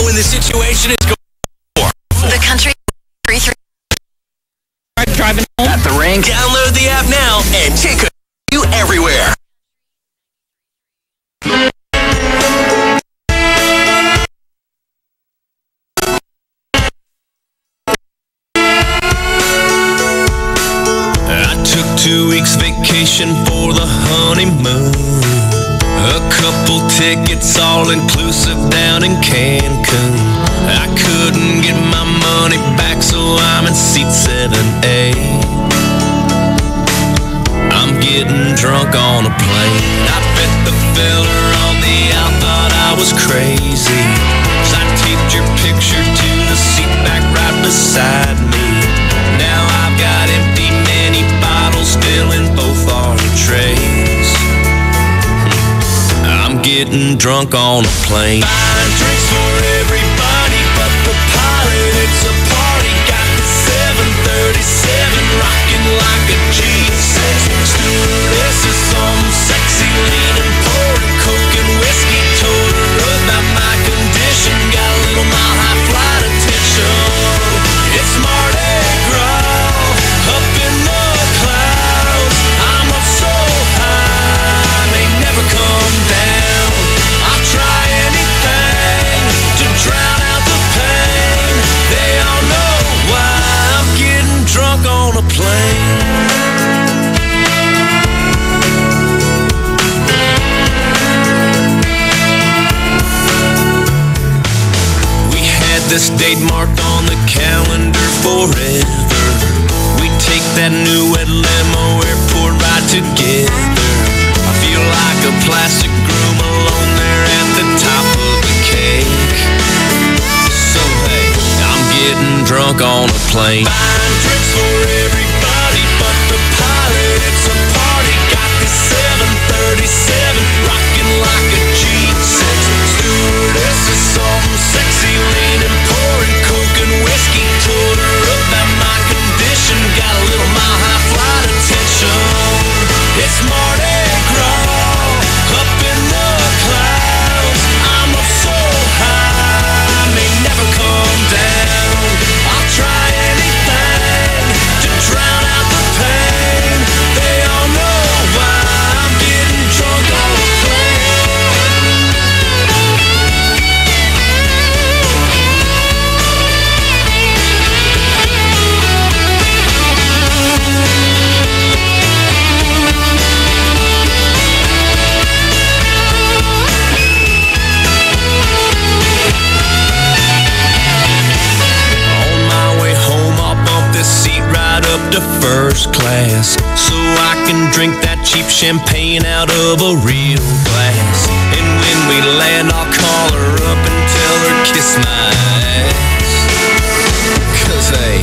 when the situation is going for. The country 3-3. Driving home At the rink. Download the app now and take you everywhere. I took 2 weeks vacation for the honeymoon. A couple tickets all inclusive down in Cancun. I couldn't get my money back, so I'm in seat 7A. I'm getting drunk on a plane. I bet the fella on the out thought I was crazy, 'cause I taped your picture to the seat back right beside me. Now I've got empty mini bottles still in both our trays. I'm getting drunk on a plane. Buying drinks for everybody but the pilot. It's a party. Got the 737 rocking like a G6. Stewardess is some sexy leaning, pouring coke and whiskey. Told her about my condition. Got a little mile high flight attention. It's Mardi Gras up in the clouds. I'm up so high, may never come down. I'll try anything to drown out the pain. They all know why I'm getting drunk on a plane. We had this date marked on the calendar forever. We take that new red limo airport ride together. I feel like a plastic groom alone there at the top of the cake. So hey, I'm getting drunk on a plane. Buying drinks for everybody but the pilot. It's a party. Got the 737 rocking like a G6. Stewardess is some sexy leaning, pouring coke and whiskey. Told her about my condition. Got a little mile high flight attention. It's Mardi Gras up in the clouds. I'm up so high, may never come down. I'll try anything to drown out the pain. They all know why I'm getting drunk on a plane. On my way home, I'll bump this seat right up to first class, so I can drink that cheap champagne out of a real glass. And when we land, I'll call her up and tell her kiss my ass. 'Cause hey,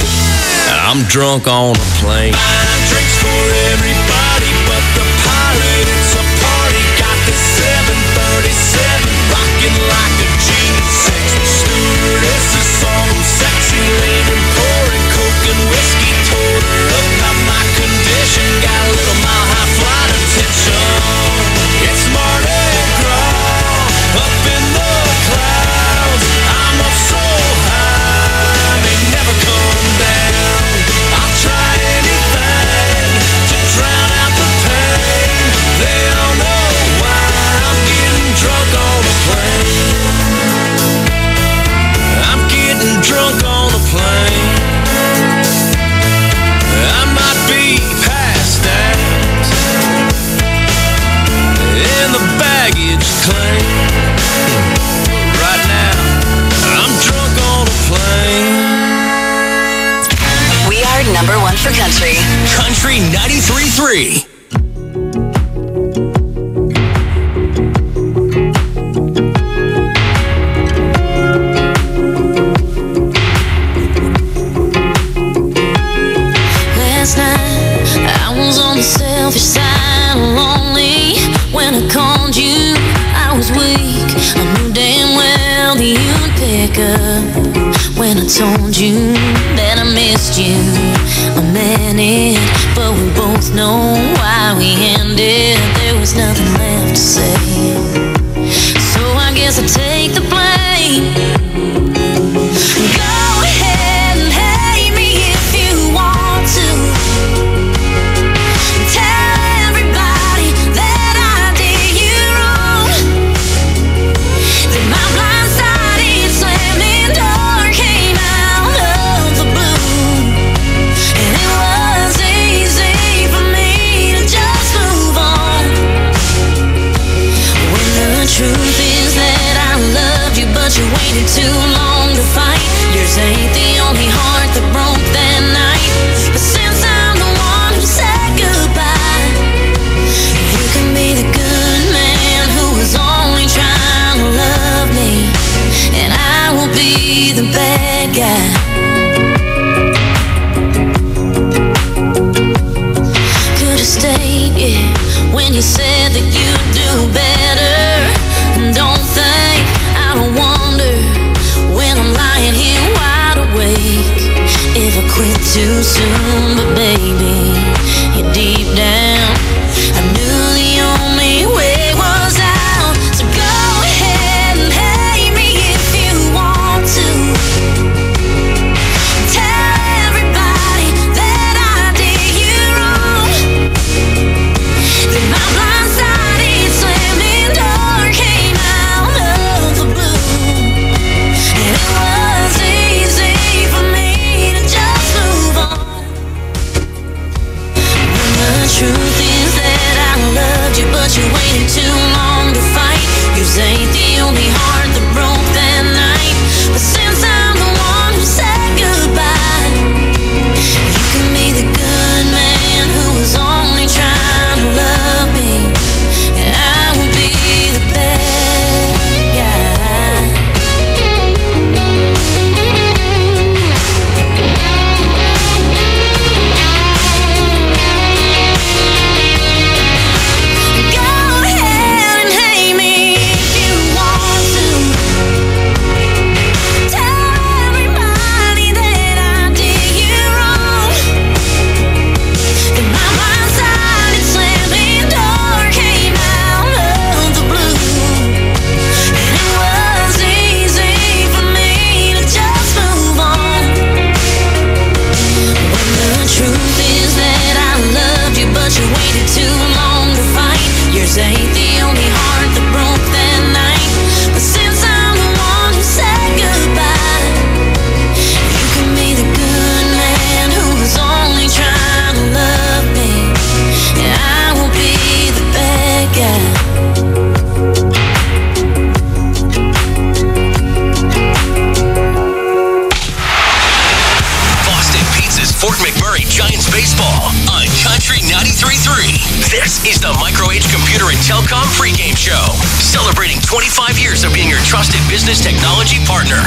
I'm drunk on a plane. Buying drinks for everybody but the pilot. It's a party. Got the 737 rocking like a G6. Stewardess is some sexy leaning, pouring coke and whiskey. Told her about my condition. Got a little mile high flight attention. It's Mardi Gras up in the clouds. I'm up so high, may never come down. I'll try anything to drown out the pain. They all know why I'm getting drunk on a plane. I'm getting drunk on a plane. I might be passed out in the baggage claim. Right now, I'm drunk on a plane. We are number 1 for country. Country 93.3. Last night I was on the selfish side, lonely. When I called you, I was weak. I knew damn well that you'd pick up when I told you that I missed you a minute. But we both know why we ended. There was nothing left to say, so I guess I take the blame. but you waited too long to fight. Yours ain't the only heart that broke that night. But since I'm the one who said goodbye, you can be the good man who was only trying to love me, and I will be the bad guy. Could've stayed, yeah, when you said that you'd do better. Don't think I don't wonder when I'm lying here wide awake if I quit too soon. But baby, you're deep down, I knew the only way was out. So go ahead and hate me if you want to. Tell everybody that I did you wrong, that my blindsided slamming door came out of the blue. And it was easy for me to just move on, when the truth is that I loved you, but you waited too long to fight. Yours ain't the only heart that broke that night. But since I'm the one who said goodbye, you can be the good man who was only trying to love me, and I will be the bad guy. Go ahead and hate me if you want to. Tell everybody that I did you wrong, that my blindsided slamming door came out of the blue. And it was easy for me to just move on, when the truth is that I loved you, but you waited too long to fight. Yours ain't the only heart that broke that night. But since I'm the one who said goodbye, you can be the good man who was only trying to love me, and I will be the bad guy. Boston Pizza's Fort McMurray Giants baseball on Country 93.3. This is the Micro H Computer and Telecom pregame show, celebrating 25 years of being your trusted business technology partner.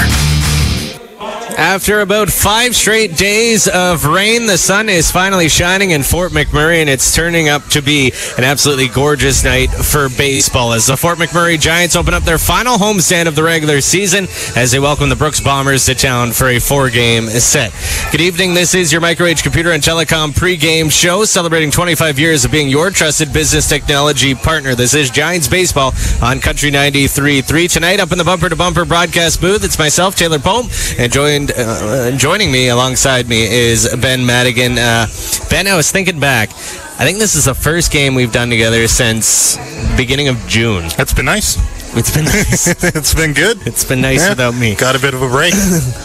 After about 5 straight days of rain, the sun is finally shining in Fort McMurray, and it's turning up to be an absolutely gorgeous night for baseball as the Fort McMurray Giants open up their final homestand of the regular season as they welcome the Brooks Bombers to town for a 4-game set. Good evening. This is your Micro H Computer and Telecom pregame show, celebrating 25 years of being your trusted business technology partner. This is Giants baseball on Country 93.3. Tonight, up in the bumper-to-bumper broadcast booth, it's myself, Taylor Pope, and joining me alongside me is Ben Madigan. Ben, I was thinking back. I think this is the first game we've done together since beginning of June. That's been nice. It's been nice. It's been good. It's been nice without me. Got a bit of a break.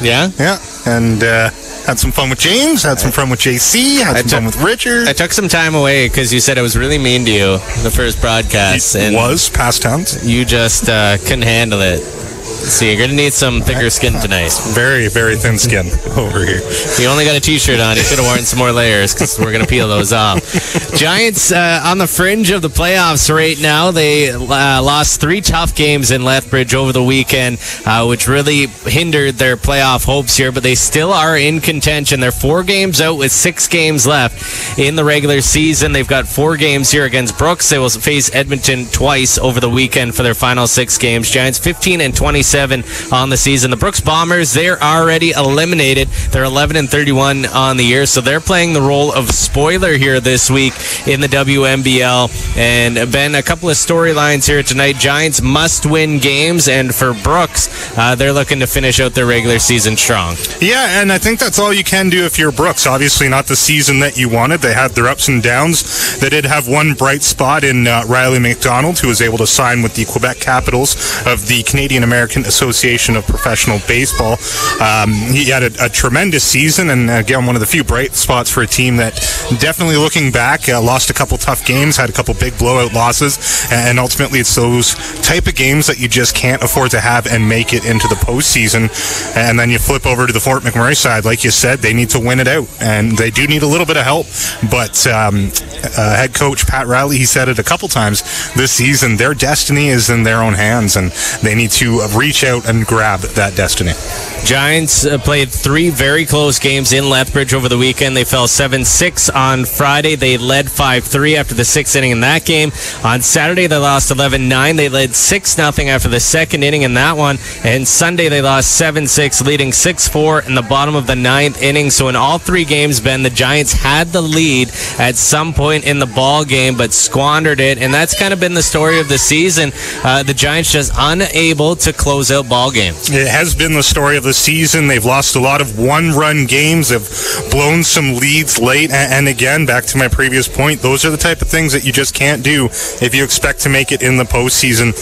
Yeah? Yeah. And had some fun with James, had some fun with JC, had some fun with Richard. I took some time away because you said I was really mean to you the first broadcast. It was past tense. You just couldn't handle it. So you're going to need some thicker skin tonight. Very, very thin skin over here. You only got a t-shirt on. You should have worn some more layers because we're going to peel those off. Giants on the fringe of the playoffs right now. They lost 3 tough games in Lethbridge over the weekend, which really hindered their playoff hopes here, but they still are in contention. They're 4 games out with 6 games left in the regular season. They've got 4 games here against Brooks. They will face Edmonton twice over the weekend for their final 6 games. Giants 15-27 on the season. The Brooks Bombers, they're already eliminated. They're 11-31 on the year, so they're playing the role of spoiler here this week in the WNBL. And Ben, a couple of storylines here tonight. Giants must win games, and for Brooks, they're looking to finish out their regular season strong. Yeah, and I think that's all you can do if you're Brooks. Obviously not the season that you wanted. They had their ups and downs. They did have one bright spot in Riley McDonald, who was able to sign with the Quebec Capitals of the Canadian American Independent Association of Professional Baseball. He had a tremendous season, and again, one of the few bright spots for a team that definitely, looking back, lost a couple tough games, had a couple big blowout losses, and ultimately it's those type of games that you just can't afford to have and make it into the postseason. And then you flip over to the Fort McMurray side. Like you said, they need to win it out, and they do need a little bit of help, but head coach Pat Riley, he said it a couple times this season, their destiny is in their own hands, and they need to reach out and grab that destiny. Giants played 3 very close games in Lethbridge over the weekend. They fell 7-6 on Friday. They led 5-3 after the 6th inning in that game. On Saturday, they lost 11-9. They led 6-0 after the 2nd inning in that one. And Sunday, they lost 7-6, leading 6-4 in the bottom of the 9th inning. So in all 3 games, Ben, the Giants had the lead at some point in the ball game, but squandered it. And that's kind of been the story of the season. The Giants just unable to close out ball games. It has been the story of the season. They've lost a lot of one-run games. They've blown some leads late. And again, back to my previous point, those are the type of things that you just can't do if you expect to make it in the postseason.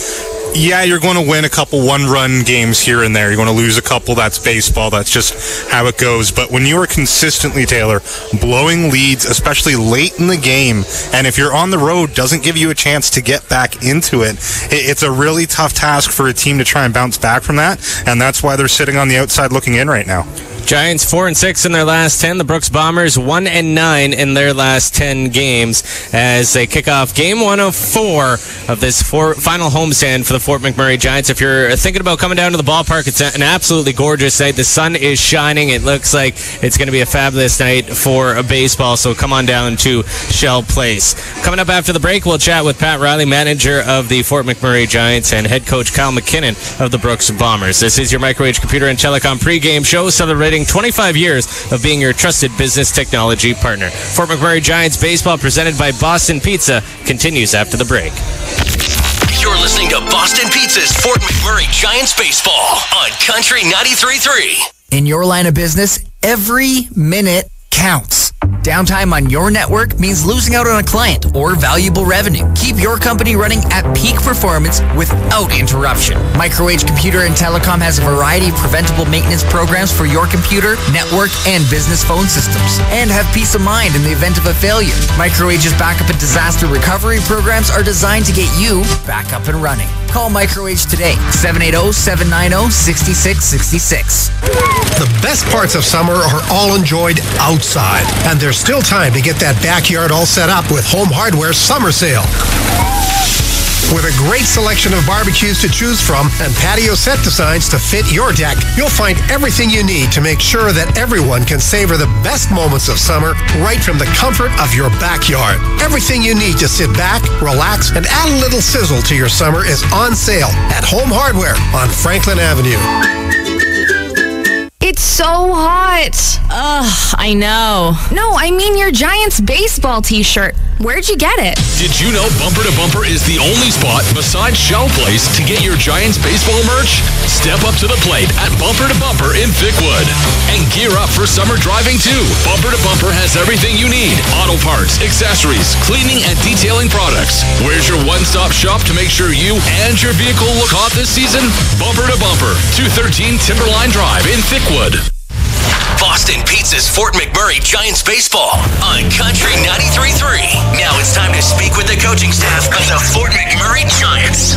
Yeah, you're going to win a couple one-run games here and there. You're going to lose a couple. That's baseball. That's just how it goes. But when you are consistently, Taylor, blowing leads, especially late in the game, and if you're on the road, doesn't give you a chance to get back into it, it's a really tough task for a team to try and bounce back from that, and that's why they're sitting on the outside looking in right now. Giants 4-6 in their last 10. The Brooks Bombers 1-9 in their last 10 games as they kick off game 104 of this final homestand for the Fort McMurray Giants. If you're thinking about coming down to the ballpark, it's an absolutely gorgeous night. The sun is shining. It looks like it's going to be a fabulous night for baseball, so come on down to Shell Place. Coming up after the break, we'll chat with Pat Riley, manager of the Fort McMurray Giants, and head coach Kyle McKinnon of the Brooks Bombers. This is your Microwave Computer and Telecom pregame show celebrating 25 years of being your trusted business technology partner. Fort McMurray Giants baseball presented by Boston Pizza continues after the break. You're listening to Boston Pizza's Fort McMurray Giants baseball on Country 93.3. In your line of business, every minute counts. Downtime on your network means losing out on a client or valuable revenue. Keep your company running at peak performance without interruption. Microwave Computer and Telecom has a variety of preventable maintenance programs for your computer, network, and business phone systems. And have peace of mind in the event of a failure. Microwave's backup and disaster recovery programs are designed to get you back up and running. Call Microwave today, 780-790-6666. The best parts of summer are all enjoyed outside, and there's still time to get that backyard all set up with Home Hardware's summer sale. With a great selection of barbecues to choose from and patio set designs to fit your deck, you'll find everything you need to make sure that everyone can savor the best moments of summer right from the comfort of your backyard. Everything you need to sit back, relax, and add a little sizzle to your summer is on sale at Home Hardware on Franklin Avenue. It's so hot. Ugh, I know. No, I mean your Giants baseball t-shirt. Where'd you get it? Did you know Bumper to Bumper is the only spot besides Shell Place to get your Giants baseball merch? Step up to the plate at Bumper to Bumper in Thickwood. And gear up for summer driving too. Bumper to Bumper has everything you need. Auto parts, accessories, cleaning and detailing products. Where's your one-stop shop to make sure you and your vehicle look hot this season? Bumper to Bumper, 213 Timberline Drive in Thickwood. Boston Pizza's Fort McMurray Giants baseball on Country 93.3. Now it's time to speak with the coaching staff of the Fort McMurray Giants.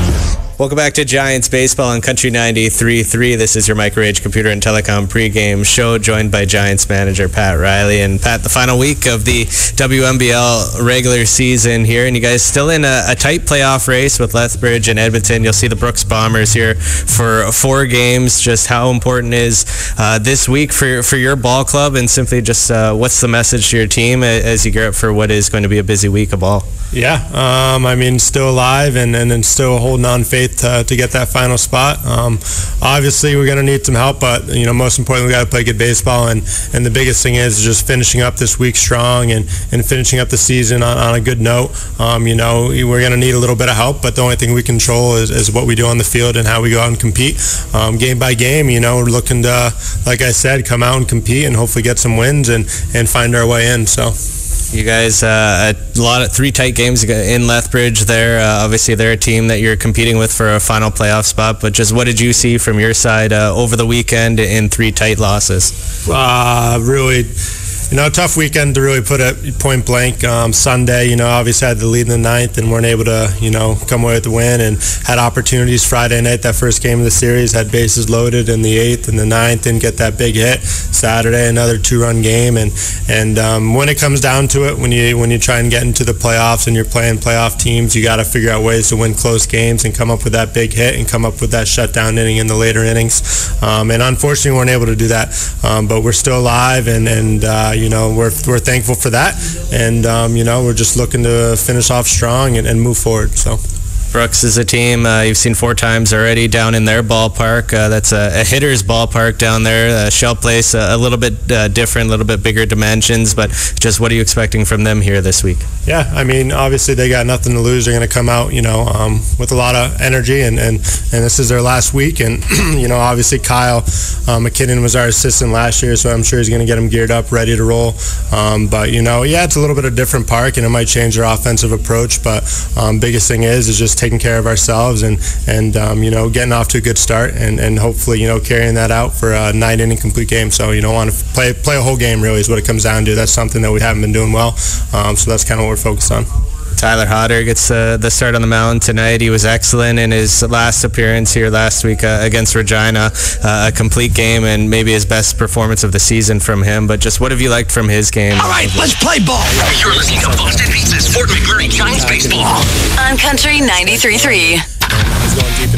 Welcome back to Giants Baseball on Country 93.3. This is your Microwave Computer and Telecom pregame show, joined by Giants manager Pat Riley. And Pat, the final week of the WNBL regular season here, and you guys still in a tight playoff race with Lethbridge and Edmonton. You'll see the Brooks Bombers here for 4 games. Just how important is this week for your ball club, and simply just what's the message to your team as you gear up for what is going to be a busy week of ball? Yeah, I mean, still alive and still holding on faith to get that final spot. Obviously, we're going to need some help, but most importantly, we got to play good baseball. And the biggest thing is just finishing up this week strong and finishing up the season on a good note. We're going to need a little bit of help, but the only thing we control is what we do on the field and how we go out and compete. Game by game, we're looking to, like I said, come out and compete and hopefully get some wins and find our way in. So. You guys, three tight games in Lethbridge there. Obviously, they're a team that you're competing with for a final playoff spot. But just what did you see from your side over the weekend in three tight losses? Really, tough weekend to really put it point blank. Sunday, obviously had the lead in the ninth and weren't able to, come away with the win, and had opportunities Friday night, that first game of the series, had bases loaded in the eighth and the ninth, didn't get that big hit. Saturday, another 2-run game, and when it comes down to it, when you try and get into the playoffs and you're playing playoff teams, you got to figure out ways to win close games and come up with that big hit and come up with that shutdown inning in the later innings. And unfortunately, we weren't able to do that. But we're still alive, and we're thankful for that, and we're just looking to finish off strong and move forward. So Brooks is a team you've seen 4 times already down in their ballpark. That's a hitter's ballpark down there. Shell Place, a little bit different, a little bit bigger dimensions, but just what are you expecting from them here this week? Yeah, I mean, obviously they got nothing to lose. They're going to come out, with a lot of energy, and this is their last week. And, obviously Kyle McKinnon was our assistant last year, so I'm sure he's going to get them geared up, ready to roll. But, it's a little bit of a different park, and it might change their offensive approach. But biggest thing is just taking care of ourselves and getting off to a good start, and hopefully, carrying that out for a 9-inning complete game. So, want to play a whole game, really, is what it comes down to. That's something that we haven't been doing well. So that's kind of what we're focused on. Tyler Hodder gets the start on the mound tonight. He was excellent in his last appearance here last week against Regina. A complete game and maybe his best performance of the season from him. But just what have you liked from his game? All right, let's play ball. You're listening to Boston Pizza's Fort McMurray Giants Baseball on Country 93.3.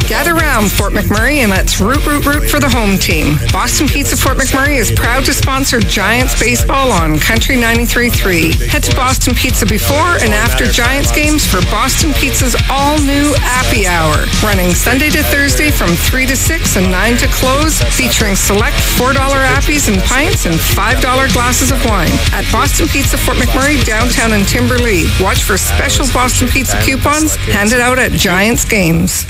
Gather round, Fort McMurray, and let's root for the home team. Boston Pizza Fort McMurray is proud to sponsor Giants baseball on Country 93.3. Head to Boston Pizza before and after Giants games for Boston Pizza's all-new Appy Hour, running Sunday to Thursday from 3 to 6 and 9 to close, featuring select $4 Appies and pints and $5 glasses of wine. At Boston Pizza Fort McMurray, downtown in Timberlea. Watch for special Boston Pizza coupons handed out at Giants games.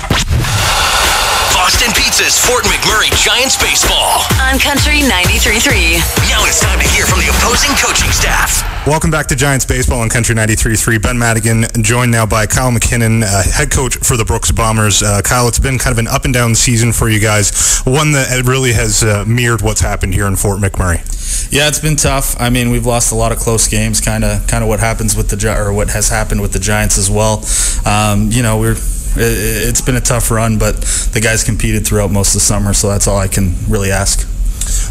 Boston Pizza's Fort McMurray Giants Baseball on Country 93.3. Now it's time to hear from the opposing coaching staff. Welcome back to Giants Baseball on Country 93.3. Ben Madigan, joined now by Kyle McKinnon, head coach for the Brooks Bombers. Kyle, it's been kind of an up-and-down season for you guys, one that really has mirrored what's happened here in Fort McMurray. Yeah, it's been tough. I mean, we've lost a lot of close games, kind of what happens with what has happened with the Giants as well. It's been a tough run, but the guys competed throughout most of the summer, so that's all I can really ask.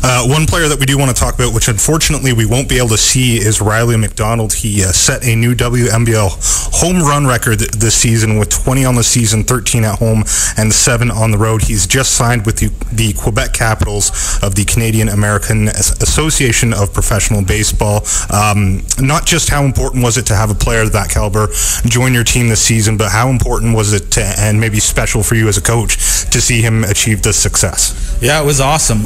One player that we do want to talk about, which unfortunately we won't be able to see, is Riley McDonald. He set a new WNBL home run record this season with 20 on the season, 13 at home, and 7 on the road. He's just signed with the Quebec Capitals of the Canadian American Association of Professional Baseball. Not just how important was it to have a player of that caliber join your team this season, but how important was it and maybe special for you as a coach to see him achieve this success? Yeah, it was awesome.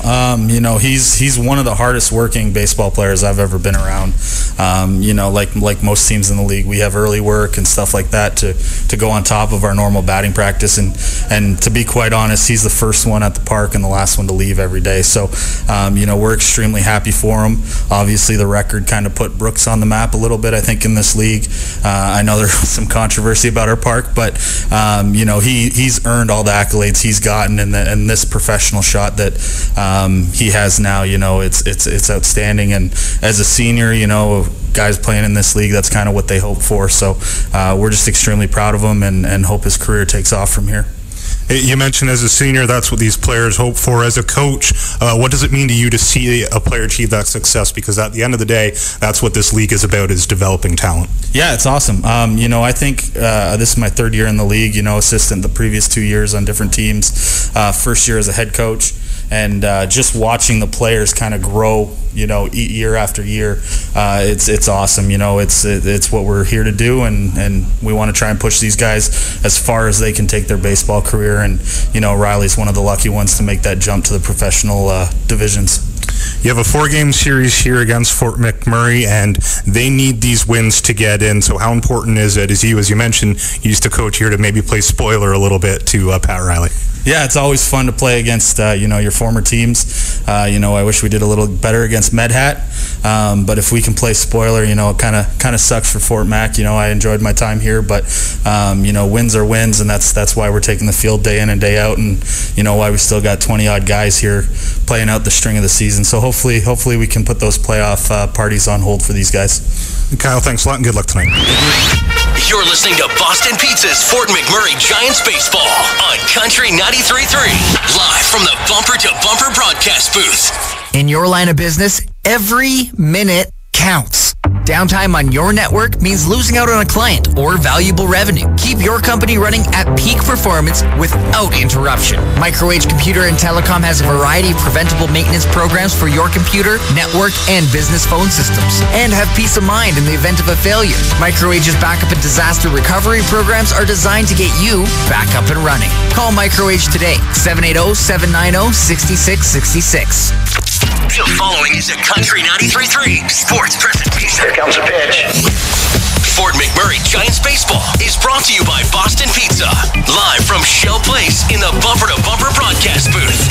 He's one of the hardest working baseball players I've ever been around. Like most teams in the league, we have early work and stuff like that to go on top of our normal batting practice. And to be quite honest, he's the first one at the park and the last one to leave every day. So, we're extremely happy for him. Obviously, the record kind of put Brooks on the map a little bit, I think, in this league. I know there's some controversy about our park, but he's earned all the accolades he's gotten, and this professional shot that he has now, it's outstanding. And as a senior, guys playing in this league, that's kind of what they hope for. So we're just extremely proud of him and hope his career takes off from here. You mentioned as a senior, that's what these players hope for. As a coach, what does it mean to you to see a player achieve that success? Because at the end of the day, that's what this league is about, is developing talent. Yeah, it's awesome. I think this is my third year in the league, assistant the previous 2 years on different teams. First year as a head coach. And just watching the players kind of grow, year after year, it's awesome. It's what we're here to do, and we want to try and push these guys as far as they can take their baseball career. And Riley's one of the lucky ones to make that jump to the professional divisions. You have a 4-game series here against Fort McMurray, and they need these wins to get in. So how important is it, as you mentioned, you used to coach here, to maybe play spoiler a little bit to Pat Riley? Yeah, it's always fun to play against your former teams. I wish we did a little better against Medhat. But if we can play spoiler, it kind of sucks for Fort Mac. I enjoyed my time here, but wins are wins, and that's why we're taking the field day in and day out, and why we still got 20-odd guys here playing out the string of the season. So hopefully we can put those playoff parties on hold for these guys. Kyle, thanks a lot and good luck tonight. You're listening to Boston Pizza's Fort McMurray Giants Baseball on Country 93.3. Live from the Bumper to Bumper broadcast booth. In your line of business, every minute counts. Downtime on your network means losing out on a client or valuable revenue. Keep your company running at peak performance without interruption. McMurray Computer and Telecom has a variety of preventable maintenance programs for your computer, network, and business phone systems. And have peace of mind in the event of a failure. McMurray's backup and disaster recovery programs are designed to get you back up and running. Call McMurray today, 780-790-6666. The following is a Country 93.3 sports presentation. Here comes a pitch. Fort McMurray Giants Baseball is brought to you by Boston Pizza. Live from Shell Place in the Bumper to Bumper broadcast booth.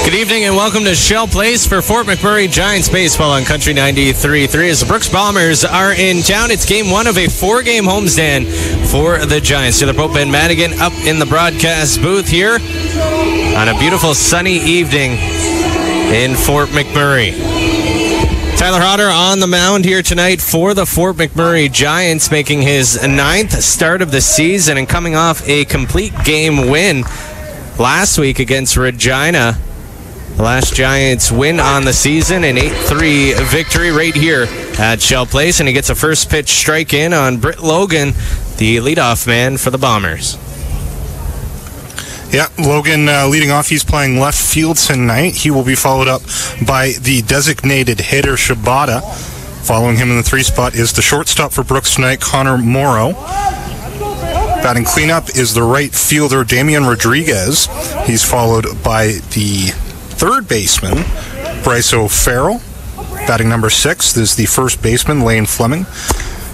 Good evening and welcome to Shell Place for Fort McMurray Giants Baseball on Country 93.3. As the Brooks Bombers are in town, it's game one of a 4-game homestand for the Giants. Taylor Pope and Madigan up in the broadcast booth here on a beautiful sunny evening in Fort McMurray. Tyler Hodder on the mound here tonight for the Fort McMurray Giants, making his 9th start of the season and coming off a complete game win last week against Regina. The last Giants win on the season, an 8-3 victory right here at Shell Place, and he gets a first pitch strike in on Britt Logan, the leadoff man for the Bombers. Yeah, Logan leading off. He's playing left field tonight. He will be followed up by the designated hitter, Shibata. Following him in the 3 spot is the shortstop for Brooks tonight, Connor Morrow. Batting cleanup is the right fielder, Damian Rodriguez. He's followed by the 3rd baseman, Bryce O'Farrell. Batting number 6 is the 1st baseman, Lane Fleming.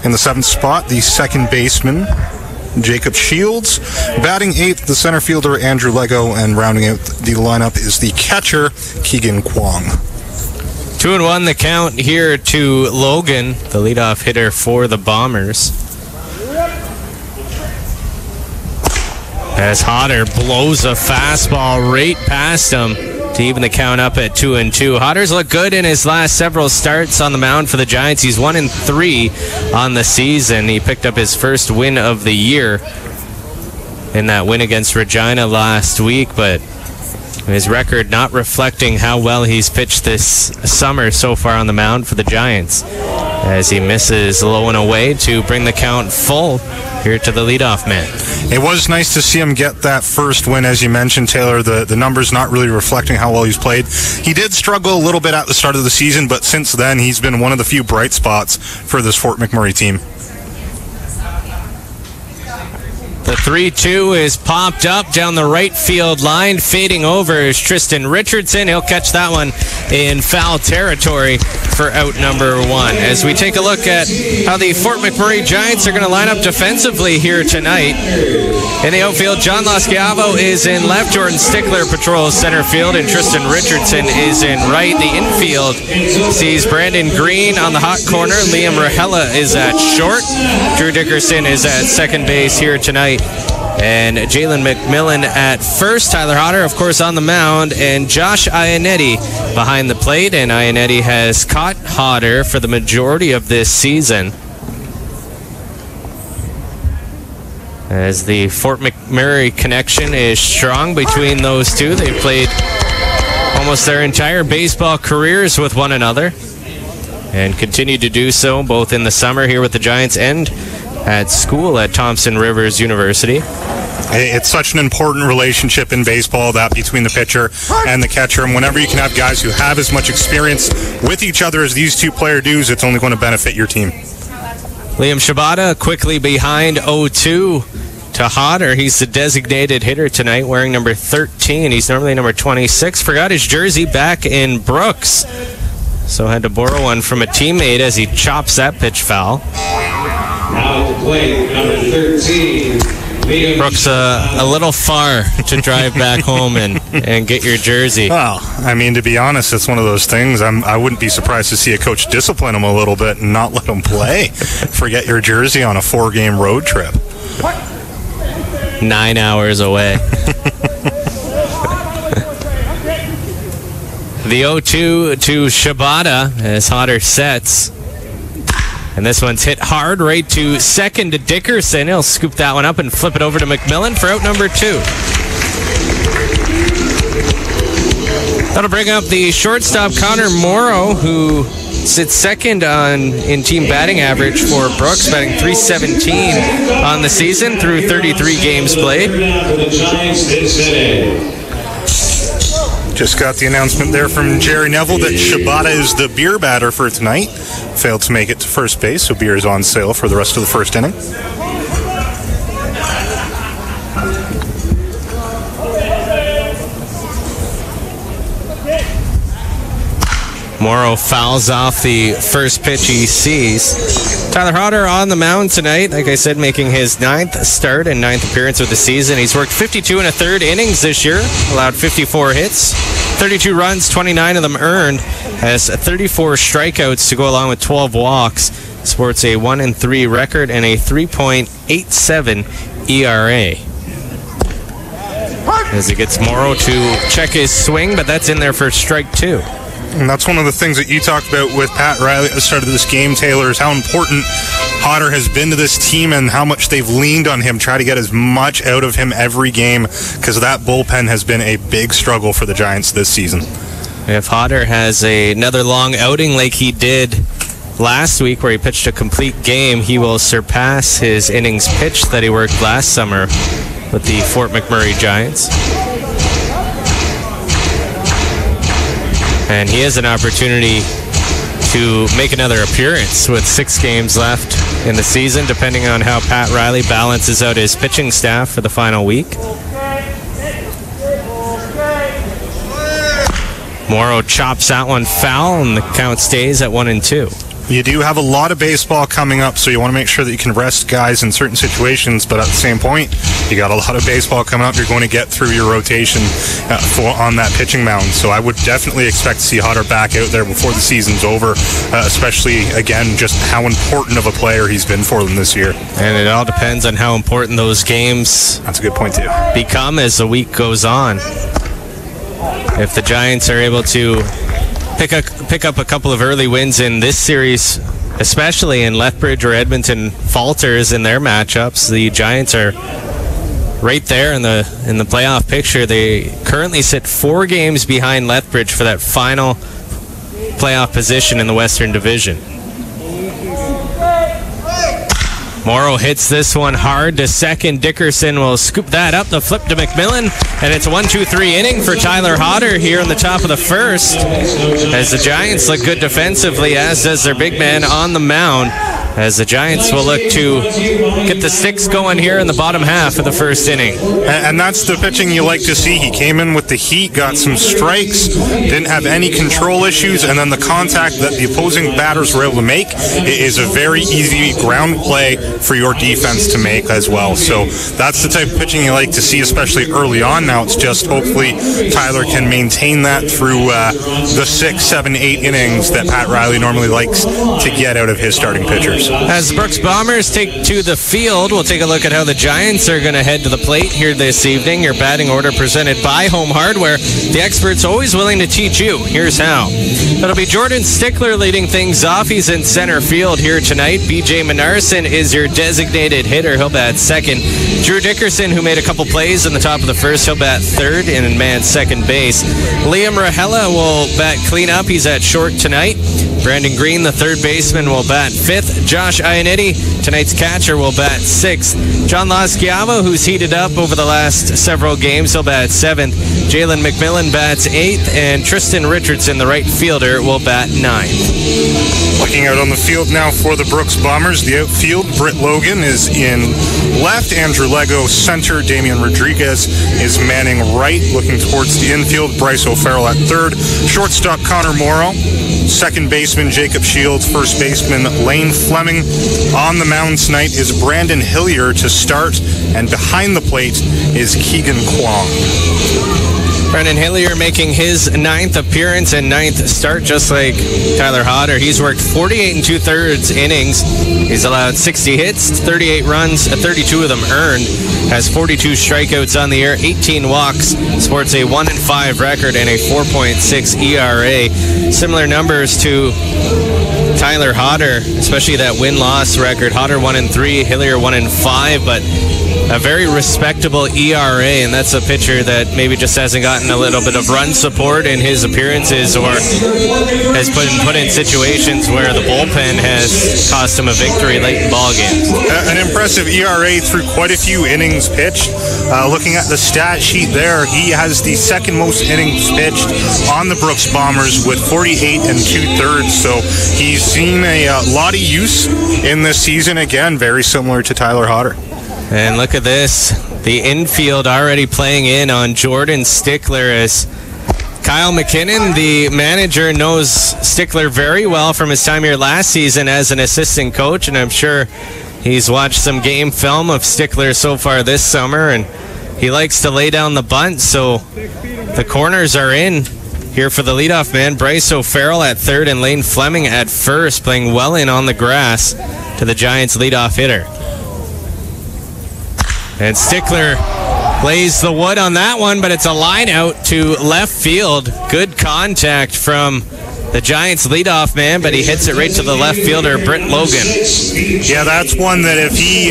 In the 7th spot, the 2nd baseman, Jacob Shields. Batting 8th, the center fielder, Andrew Lego. And rounding out the lineup is the catcher, Keegan Kwong. 2-1 the count here to Logan, the leadoff hitter for the Bombers. As Hodder blows a fastball right past him to even the count up at 2-2. Hodder's looked good in his last several starts on the mound for the Giants. He's 1-3 on the season. He picked up his first win of the year in that win against Regina last week, but his record not reflecting how well he's pitched this summer so far on the mound for the Giants, as he misses low and away to bring the count full here to the leadoff man. It was nice to see him get that first win, as you mentioned, Taylor. The numbers not really reflecting how well he's played. He did struggle a little bit at the start of the season, but since then he's been one of the few bright spots for this Fort McMurray team. The 3-2 is popped up down the right field line. Fading over is Tristan Richardson. He'll catch that one in foul territory for out number 1. As we take a look at how the Fort McMurray Giants are going to line up defensively here tonight. In the outfield, John Lasciavo is in left. Jordan Stickler patrols center field, and Tristan Richardson is in right. The infield sees Brandon Green on the hot corner. Liam Rahela is at short. Drew Dickerson is at second base here tonight. And Jalen McMillan at first. Tyler Hodder, of course, on the mound. And Josh Ionetti behind the plate. And Ionetti has caught Hodder for the majority of this season, as the Fort McMurray connection is strong between those two. They've played almost their entire baseball careers with one another and continue to do so both in the summer here with the Giants and at school at Thompson Rivers University. It's such an important relationship in baseball, that between the pitcher and the catcher. And whenever you can have guys who have as much experience with each other as these two players do, it's only going to benefit your team. Liam Shibata quickly behind 0-2 to Hodder. He's the designated hitter tonight, wearing number 13. He's normally number 26. Forgot his jersey back in Brooks, so had to borrow one from a teammate as he chops that pitch foul. Now to play number 13, Brooks, a little far to drive back home and get your jersey. Well, I mean, to be honest, it's one of those things. I wouldn't be surprised to see a coach discipline him a little bit and not let him play. Forget your jersey on a 4-game road trip. 9 hours away. The 0-2 to Shibata as Hodder sets. And this one's hit hard right to second to Dickerson. He'll scoop that one up and flip it over to McMillan for out number 2. That'll bring up the shortstop Connor Morrow, who sits second in team batting average for Brooks, batting .317 on the season through 33 games played. Just got the announcement there from Jerry Neville that Shibata is the beer batter for tonight. Failed to make it to first base, so beer is on sale for the rest of the first inning. Morrow fouls off the first pitch he sees. Tyler Hodder on the mound tonight, like I said, making his 9th start and 9th appearance of the season. He's worked 52 1/3 innings this year, allowed 54 hits, 32 runs, 29 of them earned, has 34 strikeouts to go along with 12 walks, sports a 1-3 record and a 3.87 ERA. As he gets Morrow to check his swing, but that's in there for strike 2. And that's one of the things that you talked about with Pat Riley at the start of this game, Taylor, is how important Hodder has been to this team and how much they've leaned on him, try to get as much out of him every game, because that bullpen has been a big struggle for the Giants this season. If Hodder has another long outing like he did last week where he pitched a complete game, he will surpass his innings pitched that he worked last summer with the Fort McMurray Giants. And he has an opportunity to make another appearance with 6 games left in the season, depending on how Pat Riley balances out his pitching staff for the final week. Morrow chops that one foul, and the count stays at 1-2. You do have a lot of baseball coming up, so you want to make sure that you can rest guys in certain situations, but at the same point, you got a lot of baseball coming up. You're going to get through your rotation on that pitching mound, so I would definitely expect to see Hodder back out there before the season's over, especially, again, just how important of a player he's been for them this year. And it all depends on how important those games That's a good point too. become as the week goes on. If the Giants are able to pick up a couple of early wins in this series, especially in Lethbridge or Edmonton falters in their matchups, the Giants are right there in the playoff picture. They currently sit 4 games behind Lethbridge for that final playoff position in the Western Division. Morrow hits this one hard to second. Dickerson will scoop that up. The flip to McMillan, and it's a 1-2-3 inning for Tyler Hodder here in the top of the first, as the Giants look good defensively, as does their big man on the mound, as the Giants will look to get the 6 going here in the bottom half of the first inning. And that's the pitching you like to see. He came in with the heat, got some strikes, didn't have any control issues, and then the contact that the opposing batters were able to make is a very easy ground play for your defense to make as well. So that's the type of pitching you like to see, especially early on. Now it's just hopefully Tyler can maintain that through the 6, 7, 8 innings that Pat Riley normally likes to get out of his starting pitchers. As the Brooks Bombers take to the field, we'll take a look at how the Giants are going to head to the plate here this evening. Your batting order presented by Home Hardware. The experts always willing to teach you. Here's how. It'll be Jordan Stickler leading things off. He's in center field here tonight. BJ Menarson is your designated hitter. He'll bat second. Drew Dickerson, who made a couple plays in the top of the first, he'll bat third and man second base. Liam Rahela will bat cleanup. He's at short tonight. Brandon Green, the third baseman, will bat fifth. Josh Ionetti, tonight's catcher, will bat sixth. John Laschiavo, who's heated up over the last several games, he'll bat seventh. Jalen McMillan bats eighth, and Tristan Richardson, the right fielder, will bat ninth. Looking out on the field now for the Brooks Bombers. The outfield, Britt Logan is in left. Andrew Lego center. Damian Rodriguez is manning right. Looking towards the infield, Bryce O'Farrell at third. Shortstop, Connor Morrow. second baseman Jacob Shields, first baseman Lane Fleming. On the mound tonight is Brandon Hillier to start, and behind the plate is Keegan Kwong. Brendan Hillier making his 9th appearance and 9th start, just like Tyler Hodder. He's worked 48 2/3 innings. He's allowed 60 hits, 38 runs, 32 of them earned. Has 42 strikeouts on the year, 18 walks. Sports a 1-5 record and a 4.6 ERA. Similar numbers to Tyler Hodder, especially that win-loss record. Hodder 1-3, Hillier 1-5, but a very respectable ERA, and that's a pitcher that maybe just hasn't gotten a little bit of run support in his appearances, or has put in situations where the bullpen has cost him a victory late in ball games. An impressive ERA through quite a few innings pitched. Looking at the stat sheet there, he has the second most innings pitched on the Brooks Bombers with 48 2/3. So he's seen a lot of use in this season. Again, very similar to Tyler Hodder. And look at this. The infield already playing in on Jordan Stickler, as Kyle McKinnon, the manager, knows Stickler very well from his time here last season as an assistant coach, and I'm sure he's watched some game film of Stickler so far this summer, and he likes to lay down the bunt, so the corners are in here for the leadoff man. Bryce O'Farrell at third and Lane Fleming at first, playing well in on the grass to the Giants' leadoff hitter. And Stickler lays the wood on that one, but it's a line out to left field. Good contact from the Giants' leadoff man, but he hits it right to the left fielder, Britt Logan. Yeah, that's one that if he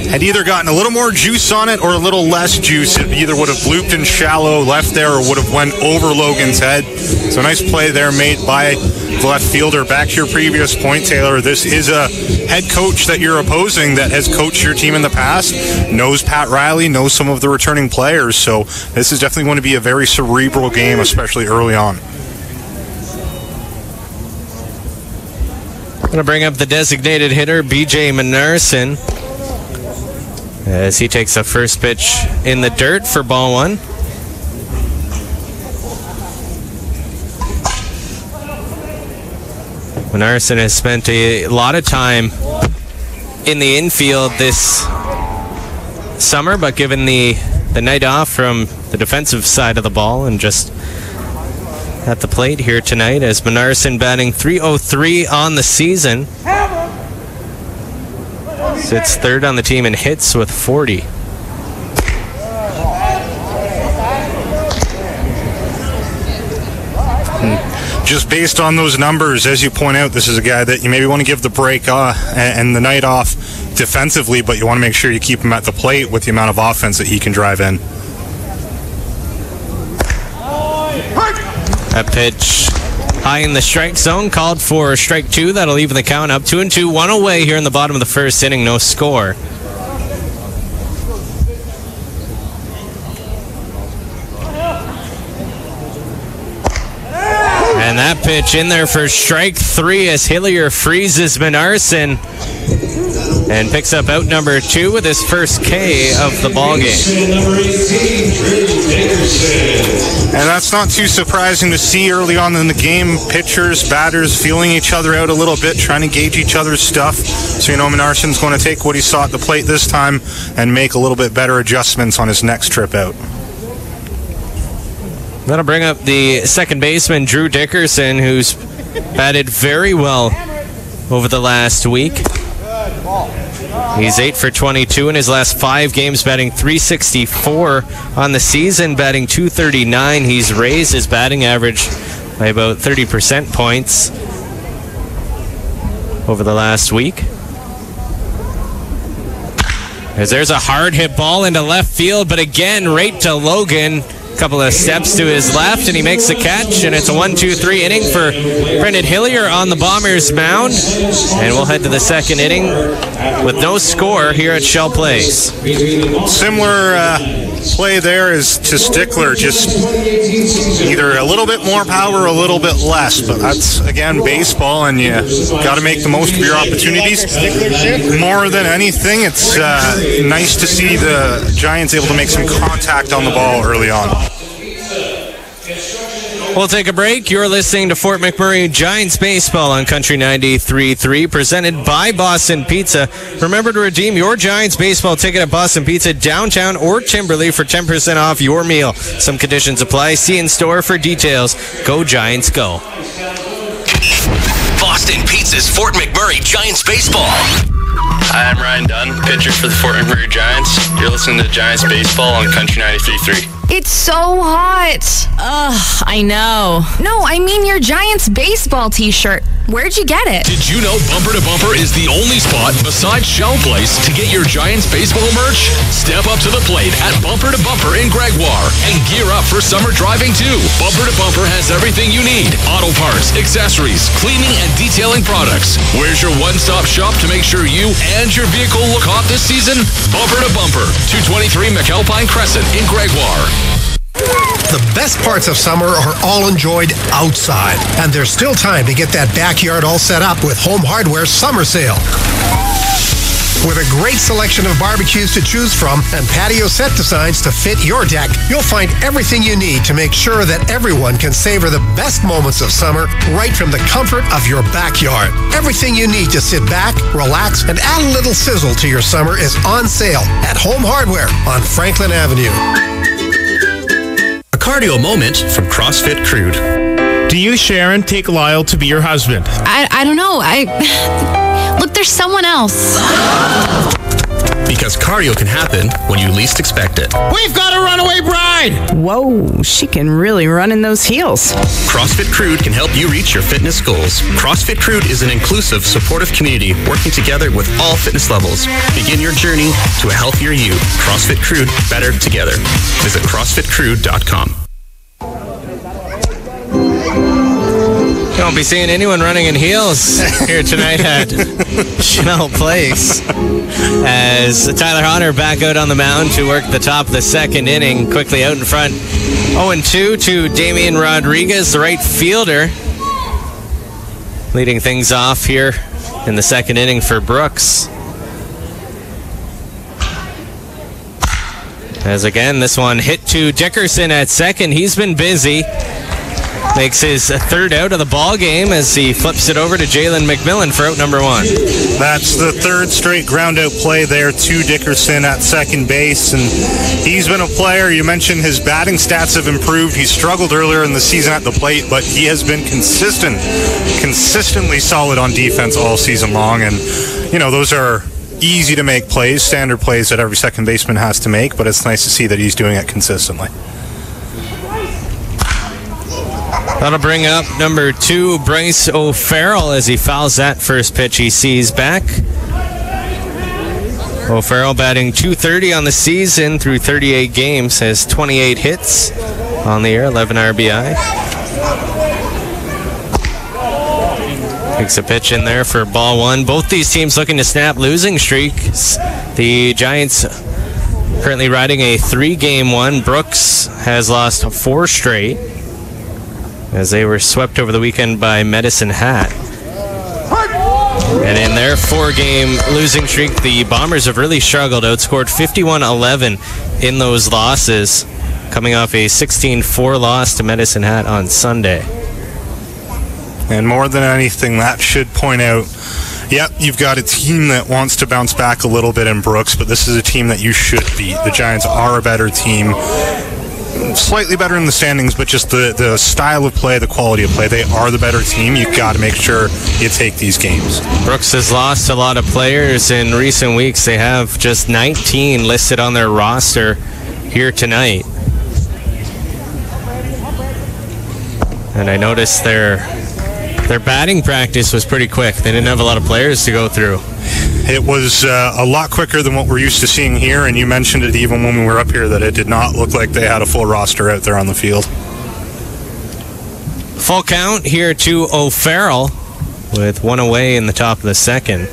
had either gotten a little more juice on it or a little less juice, it either would have looped in shallow left there or would have went over Logan's head. So nice play there made by the left fielder. Back to your previous point, Taylor, this is a head coach that you're opposing that has coached your team in the past, knows Pat Riley, knows some of the returning players, so this is definitely going to be a very cerebral game, especially early on. I'm going to bring up the designated hitter, BJ Minarson, as he takes a first pitch in the dirt for ball one. Minarson has spent a lot of time in the infield this summer, but given the night off from the defensive side of the ball, and just at the plate here tonight, as Minarson batting .303 on the season. Sits third on the team in hits with 40. Just based on those numbers, as you point out, this is a guy that you maybe want to give the break and the night off defensively, but you want to make sure you keep him at the plate with the amount of offense that he can drive in. That pitch high in the strike zone, called for strike two. That'll even the count up. 2-2, one away here in the bottom of the first inning. No score. And that pitch in there for strike three as Hillier freezes Minarson and picks up out number two with his first K of the ballgame. And that's not too surprising to see early on in the game. Pitchers, batters feeling each other out a little bit, trying to gauge each other's stuff. So you know Minarson's going to take what he saw at the plate this time and make a little bit better adjustments on his next trip out. That'll bring up the second baseman, Drew Dickerson, who's batted very well over the last week. He's 8 for 22 in his last 5 games, batting .364 on the season, batting .239. He's raised his batting average by about 30% points over the last week. As there's a hard hit ball into left field, but again, right to Logan. Couple of steps to his left, and he makes the catch, and it's a 1-2-3 inning for Brendan Hillier on the Bombers mound. And we'll head to the second inning with no score here at Shell Place. Similar play there is to Stickler, just either a little bit more power or a little bit less, but that's, again, baseball, and you got to make the most of your opportunities. More than anything, it's nice to see the Giants able to make some contact on the ball early on. We'll take a break. You're listening to Fort McMurray Giants Baseball on Country 93.3, presented by Boston Pizza. Remember to redeem your Giants Baseball ticket at Boston Pizza downtown or Timberley for 10% off your meal. Some conditions apply. See in store for details. Go Giants, go. Boston Pizza's Fort McMurray Giants Baseball. Hi, I'm Ryan Dunn, pitcher for the Fort McMurray Giants. You're listening to Giants Baseball on Country 93.3. It's so hot. Ugh, I know. No, I mean your Giants baseball t-shirt. Where'd you get it? Did you know Bumper to Bumper is the only spot besides Shell Place to get your Giants baseball merch? Step up to the plate at Bumper to Bumper in Gregoire and gear up for summer driving too. Bumper to Bumper has everything you need. Auto parts, accessories, cleaning and detailing products. Where's your one-stop shop to make sure you and your vehicle look hot this season? Bumper to Bumper, 223 McAlpine Crescent in Gregoire. The best parts of summer are all enjoyed outside, and there's still time to get that backyard all set up with Home Hardware's summer sale. With a great selection of barbecues to choose from and patio set designs to fit your deck, you'll find everything you need to make sure that everyone can savor the best moments of summer right from the comfort of your backyard. Everything you need to sit back, relax, and add a little sizzle to your summer is on sale at Home Hardware on Franklin Avenue. A cardio moment from CrossFit Crude. Do you, Sharon, take Lyle to be your husband? I don't know. Look, there's someone else. Because cardio can happen when you least expect it. We've got a runaway bride! Whoa, she can really run in those heels. CrossFit Crude can help you reach your fitness goals. CrossFit Crude is an inclusive, supportive community working together with all fitness levels. Begin your journey to a healthier you. CrossFit Crude, better together. Visit CrossFitCrude.com. You won't be seeing anyone running in heels here tonight at Shell Place. As Tyler Hodder back out on the mound to work the top of the second inning, quickly out in front. 0-2 to Damian Rodriguez, the right fielder. Leading things off here in the second inning for Brooks. As again, this one hit to Dickerson at second. He's been busy. Makes his third out of the ball game as he flips it over to Jalen McMillan for out number one. That's the third straight ground out play there to Dickerson at second base, and he's been a player. You mentioned his batting stats have improved. He struggled earlier in the season at the plate, but he has been consistently solid on defense all season long, and you know, those are easy to make plays, standard plays that every second baseman has to make, but it's nice to see that he's doing it consistently. That'll bring up number 2, Bryce O'Farrell, as he fouls that first pitch he sees back. O'Farrell batting .230 on the season through 38 games, has 28 hits on the year, 11 RBI. Takes a pitch in there for ball one. Both these teams looking to snap losing streaks. The Giants currently riding a 3-game one. Brooks has lost 4 straight, as they were swept over the weekend by Medicine Hat. And in their 4-game losing streak, the Bombers have really struggled, outscored 51-11 in those losses, coming off a 16-4 loss to Medicine Hat on Sunday. And more than anything, that should point out, yep, you've got a team that wants to bounce back a little bit in Brooks, but this is a team that you should beat. The Giants are a better team. Slightly better in the standings, but just the style of play, the quality of play, they are the better team. You've got to make sure you take these games. Brooks has lost a lot of players in recent weeks. They have just 19 listed on their roster here tonight. And I noticed their batting practice was pretty quick. They didn't have a lot of players to go through. It was a lot quicker than what we're used to seeing here, and you mentioned it even when we were up here that it did not look like they had a full roster out there on the field. Full count here to O'Farrell with one away in the top of the second.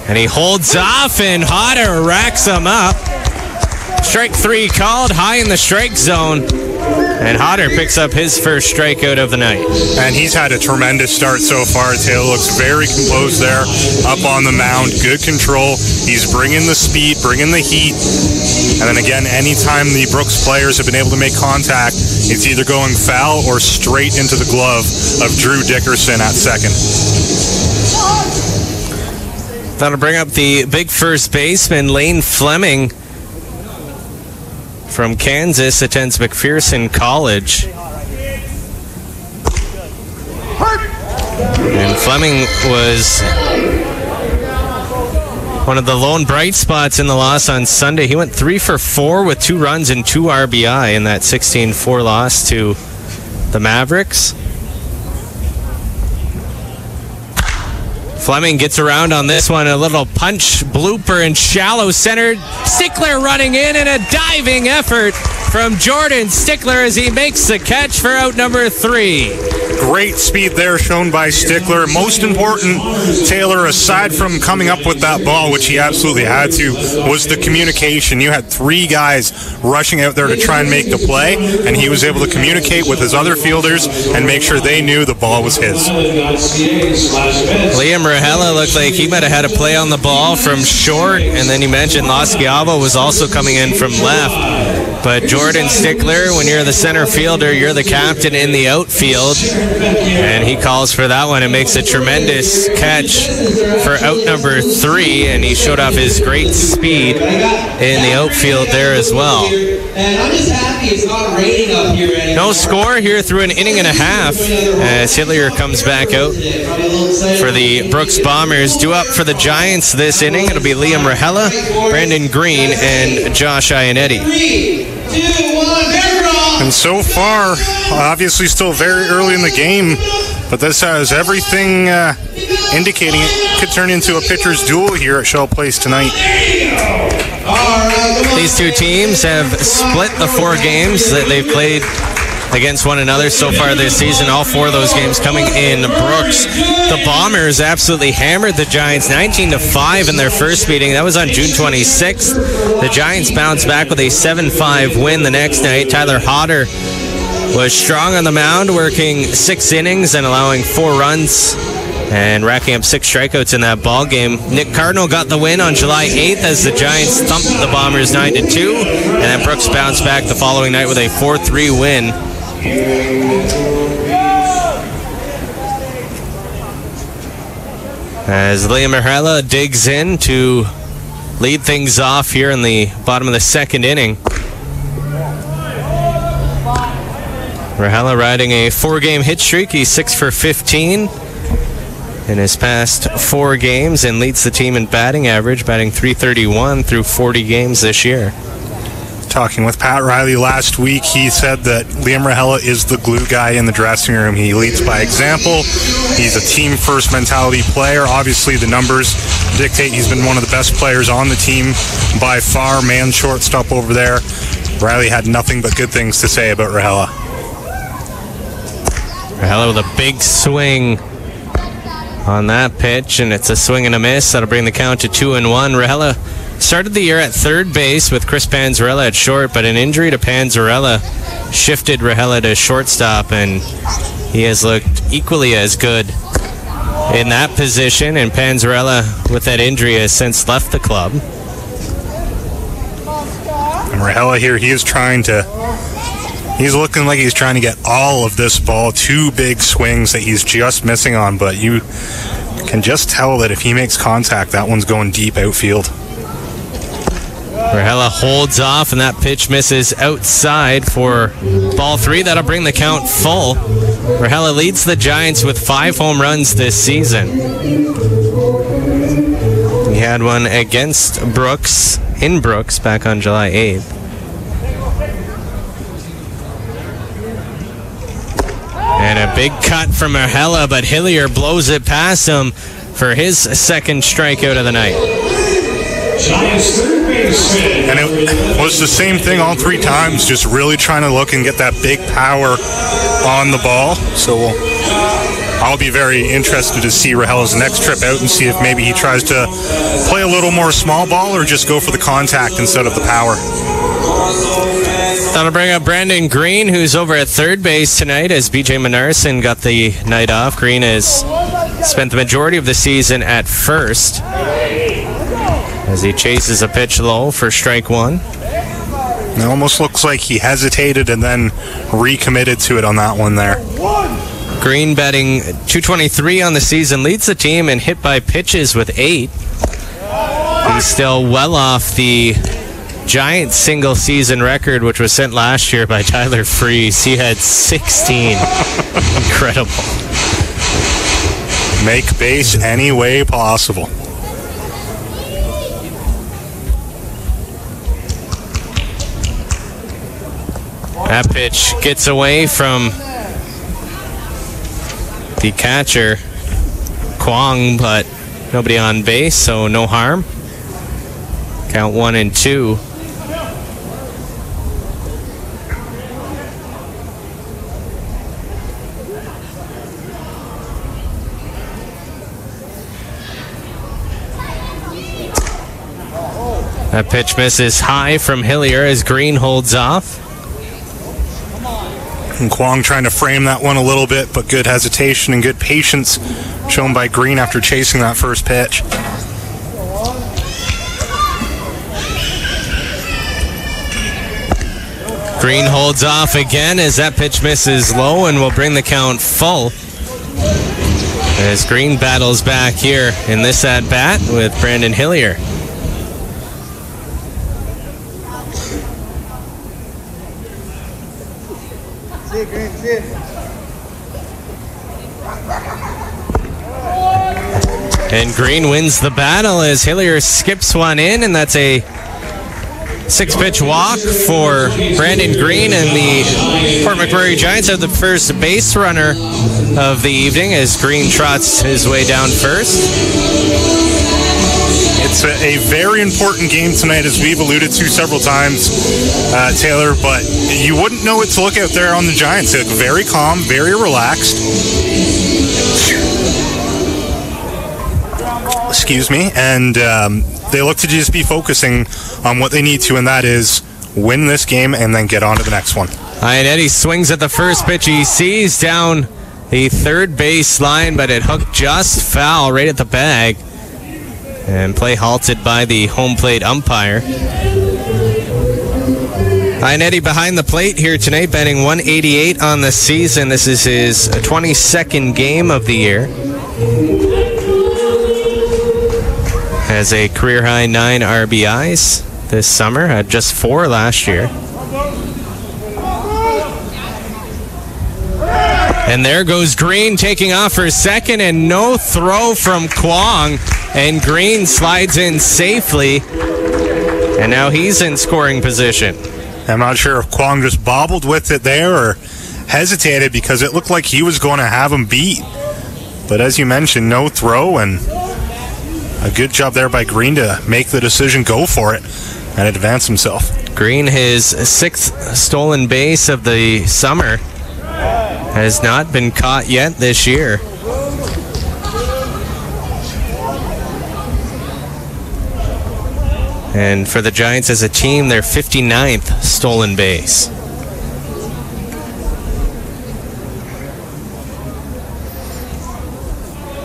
And he holds off, and Hodder racks him up. Strike 3 called, high in the strike zone. And Hodder picks up his first strikeout of the night. And he's had a tremendous start so far. Taylor looks very composed there, up on the mound, good control. He's bringing the speed, bringing the heat. And then again, anytime the Brooks players have been able to make contact, It's either going foul or straight into the glove of Drew Dickerson at second. That'll bring up the big first baseman, Lane Fleming from Kansas, attends McPherson College. And Fleming was one of the lone bright spots in the loss on Sunday. He went 3 for 4 with 2 runs and 2 RBI in that 16-4 loss to the Mavericks. Fleming gets around on this one. A little punch blooper in shallow center. Stickler running in and a diving effort from Jordan Stickler as he makes the catch for out number 3. Great speed there shown by Stickler. Most important, Taylor, aside from coming up with that ball, which he absolutely had to, was the communication. You had 3 guys rushing out there to try and make the play, and he was able to communicate with his other fielders and make sure they knew the ball was his. Liam Rahela looked like he might have had a play on the ball from short, and then you mentioned Lasciavo was also coming in from left. But Jordan Stickler, when you're the center fielder, you're the captain in the outfield. And he calls for that one and makes a tremendous catch for out number 3. And he showed off his great speed in the outfield there as well. And I'm just happy it's not raining up here anymore. No score here through an inning and a half as Hillier comes back out for the Brooks Bombers. Due up for the Giants this inning, it'll be Liam Rahela, Brandon Green, and Josh Ionetti. 3, 2, 1, and so far, obviously still very early in the game, but this has everything indicating it could turn into a pitcher's duel here at Shell Place tonight. These two teams have split the 4 games that they've played against one another so far this season. All 4 of those games coming in Brooks. The Bombers absolutely hammered the Giants 19-5 in their first meeting. That was on June 26th. The Giants bounced back with a 7-5 win the next night. Tyler Hodder was strong on the mound, working 6 innings and allowing 4 runs and racking up 6 strikeouts in that ball game. Nick Cardinal got the win on July 8th as the Giants thumped the Bombers 9-2, and then Brooks bounced back the following night with a 4-3 win. As Liam Rahela digs in to lead things off here in the bottom of the second inning. Rahela riding a 4-game hit streak. He's 6 for 15 in his past 4 games and leads the team in batting average, batting .331 through 40 games this year. Talking with Pat Riley last week, he said that Liam Rahela is the glue guy in the dressing room. He leads by example. He's a team-first mentality player. Obviously, the numbers dictate he's been one of the best players on the team by far. Man shortstop over there. Riley had nothing but good things to say about Rahela. Rahela with a big swing on that pitch, and it's a swing and a miss. That'll bring the count to 2-1. Rahela started the year at third base with Chris Panzarella at short, but an injury to Panzarella shifted Rahela to shortstop, and he has looked equally as good in that position, and Panzarella, with that injury, has since left the club. And Rahela here, he's looking like he's trying to get all of this ball. 2 big swings that he's just missing on, but you can just tell that if he makes contact, that one's going deep outfield. Rahela holds off, and that pitch misses outside for ball 3. That'll bring the count full. Rahela leads the Giants with 5 home runs this season. He had one against Brooks, in Brooks, back on July 8th. And a big cut from Rahela, but Hillier blows it past him for his second strikeout of the night. And it was the same thing all 3 times, just really trying to look and get that big power on the ball. So I'll be very interested to see Rahela's next trip out and see if maybe he tries to play a little more small ball or just go for the contact instead of the power. That'll bring up Brandon Green, who's over at third base tonight as BJ Manarson got the night off. Green has spent the majority of the season at first as he chases a pitch low for strike 1. It almost looks like he hesitated and then recommitted to it on that one there. Green batting .223 on the season, leads the team in hit by pitches with 8. He's still well off the Giants single season record, which was set last year by Tyler Freese. He had 16. Incredible. Make base any way possible. That pitch gets away from the catcher, Kwong, but nobody on base, so no harm. Count 1-2. That pitch misses high from Hillier as Green holds off. And Kwong trying to frame that one a little bit, but good hesitation and good patience shown by Green after chasing that first pitch. Green holds off again as that pitch misses low and will bring the count full. As Green battles back here in this at-bat with Brandon Hillier. And Green wins the battle as Hillier skips one in, and that's a 6-pitch walk for Brandon Green, and the Fort McMurray Giants have the first base runner of the evening as Green trots his way down first. It's a very important game tonight, as we've alluded to several times, Taylor, but you wouldn't know what to look out there on the Giants. They look very calm, very relaxed. Excuse me. And they look to just be focusing on what they need to, and that is win this game and then get on to the next one. And Eddie swings at the first pitch he sees down the third base line, but it hooked just foul right at the bag. And play halted by the home plate umpire. Eddie behind the plate here tonight, batting 188 on the season. This is his 22nd game of the year. Has a career-high 9 RBIs this summer, had just 4 last year. And there goes Green taking off for second, and no throw from Kwong. And Green slides in safely, and now he's in scoring position. I'm not sure if Kwong just bobbled with it there or hesitated, because it looked like he was going to have him beat. But as you mentioned, no throw, and a good job there by Green to make the decision, go for it, and advance himself. Green, his 6th stolen base of the summer, has not been caught yet this year. And for the Giants as a team, their 59th stolen base.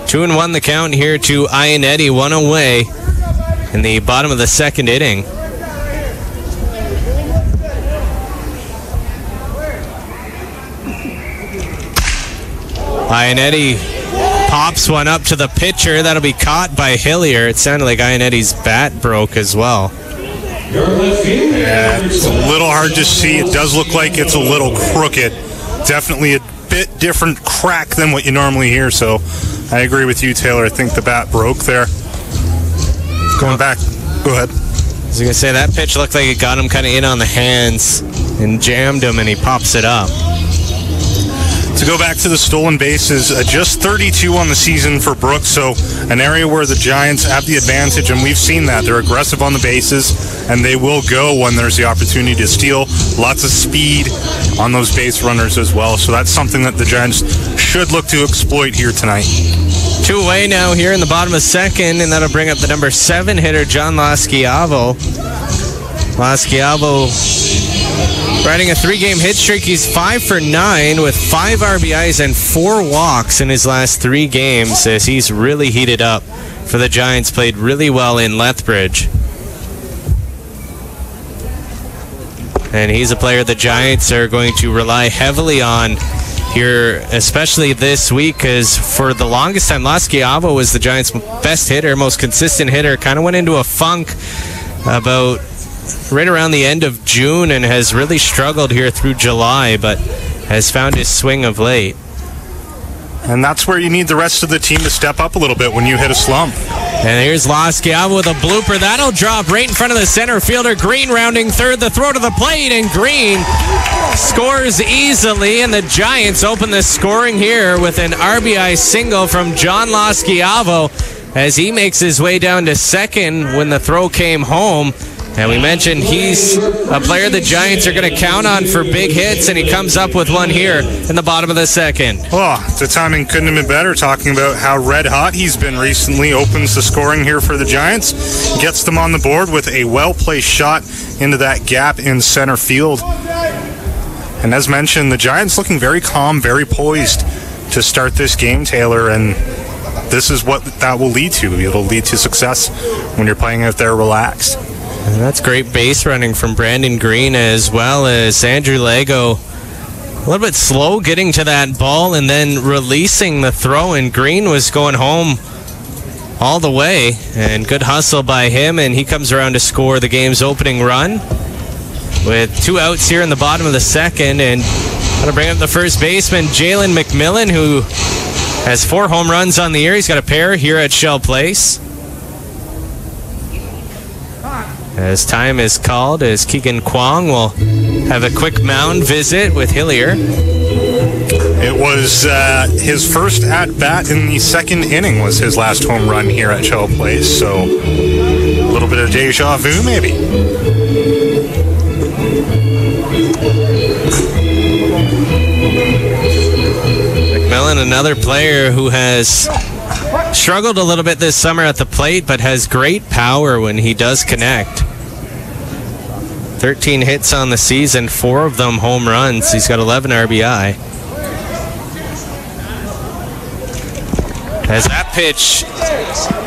Two and one the count here to Ionetti, one away in the bottom of the second inning. Ionetti pops one up to the pitcher. That'll be caught by Hillier. It sounded like Ionetti's bat broke as well. Yeah, it's a little hard to see. It does look like it's a little crooked. Definitely a bit different crack than what you normally hear, so I agree with you, Taylor. I think the bat broke there. Going back. Go ahead. I was going to say, that pitch looked like it got him kind of in on the hands and jammed him, and he pops it up. To go back to the stolen bases, just 32 on the season for Brooks, so an area where the Giants have the advantage, and we've seen that. They're aggressive on the bases, and they will go when there's the opportunity to steal. Lots of speed on those base runners as well, so that's something that the Giants should look to exploit here tonight. 2 away now here in the bottom of second, and that'll bring up the number 7 hitter, John Laschiavo. Laschiavo riding a 3-game hit streak. He's 5 for 9 with 5 RBIs and 4 walks in his last 3 games, as he's really heated up for the Giants. Played really well in Lethbridge. And he's a player the Giants are going to rely heavily on here, especially this week, because for the longest time, Lasciavo was the Giants' best hitter, most consistent hitter. Kind of went into a funk about right around the end of June and has really struggled here through July, but has found his swing of late. And that's where you need the rest of the team to step up a little bit when you hit a slump. And here's Lasciavo with a blooper. That'll drop right in front of the center fielder. Green rounding third. The throw to the plate, and Green scores easily. And the Giants open the scoring here with an RBI single from John Lasciavo as he makes his way down to second when the throw came home. And we mentioned he's a player the Giants are going to count on for big hits, and he comes up with one here in the bottom of the second. Oh, the timing couldn't have been better, talking about how red hot he's been recently. Opens the scoring here for the Giants, gets them on the board with a well-placed shot into that gap in center field. And as mentioned, the Giants looking very calm, very poised to start this game, Taylor, and this is what that will lead to. It'll lead to success when you're playing out there relaxed. And that's great base running from Brandon Green, as well as Andrew Lego. A little bit slow getting to that ball and then releasing the throw, and Green was going home all the way. And good hustle by him, and he comes around to score the game's opening run with 2 outs here in the bottom of the second. And going to bring up the first baseman, Jalen McMillan, who has 4 home runs on the year. He's got a pair here at Shell Place. As time is called, as Keegan Kwong will have a quick mound visit with Hillier. It was his first at-bat in the second inning was his last home run here at Shell Place, so a little bit of deja vu maybe. McMillan, another player who has struggled a little bit this summer at the plate, but has great power when he does connect. 13 hits on the season, 4 of them home runs. He's got 11 RBI. As that pitch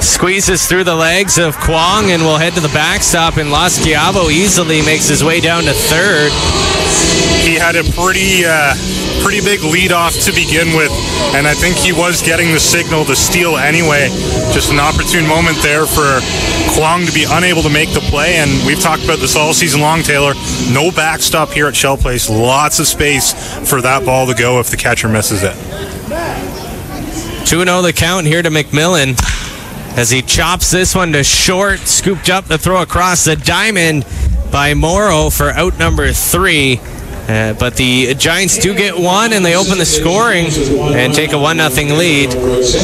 squeezes through the legs of Kwong and will head to the backstop, and Lasciavo easily makes his way down to third. He had a pretty big lead off to begin with, and I think he was getting the signal to steal anyway. Just an opportune moment there for Kwong to be unable to make the play, and we've talked about this all season long, Taylor. No backstop here at Shell Place. Lots of space for that ball to go if the catcher misses it. 2-0 the count here to McMillan as he chops this one to short, scooped up to throw across the diamond by Morrow for out number 3. But the Giants do get one, and they open the scoring and take a 1-0 lead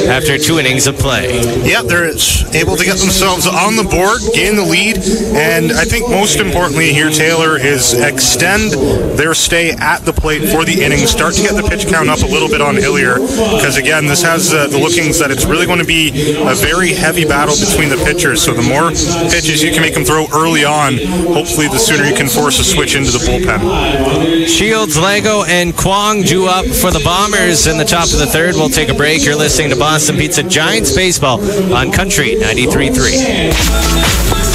after 2 innings of play. Yeah, they're able to get themselves on the board, gain the lead, and I think most importantly here, Taylor, is extend their stay at the plate for the inning, start to get the pitch count up a little bit on Hillier, because again, this has the lookings that it's really going to be a very heavy battle between the pitchers, so the more pitches you can make them throw early on, hopefully the sooner you can force a switch into the bullpen. Shields, Lego, and Kwong due up for the Bombers in the top of the third. We'll take a break. You're listening to Boston Pizza Giants Baseball on Country 93.3.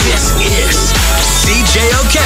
This is CJOK,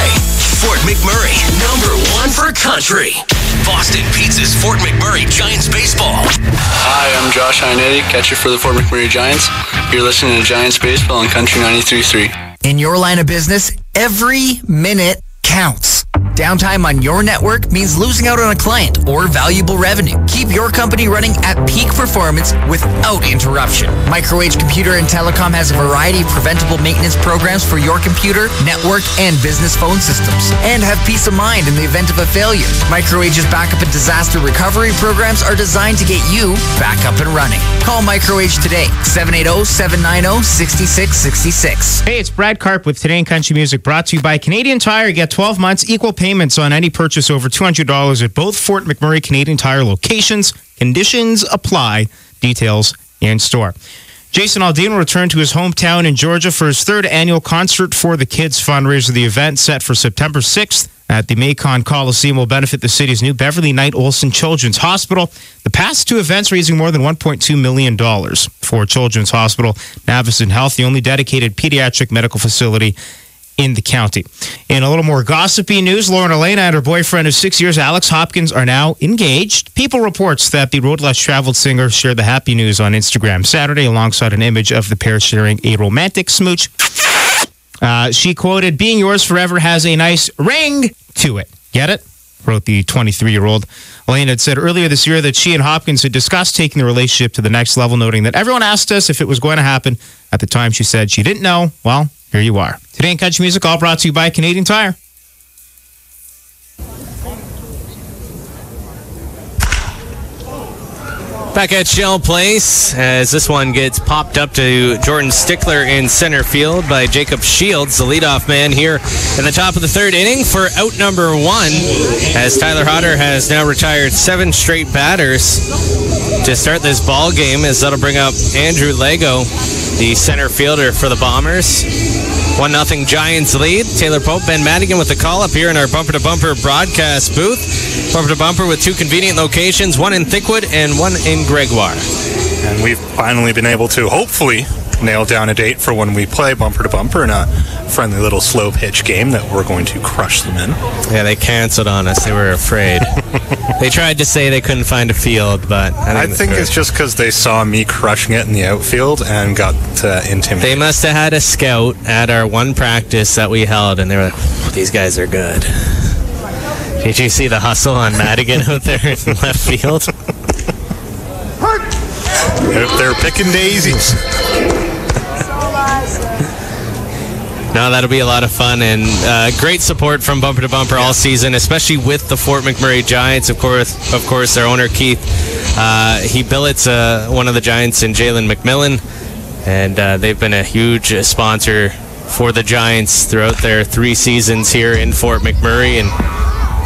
Fort McMurray, #1 for country. Boston Pizza's Fort McMurray Giants Baseball. Hi, I'm Josh Heinetti, catcher for the Fort McMurray Giants. You're listening to Giants Baseball on Country 93.3. In your line of business, every minute counts. Downtime on your network means losing out on a client or valuable revenue. Keep your company running at peak performance without interruption. McMurray Computer and Telecom has a variety of preventable maintenance programs for your computer, network, and business phone systems. And have peace of mind in the event of a failure. McMurray's backup and disaster recovery programs are designed to get you back up and running. Call McMurray today, 780-790-6666. Hey, it's Brad Karp with Today in Country Music, brought to you by Canadian Tire. Get 12 months equal payments on any purchase over $200 at both Fort McMurray Canadian Tire locations. Conditions apply. Details in store. Jason Aldean will return to his hometown in Georgia for his 3rd annual Concert for the Kids fundraiser. The event, set for September 6th at the Macon Coliseum, will benefit the city's new Beverly Knight Olson Children's Hospital. The past 2 events raising more than $1.2 million for Children's Hospital. Navison Health, the only dedicated pediatric medical facility in the county. In a little more gossipy news, Lauren Elena and her boyfriend of 6 years, Alex Hopkins, are now engaged. People reports that the road less traveled singer shared the happy news on Instagram Saturday alongside an image of the pair sharing a romantic smooch. She quoted, "Being yours forever has a nice ring to it." Get it? Wrote the 23-year-old. Elena had said earlier this year that she and Hopkins had discussed taking the relationship to the next level, noting that everyone asked us if it was going to happen. At the time, she said she didn't know. Well, here you are. Today in Country Music, all brought to you by Canadian Tire. Back at Shell Place, as this one gets popped up to Jordan Stickler in center field by Jacob Shields, the leadoff man here in the top of the third inning for out number one, as Tyler Hodder has now retired 7 straight batters to start this ball game, as that'll bring up Andrew Lego, the center fielder for the Bombers. 1-0 Giants lead. Taylor Pope, Ben Madigan with the call up here in our Bumper to Bumper broadcast booth. Bumper to Bumper with 2 convenient locations, one in Thickwood and one in Gregoire. And we've finally been able to hopefully nail down a date for when we play Bumper to Bumper in a friendly little slow pitch game that we're going to crush them in. Yeah, they canceled on us. They were afraid. They tried to say they couldn't find a field, but I think it's just because they saw me crushing it in the outfield and got intimidated. They must have had a scout at our one practice that we held, and they were like, these guys are good. Did you see the hustle on Madigan out there in left field? They're picking daisies. No, that'll be a lot of fun, and great support from Bumper to Bumper all season, especially with the Fort McMurray Giants. Of course, their owner Keith, he billets one of the Giants in Jalen McMillan, and they've been a huge sponsor for the Giants throughout their 3 seasons here in Fort McMurray, and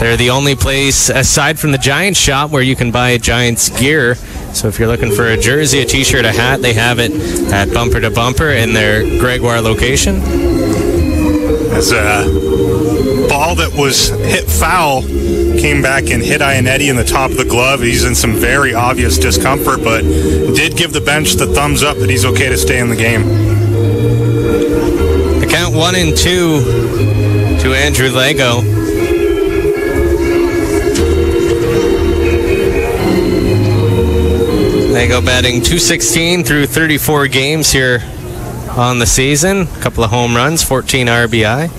they're the only place aside from the Giants shop where you can buy Giants gear. So if you're looking for a jersey, a t-shirt, a hat, they have it at Bumper to Bumper in their Gregoire location. As a ball that was hit foul came back and hit Iannetti in the top of the glove. He's in some very obvious discomfort, but did give the bench the thumbs up that he's okay to stay in the game. The count 1-2 to Andrew Lego. Lego batting .216 through 34 games here on the season. A couple of home runs, 14 RBI.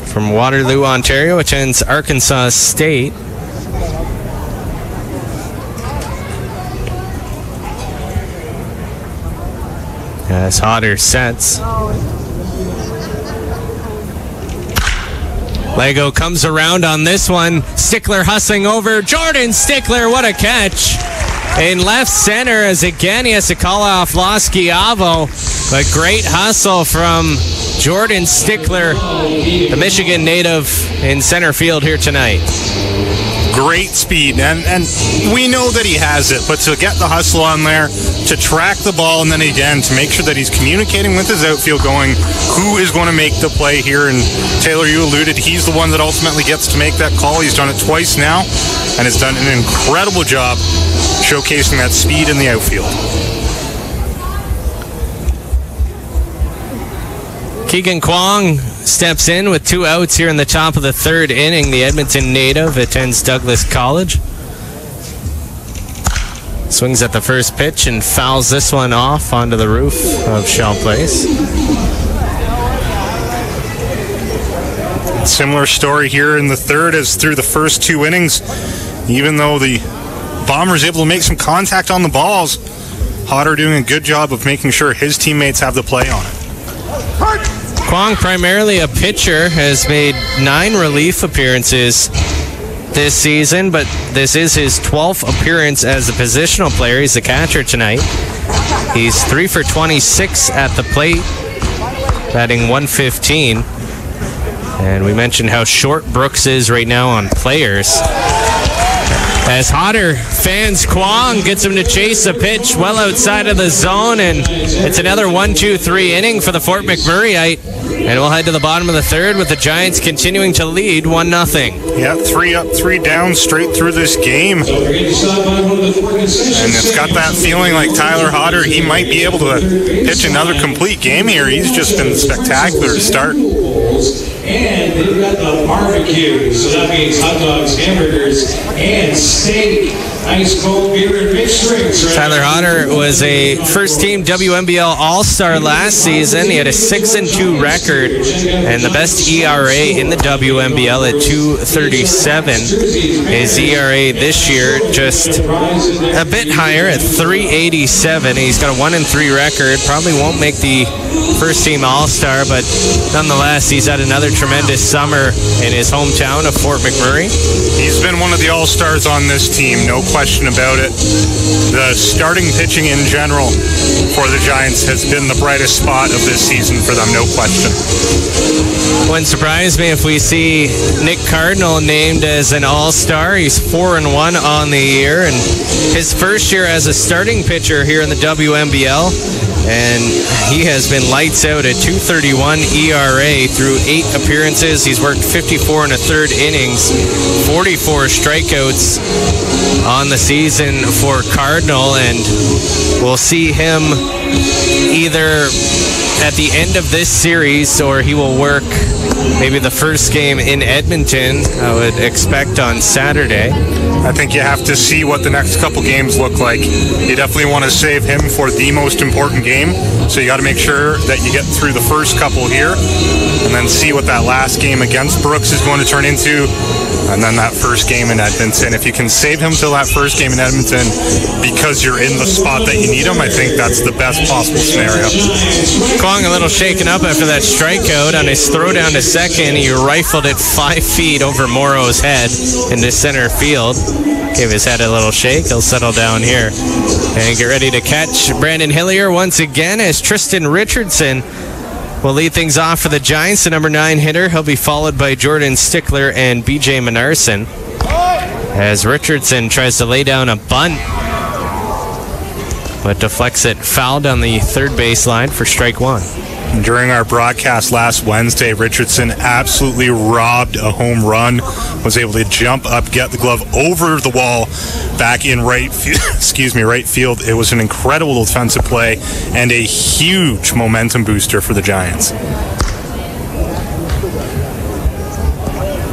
From Waterloo, Ontario, attends Arkansas State. As Hodder sets. Lego comes around on this one. Stickler hustling over. Jordan Stickler, what a catch. In left center, as again he has to call off Lasciavo. But great hustle from Jordan Stickler, the Michigan native in center field here tonight. Great speed, and we know that he has it, but to get the hustle on there, to track the ball, and then again to make sure that he's communicating with his outfield going, who is going to make the play here? And Taylor, you alluded, he's the one that ultimately gets to make that call. He's done it twice now, and has done an incredible job showcasing that speed in the outfield. Keegan Kwong steps in with 2 outs here in the top of the third inning. The Edmonton native attends Douglas College. Swings at the first pitch and fouls this one off onto the roof of Shell Place. Similar story here in the third as through the first 2 innings. Even though the Bombers able to make some contact on the balls, Hodder doing a good job of making sure his teammates have the play on it. Kwong, primarily a pitcher, has made 9 relief appearances this season, but this is his 12th appearance as a positional player. He's the catcher tonight. He's 3 for 26 at the plate, batting .115. And we mentioned how short Brooks is right now on players. As Hodder fans Kwong, gets him to chase a pitch well outside of the zone, and it's another 1-2-3 inning for the Fort McMurreyite. And we'll head to the bottom of the third with the Giants continuing to lead 1-0. Yeah, 3 up, 3 down straight through this game. And it's got that feeling like Tyler Hodder, he might be able to pitch another complete game here. He's just been spectacular to start. And they've got the barbecue, so that means hot dogs, hamburgers, and steak. Ice cold beer and mixed drinks. Tyler Hodder was a first-team WNBL All-Star last season. He had a 6-2 record and the best ERA in the WNBL at 2.37. His ERA this year just a bit higher at 3.87. He's got a 1-3 record. Probably won't make the first-team All-Star, but nonetheless, he's had another tremendous summer in his hometown of Fort McMurray. He's been one of the All-Stars on this team, no question about it. The starting pitching in general for the Giants has been the brightest spot of this season for them, no question. Wouldn't surprise me if we see Nick Cardinal named as an All-Star. He's 4-1 on the year, and his first year as a starting pitcher here in the WNBL, and he has been lights out at 2.31 ERA through 8 appearances. He's worked 54 1/3 innings, 44 strikeouts on the season for Cardinal, and we'll see him either at the end of this series or he will work maybe the first game in Edmonton, I would expect on Saturday. I think you have to see what the next couple games look like. You definitely want to save him for the most important game, so you got to make sure that you get through the first couple here and then see what that last game against Brooks is going to turn into, and then that first game in Edmonton. If you can save him till that first game in Edmonton because you're in the spot that you need him, I think that's the best possible scenario. Kwong a little shaken up after that strikeout. On his throw down to second, he rifled it 5 feet over Morrow's head into center field. Give his head a little shake. He'll settle down here and get ready to catch Brandon Hillier once again as Tristan Richardson will lead things off for the Giants, the number 9 hitter. He'll be followed by Jordan Stickler and BJ Minarson as Richardson tries to lay down a bunt, but deflects it foul down the third baseline for strike 1. During our broadcast last Wednesday, Richardson absolutely robbed a home run, was able to jump up, get the glove over the wall, back in right field. It was an incredible defensive play and a huge momentum booster for the Giants.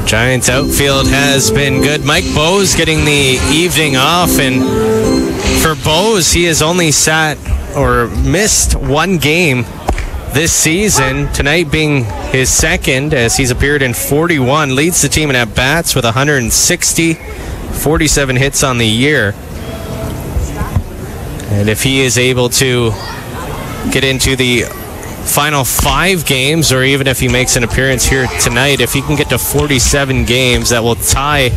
Giants outfield has been good. Mike Bowes getting the evening off, and for Bowes, he has only missed 1 game this season, tonight being his second, as he's appeared in 41, leads the team in at-bats with 160, 47 hits on the year. And if he is able to get into the final 5 games, or even if he makes an appearance here tonight, if he can get to 47 games, that will tie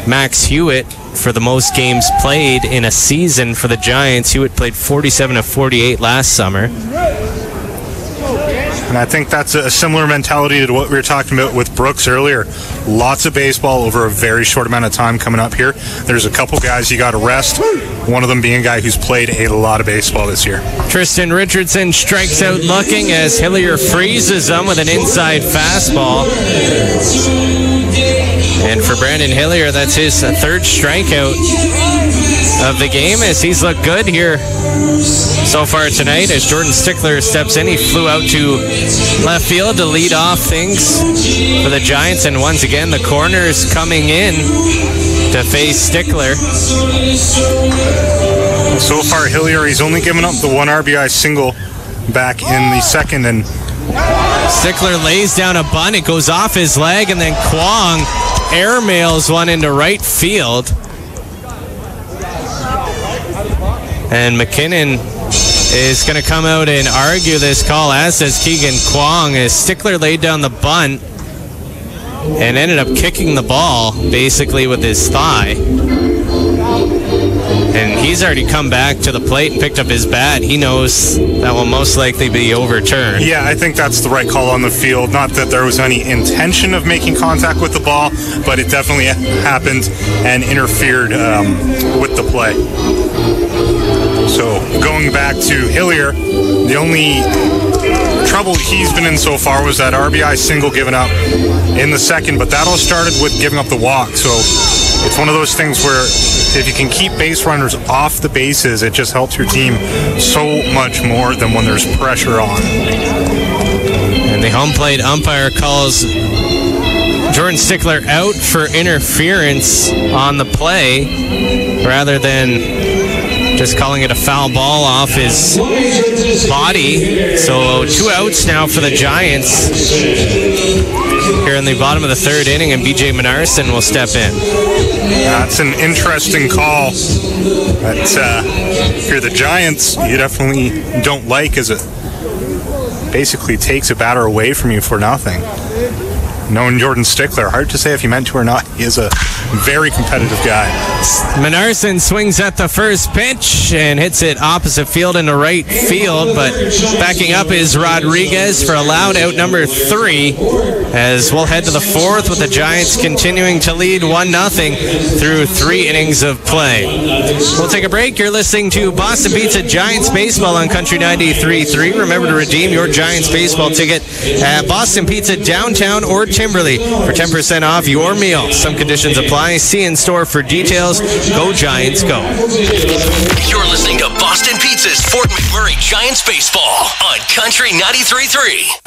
Max Hewitt for the most games played in a season for the Giants. Hewitt played 47 of 48 last summer. And I think that's a similar mentality to what we were talking about with Brooks earlier. Lots of baseball over a very short amount of time coming up here. There's a couple guys you got to rest, one of them being a guy who's played a lot of baseball this year. Tristan Richardson strikes out looking as Hillier freezes him with an inside fastball. And for Brandon Hillier, that's his 3rd strikeout of the game, as he's looked good here so far tonight. As Jordan Stickler steps in, he flew out to left field to lead off things for the Giants, and once again the corners coming in to face Stickler. So far, Hillier, he's only given up the 1 RBI single back in the second, and Stickler lays down a bunt. It goes off his leg, and then Kwong airmails one into right field. And McKinnon is going to come out and argue this call, as does Keegan Kwong, as Stickler laid down the bunt and ended up kicking the ball basically with his thigh. And he's already come back to the plate and picked up his bat. He knows that will most likely be overturned. Yeah, I think that's the right call on the field. Not that there was any intention of making contact with the ball, but it definitely happened and interfered with the play. So going back to Hillier, the only trouble he's been in so far was that RBI single given up in the second, but that all started with giving up the walk. So it's one of those things where if you can keep base runners off the bases, it just helps your team so much more than when there's pressure on. And the home plate umpire calls Jordan Stickler out for interference on the play rather than just calling it a foul ball off his body. So 2 outs now for the Giants here in the bottom of the third inning, and BJ Menarson will step in. That's an interesting call. But if you're the Giants, you definitely don't like, as it basically takes a batter away from you for nothing. Knowing Jordan Stickler, hard to say if he meant to or not. He is a very competitive guy. Menarson swings at the first pitch and hits it opposite field into right field, but backing up is Rodriguez for a loud out number 3, as we'll head to the fourth with the Giants continuing to lead 1-0 through 3 innings of play. We'll take a break. You're listening to Boston Pizza Giants Baseball on Country 93.3. Remember to redeem your Giants baseball ticket at Boston Pizza downtown or Timberley for 10% off your meal. Some conditions apply. See in store for details. Go Giants, go. You're listening to Boston Pizza's Fort McMurray Giants Baseball on Country 93.3.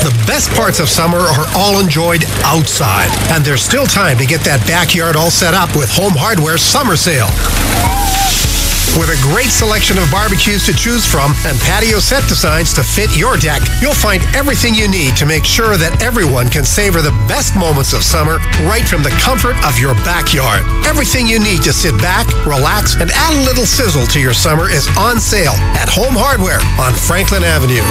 The best parts of summer are all enjoyed outside, and there's still time to get that backyard all set up with Home Hardware's summer sale. With a great selection of barbecues to choose from and patio set designs to fit your deck, you'll find everything you need to make sure that everyone can savor the best moments of summer right from the comfort of your backyard. Everything you need to sit back, relax, and add a little sizzle to your summer is on sale at Home Hardware on Franklin Avenue.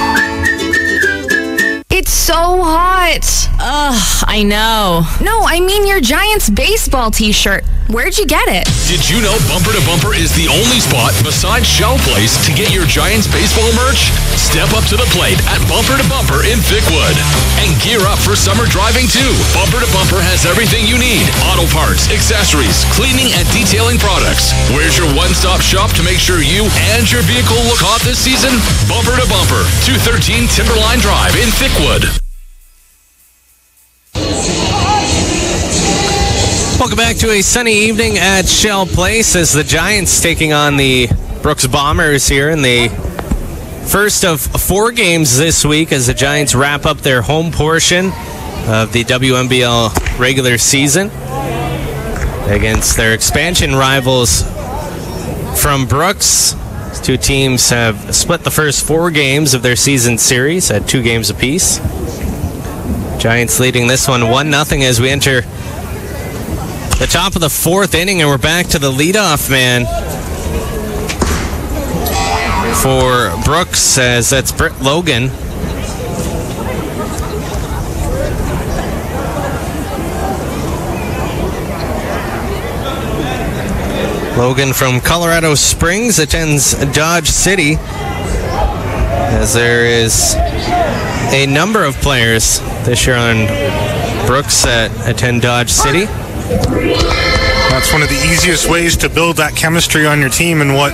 It's so hot. Ugh, I know. No, I mean your Giants baseball t-shirt. Where'd you get it? Did you know Bumper to Bumper is the only spot besides Shell Place to get your Giants baseball merch? Step up to the plate at Bumper to Bumper in Thickwood. And gear up for summer driving too. Bumper to Bumper has everything you need. Auto parts, accessories, cleaning and detailing products. Where's your one-stop shop to make sure you and your vehicle look hot this season? Bumper to Bumper, 213 Timberline Drive in Thickwood. Welcome back to a sunny evening at Shell Place as the Giants taking on the Brooks Bombers here in the first of 4 games this week as the Giants wrap up their home portion of the WNBL regular season against their expansion rivals from Brooks. These 2 teams have split the first 4 games of their season series at 2 games apiece. Giants leading this one 1-0 as we enter the top of the 4th inning, and we're back to the leadoff man for Brooks, as that's Britt Logan. Logan from Colorado Springs attends Dodge City, as there is a number of players this year on Brooks that attend Dodge City. That's one of the easiest ways to build that chemistry on your team, and what,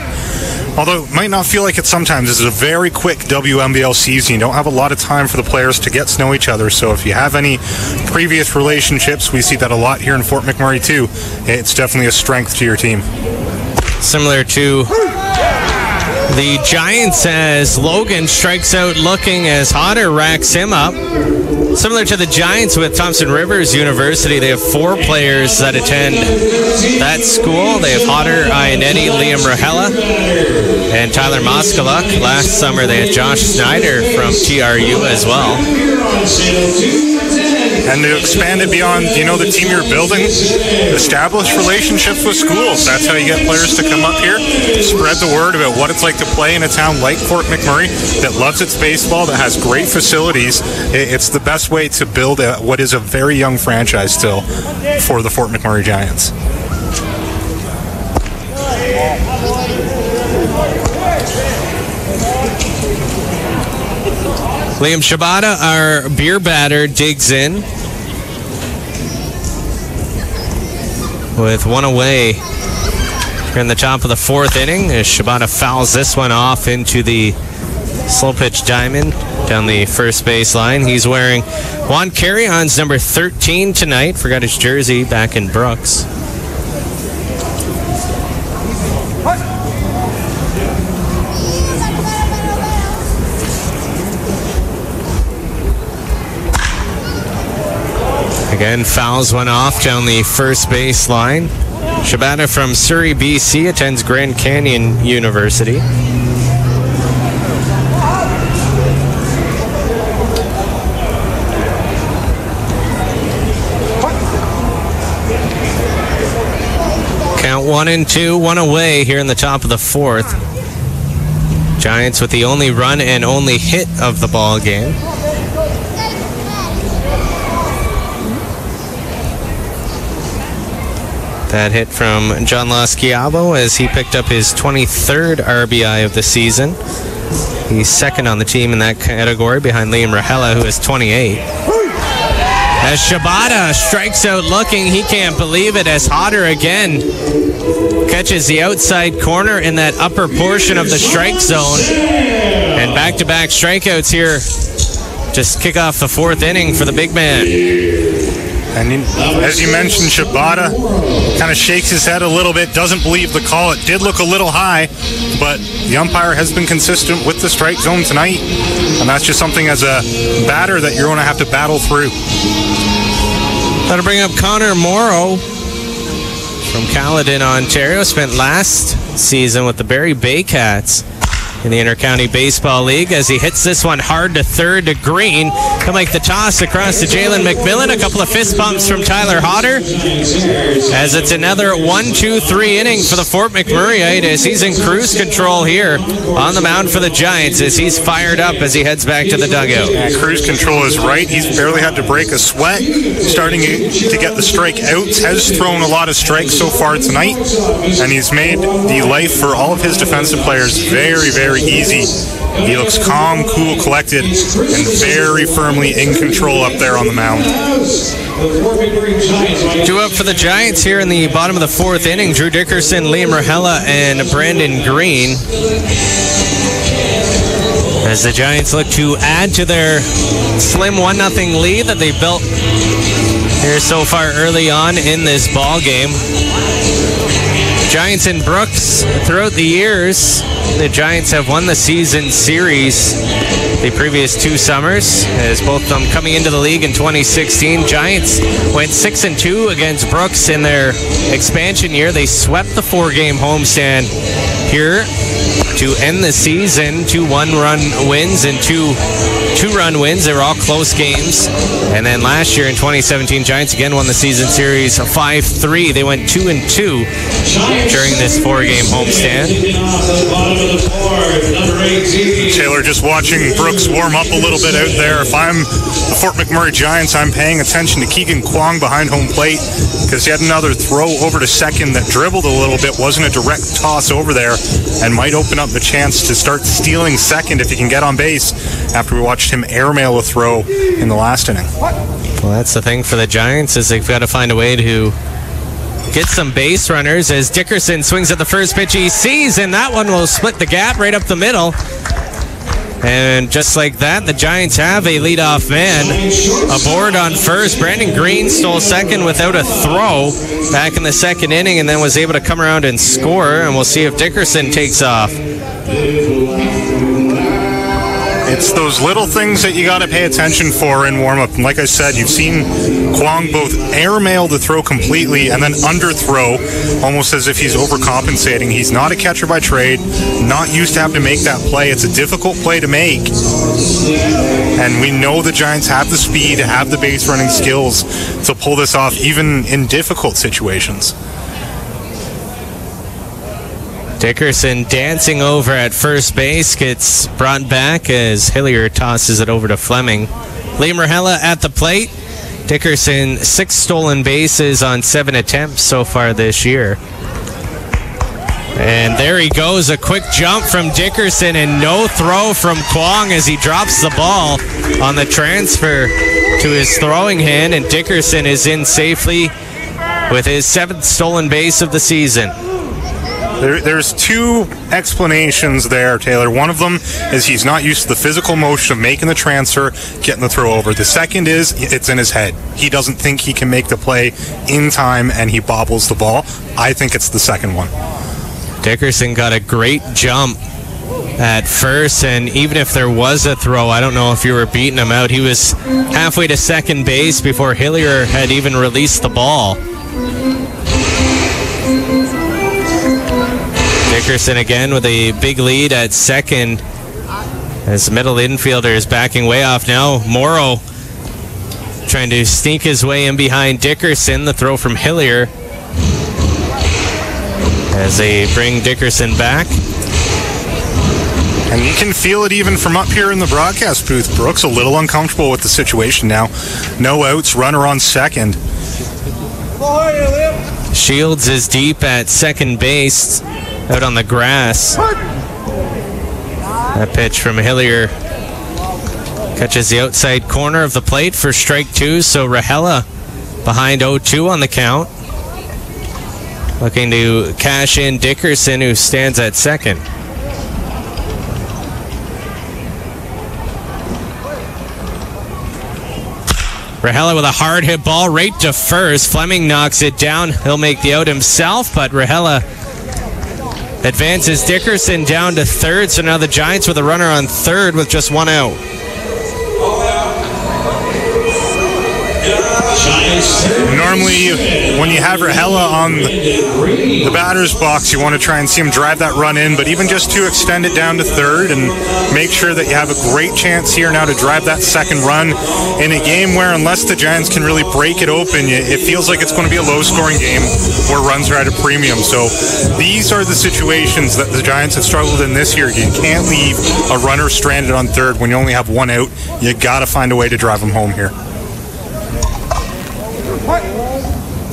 although it might not feel like it sometimes, is a very quick WNBL season. You don't have a lot of time for the players to get to know each other, so if you have any previous relationships, we see that a lot here in Fort McMurray too. It's definitely a strength to your team. Similar to the Giants, as Logan strikes out looking as Hodder racks him up. Similar to the Giants with Thompson Rivers University, they have 4 players that attend that school. They have Hodder, Ianetti, Liam Rahela, and Tyler Moskaluk. Last summer they had Josh Snyder from TRU as well. And to expand it beyond, the team you're building, establish relationships with schools. That's how you get players to come up here, spread the word about what it's like to play in a town like Fort McMurray that loves its baseball, that has great facilities. It's the best way to build what is a very young franchise still for the Fort McMurray Giants. Liam Shabata, our beer batter, digs in with 1 away here in the top of the 4th inning as Shabata fouls this one off into the slow pitch diamond down the first baseline. He's wearing Juan Carrion's number 13 tonight. Forgot his jersey back in Brooks. Again, fouls went off down the first baseline. Shabana from Surrey, BC, attends Grand Canyon University. Count 1-2, one away here in the top of the fourth. Giants with the only run and only hit of the ball game. That hit from John Lasciavo as he picked up his 23rd RBI of the season. He's second on the team in that category behind Liam Rahela, who has 28. As Shabata strikes out looking, he can't believe it as Hodder again catches the outside corner in that upper portion of the strike zone. And back-to-back strikeouts here. Just kick off the fourth inning for the big man. And as you mentioned, Shabata kind of shakes his head a little bit, doesn't believe the call. It did look a little high, but the umpire has been consistent with the strike zone tonight. And that's just something as a batter that you're going to have to battle through. That'll bring up Connor Morrow from Caledon, Ontario. Spent last season with the Barrie Baycats in the Intercounty Baseball League as he hits this one hard to third to Green. He'll make the toss across to Jalen McMillan. A couple of fist bumps from Tyler Hodder as it's another 1-2-3 inning for the Fort McMurrayites. He's in cruise control here on the mound for the Giants as he's fired up as he heads back to the dugout. Yeah, cruise control is right. He's barely had to break a sweat, starting to get the strikeouts. Has thrown a lot of strikes so far tonight, and he's made the life for all of his defensive players very, very easy. He looks calm, cool, collected, and very firmly in control up there on the mound. Two up for the Giants here in the bottom of the fourth inning. Drew Dickerson, Liam Rahela, and Brandon Green. As the Giants look to add to their slim 1-0 lead that they built here so far early on in this ball game. Giants and Brooks, throughout the years, the Giants have won the season series the previous 2 summers, as both of them coming into the league in 2016. Giants went 6-2 against Brooks in their expansion year. They swept the 4-game homestand here to end the season. 2 1-run wins and 2 2-run wins. They were all close games. And then last year in 2017, Giants again won the season series 5-3. They went 2-2 during this 4-game homestand. Taylor, just watching Brooks warm up a little bit out there. If I'm the Fort McMurray Giants, I'm paying attention to Keegan Kwong behind home plate because he had another throw over to second that dribbled a little bit, wasn't a direct toss over there, and might open up the chance to start stealing second if he can get on base after we watched him airmail a throw in the last inning. Well, that's the thing for the Giants, is they've got to find a way to get some base runners as Dickerson swings at the first pitch he sees, and that one will split the gap right up the middle. And just like that, the Giants have a leadoff man aboard on first. Brandon Green stole second without a throw back in the second inning and then was able to come around and score, and we'll see if Dickerson takes off. It's those little things that you got to pay attention for in warm-up. And like I said, you've seen Kwong both airmail the throw completely and then underthrow, almost as if he's overcompensating. He's not a catcher by trade, not used to having to make that play. It's a difficult play to make. And we know the Giants have the speed, have the base running skills to pull this off, even in difficult situations. Dickerson dancing over at first base, gets brought back as Hillier tosses it over to Fleming. Liam Rahela at the plate. Dickerson 6 stolen bases on 7 attempts so far this year. And there he goes, a quick jump from Dickerson and no throw from Kwong as he drops the ball on the transfer to his throwing hand, and Dickerson is in safely with his 7th stolen base of the season. There's two explanations there, Taylor. One of them is he's not used to the physical motion of making the transfer, getting the throw over. The second is it's in his head. He doesn't think he can make the play in time, and he bobbles the ball. I think it's the second one. Dickerson got a great jump at first, and even if there was a throw, I don't know if you were beating him out. He was halfway to second base before Hillier had even released the ball. Dickerson again with a big lead at second as middle infielder is backing way off now. Morrow trying to sneak his way in behind Dickerson. The throw from Hillier as they bring Dickerson back. And you can feel it even from up here in the broadcast booth. Brooks a little uncomfortable with the situation now. No outs, runner on second. Shields is deep at second base, out on the grass. That pitch from Hillier catches the outside corner of the plate for strike two, so Rahela behind 0-2 on the count. Looking to cash in Dickerson, who stands at second. Rahela with a hard hit ball right to first. Fleming knocks it down. He'll make the out himself, but Rahela advances Dickerson down to third. So now the Giants with a runner on third with just one out. Normally, when you have Rahela on the batter's box, you want to try and see him drive that run in, but even just to extend it down to third and make sure that you have a great chance here now to drive that second run in a game where, unless the Giants can really break it open, it feels like it's going to be a low-scoring game where runs are at a premium. So these are the situations that the Giants have struggled in this year. You can't leave a runner stranded on third when you only have one out. You got to find a way to drive him home here.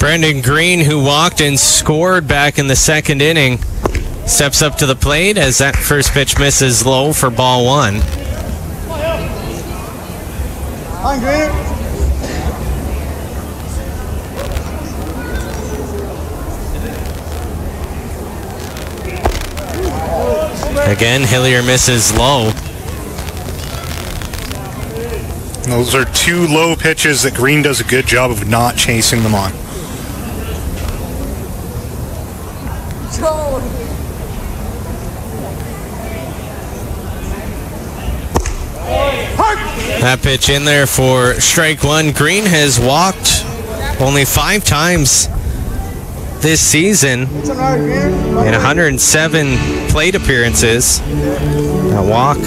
Brandon Green, who walked and scored back in the second inning, steps up to the plate as that first pitch misses low for ball one. Again, Hillier misses low. Those are two low pitches that Green does a good job of not chasing them on. That pitch in there for strike one. Green has walked only 5 times this season in 107 plate appearances. A walk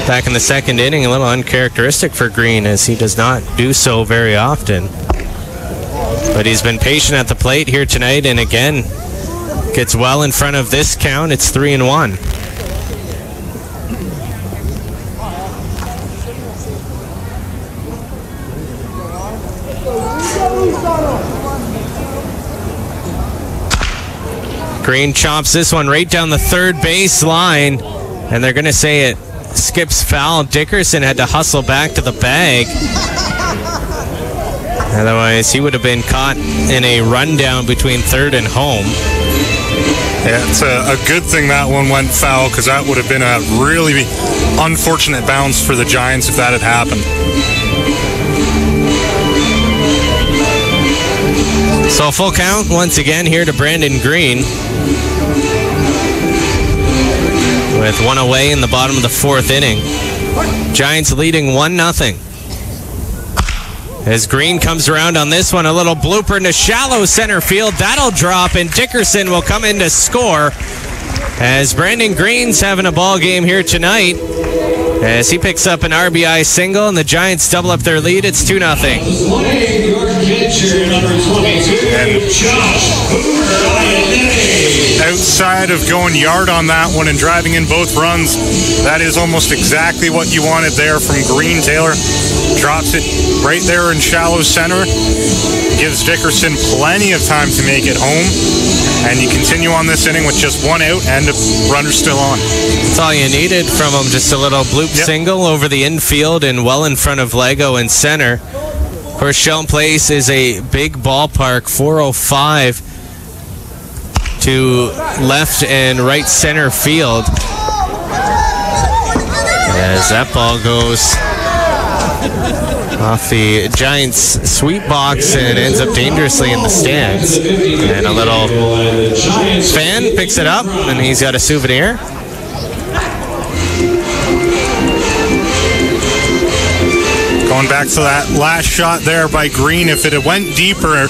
back in the second inning, a little uncharacteristic for Green, as he does not do so very often. But he's been patient at the plate here tonight, and again gets well in front of this count. It's 3-1. Green chops this one right down the third base line, and they're going to say it skips foul. Dickerson had to hustle back to the bag. Otherwise, he would have been caught in a rundown between third and home. Yeah, it's a good thing that one went foul, because that would have been a really unfortunate bounce for the Giants if that had happened. So full count once again here to Brandon Green, with one away in the bottom of the fourth inning. Giants leading 1-0. As Green comes around on this one, a little blooper into shallow center field. That'll drop, and Dickerson will come in to score, as Brandon Green's having a ball game here tonight, as he picks up an RBI single, and the Giants double up their lead. It's 2-0. Outside of going yard on that one and driving in both runs, that is almost exactly what you wanted there from Green. Taylor drops it right there in shallow center, gives Dickerson plenty of time to make it home, and you continue on this inning with just one out and a runner still on. That's all you needed from him, just a little bloop single over the infield and well in front of Lego in center. Of course, Shelton Place is a big ballpark, 405 to left and right center field. As that ball goes off the Giants' sweet box and ends up dangerously in the stands. And a little fan picks it up, and he's got a souvenir. Going back to that last shot there by Green, if it had went deeper,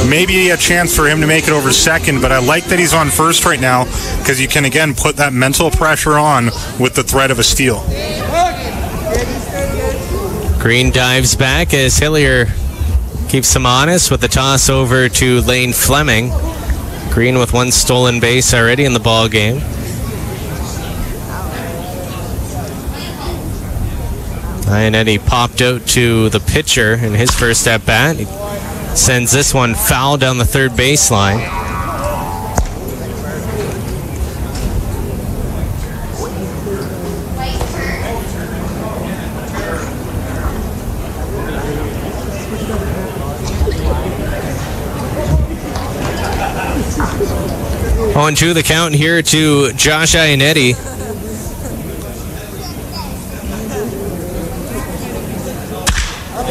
maybe a chance for him to make it over second, but I like that he's on first right now because you can, again, put that mental pressure on with the threat of a steal. Green dives back as Hillier keeps him honest with the toss over to Lane Fleming. Green with one stolen base already in the ball game. Ionetti popped out to the pitcher in his first at bat. He sends this one foul down the third baseline. On to the count here to Josh Ionetti.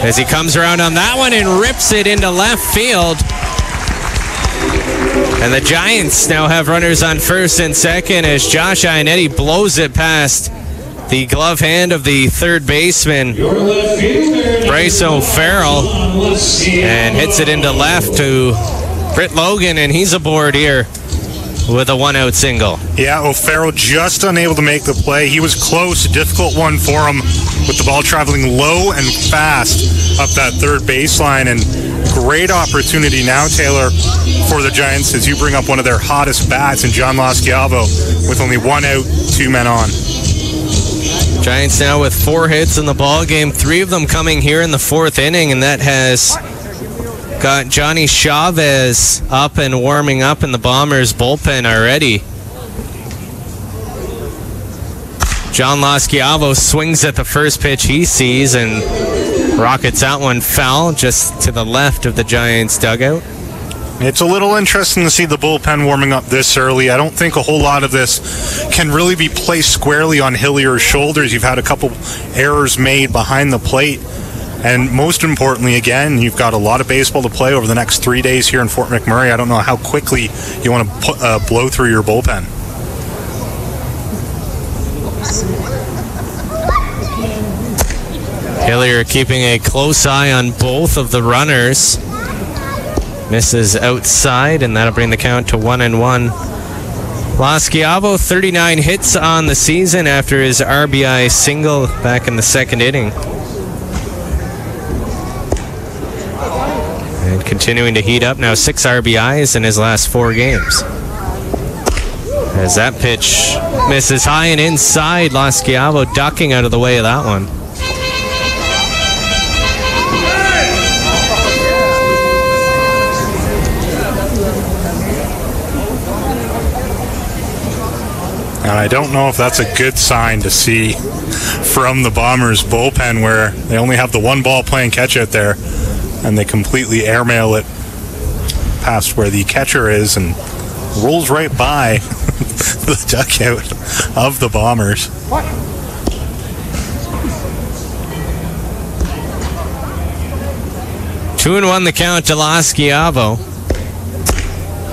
As he comes around on that one and rips it into left field. And the Giants now have runners on first and second as Josh Ionetti blows it past the glove hand of the third baseman, Bryce O'Farrell, and hits it into left to Britt Logan, and he's aboard here with a one-out single. Yeah, O'Farrell just unable to make the play. He was close, difficult one for him with the ball traveling low and fast up that third baseline. And great opportunity now, Taylor, for the Giants as you bring up one of their hottest bats in John Lasciavo with only one out, two men on. Giants now with 4 hits in the ball game, 3 of them coming here in the fourth inning, and that has got Johnny Chavez up and warming up in the Bombers bullpen already. John Lasciavo swings at the first pitch he sees and rockets that one foul just to the left of the Giants dugout. It's a little interesting to see the bullpen warming up this early. I don't think a whole lot of this can really be placed squarely on Hillier's shoulders. You've had a couple errors made behind the plate. And most importantly, again, you've got a lot of baseball to play over the next 3 days here in Fort McMurray. I don't know how quickly you want to blow through your bullpen. Hillier keeping a close eye on both of the runners. Misses outside, and that'll bring the count to 1-1. Lasciavo, 39 hits on the season after his RBI single back in the second inning. And continuing to heat up now, 6 RBIs in his last 4 games. As that pitch misses high and inside, Lasciavo ducking out of the way of that one. And I don't know if that's a good sign to see from the Bombers bullpen, where they only have the one ball playing catch out there and they completely airmail it past where the catcher is and rolls right by the dugout of the Bombers. What? 2-1 the count to Lasciavo.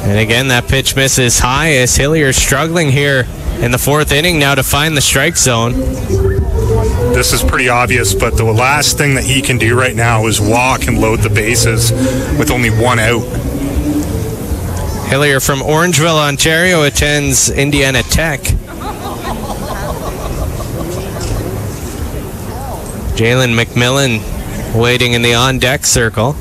And again, that pitch misses high as Hillier struggling here in the fourth inning now to find the strike zone. This is pretty obvious, but the last thing that he can do right now is walk and load the bases with only one out. Hillier from Orangeville, Ontario, attends Indiana Tech. Jalen McMillan waiting in the on-deck circle.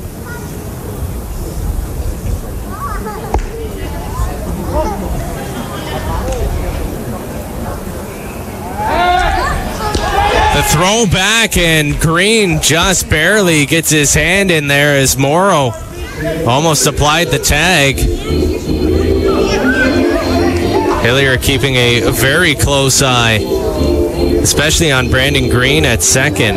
The throw back, and Green just barely gets his hand in there as Morrow almost applied the tag. Hillier keeping a very close eye, especially on Brandon Green at second.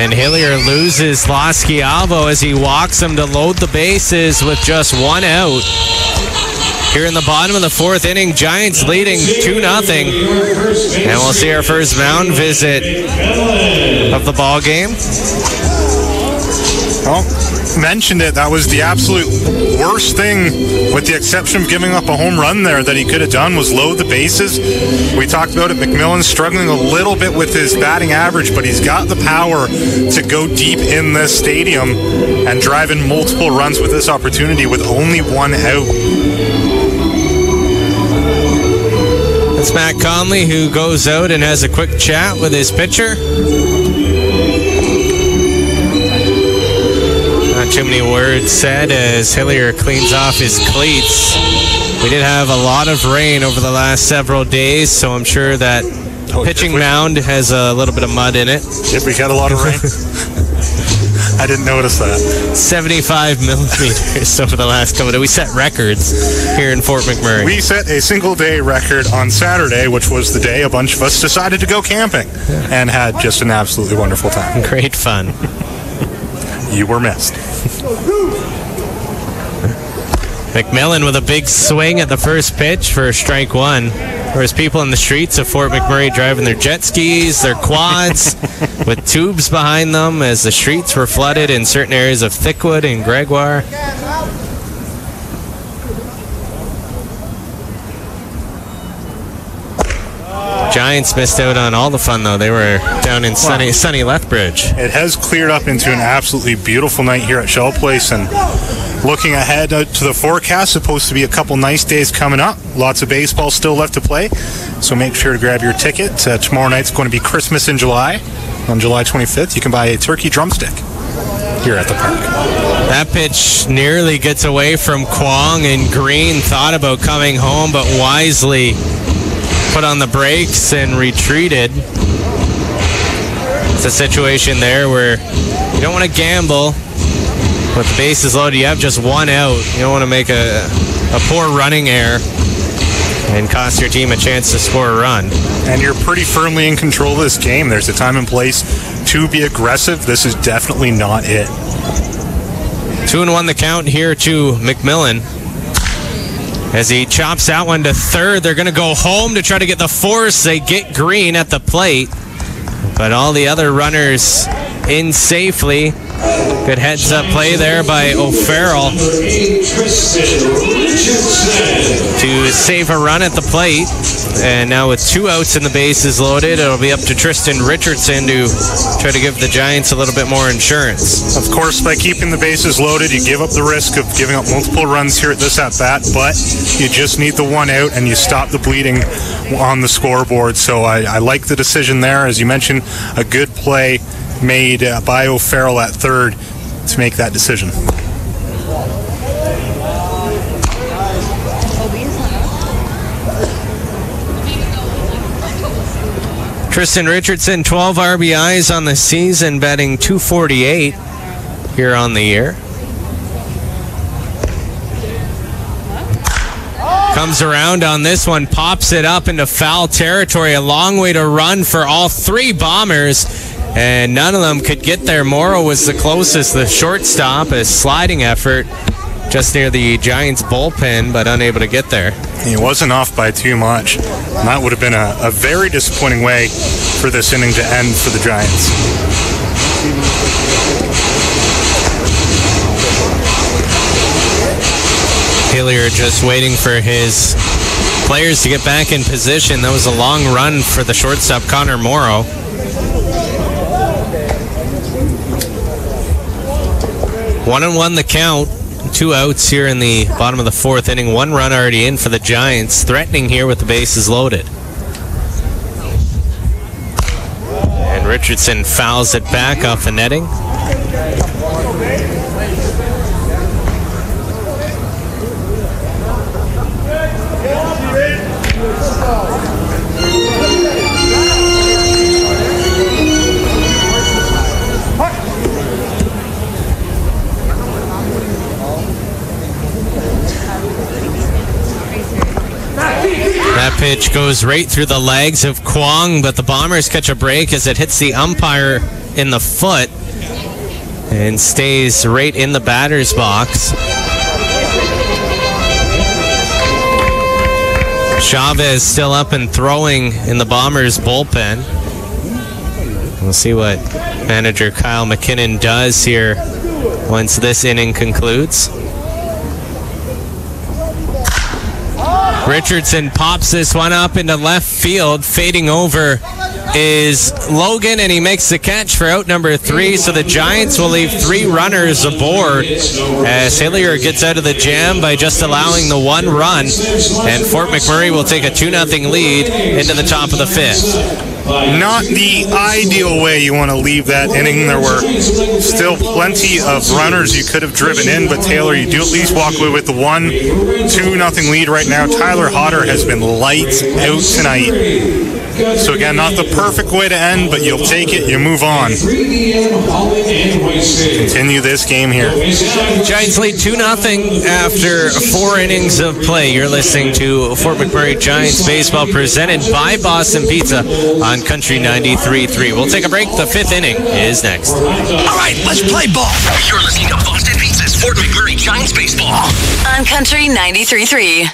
And Hillier loses Lasciavo as he walks him to load the bases with just one out. Here in the bottom of the fourth inning, Giants leading 2-0. And we'll see our first mound visit of the ball game. Well, mentioned it. That was the absolute worst thing, with the exception of giving up a home run there, that he could have done was load the bases. We talked about it. McMillan's struggling a little bit with his batting average, but he's got the power to go deep in this stadium and drive in multiple runs with this opportunity with only one out. That's Matt Conley, who goes out and has a quick chat with his pitcher. Not too many words said as Hillier cleans off his cleats. We did have a lot of rain over the last several days, so I'm sure that pitching mound has a little bit of mud in it. Did we get a lot of rain? I didn't notice that. 75 millimeters over the last couple of days. We set records here in Fort McMurray. We set a single-day record on Saturday, which was the day a bunch of us decided to go camping and had just an absolutely wonderful time. Great fun. You were missed. McMillan with a big swing at the first pitch for strike one. Whereas people in the streets of Fort McMurray driving their jet skis, their quads, with tubes behind them as the streets were flooded in certain areas of Thickwood and Gregoire. Giants missed out on all the fun, though. They were down in sunny Lethbridge. It has cleared up into an absolutely beautiful night here at Shell Place, and looking ahead to the forecast, supposed to be a couple nice days coming up. Lots of baseball still left to play, so make sure to grab your ticket. Tomorrow night's going to be Christmas in July. On July 25th, you can buy a turkey drumstick here at the park. That pitch nearly gets away from Kwong, and Green thought about coming home, but wisely put on the brakes and retreated. It's a situation there where you don't want to gamble. With the bases loaded, you have just one out. You don't want to make a poor running error and cost your team a chance to score a run. And you're pretty firmly in control of this game. There's a time and place to be aggressive. This is definitely not it. 2-1 the count here to McMillan. As he chops that one to third, they're going to go home to try to get the force. They get Green at the plate, but all the other runners in safely. Good heads-up play there by O'Farrell to save a run at the plate. And now with 2 outs and the bases loaded, it'll be up to Tristan Richardson to try to give the Giants a little bit more insurance. Of course, by keeping the bases loaded, you give up the risk of giving up multiple runs here at this at-bat, but you just need the one out and you stop the bleeding on the scoreboard. So I like the decision there. As you mentioned, a good play made by O'Farrell at third to make that decision. Tristan Richardson, 12 RBIs on the season, batting .248 here on the year. Comes around on this one, pops it up into foul territory. A long way to run for all three Bombers, and none of them could get there. Morrow was the closest, the shortstop, a sliding effort just near the Giants bullpen, but unable to get there. He wasn't off by too much, and that would have been a very disappointing way for this inning to end for the Giants. Hillier just waiting for his players to get back in position. That was a long run for the shortstop, Connor Morrow. One and one the count. 2 outs here in the bottom of the fourth inning. 1 run already in for the Giants, threatening here with the bases loaded. And Richardson fouls it back off the netting. That pitch goes right through the legs of Kwong, but the Bombers catch a break as it hits the umpire in the foot. and stays right in the batter's box. Chavez still up and throwing in the Bombers bullpen. We'll see what manager Kyle McKinnon does here once this inning concludes. Richardson pops this one up into left field. Fading over is Logan, and he makes the catch for out number 3. So the Giants will leave 3 runners aboard as Hillier gets out of the jam by just allowing the 1 run. And Fort McMurray will take a 2-0 lead into the top of the 5th. Not the ideal way you want to leave that inning. There were still plenty of runners you could have driven in, but Taylor, you do at least walk away with the 1-2 lead right now. Tyler Hodder has been lights out tonight. So again, not the perfect way to end, but you'll take it, you move on. Continue this game here. Giants lead 2-0 after 4 innings of play. You're listening to Fort McMurray Giants baseball presented by Boston Pizza on Country 93.3. We'll take a break. The 5th inning is next. All right, let's play ball. You're listening to Boston Pizza's Fort McMurray Giants baseball on Country 93.3.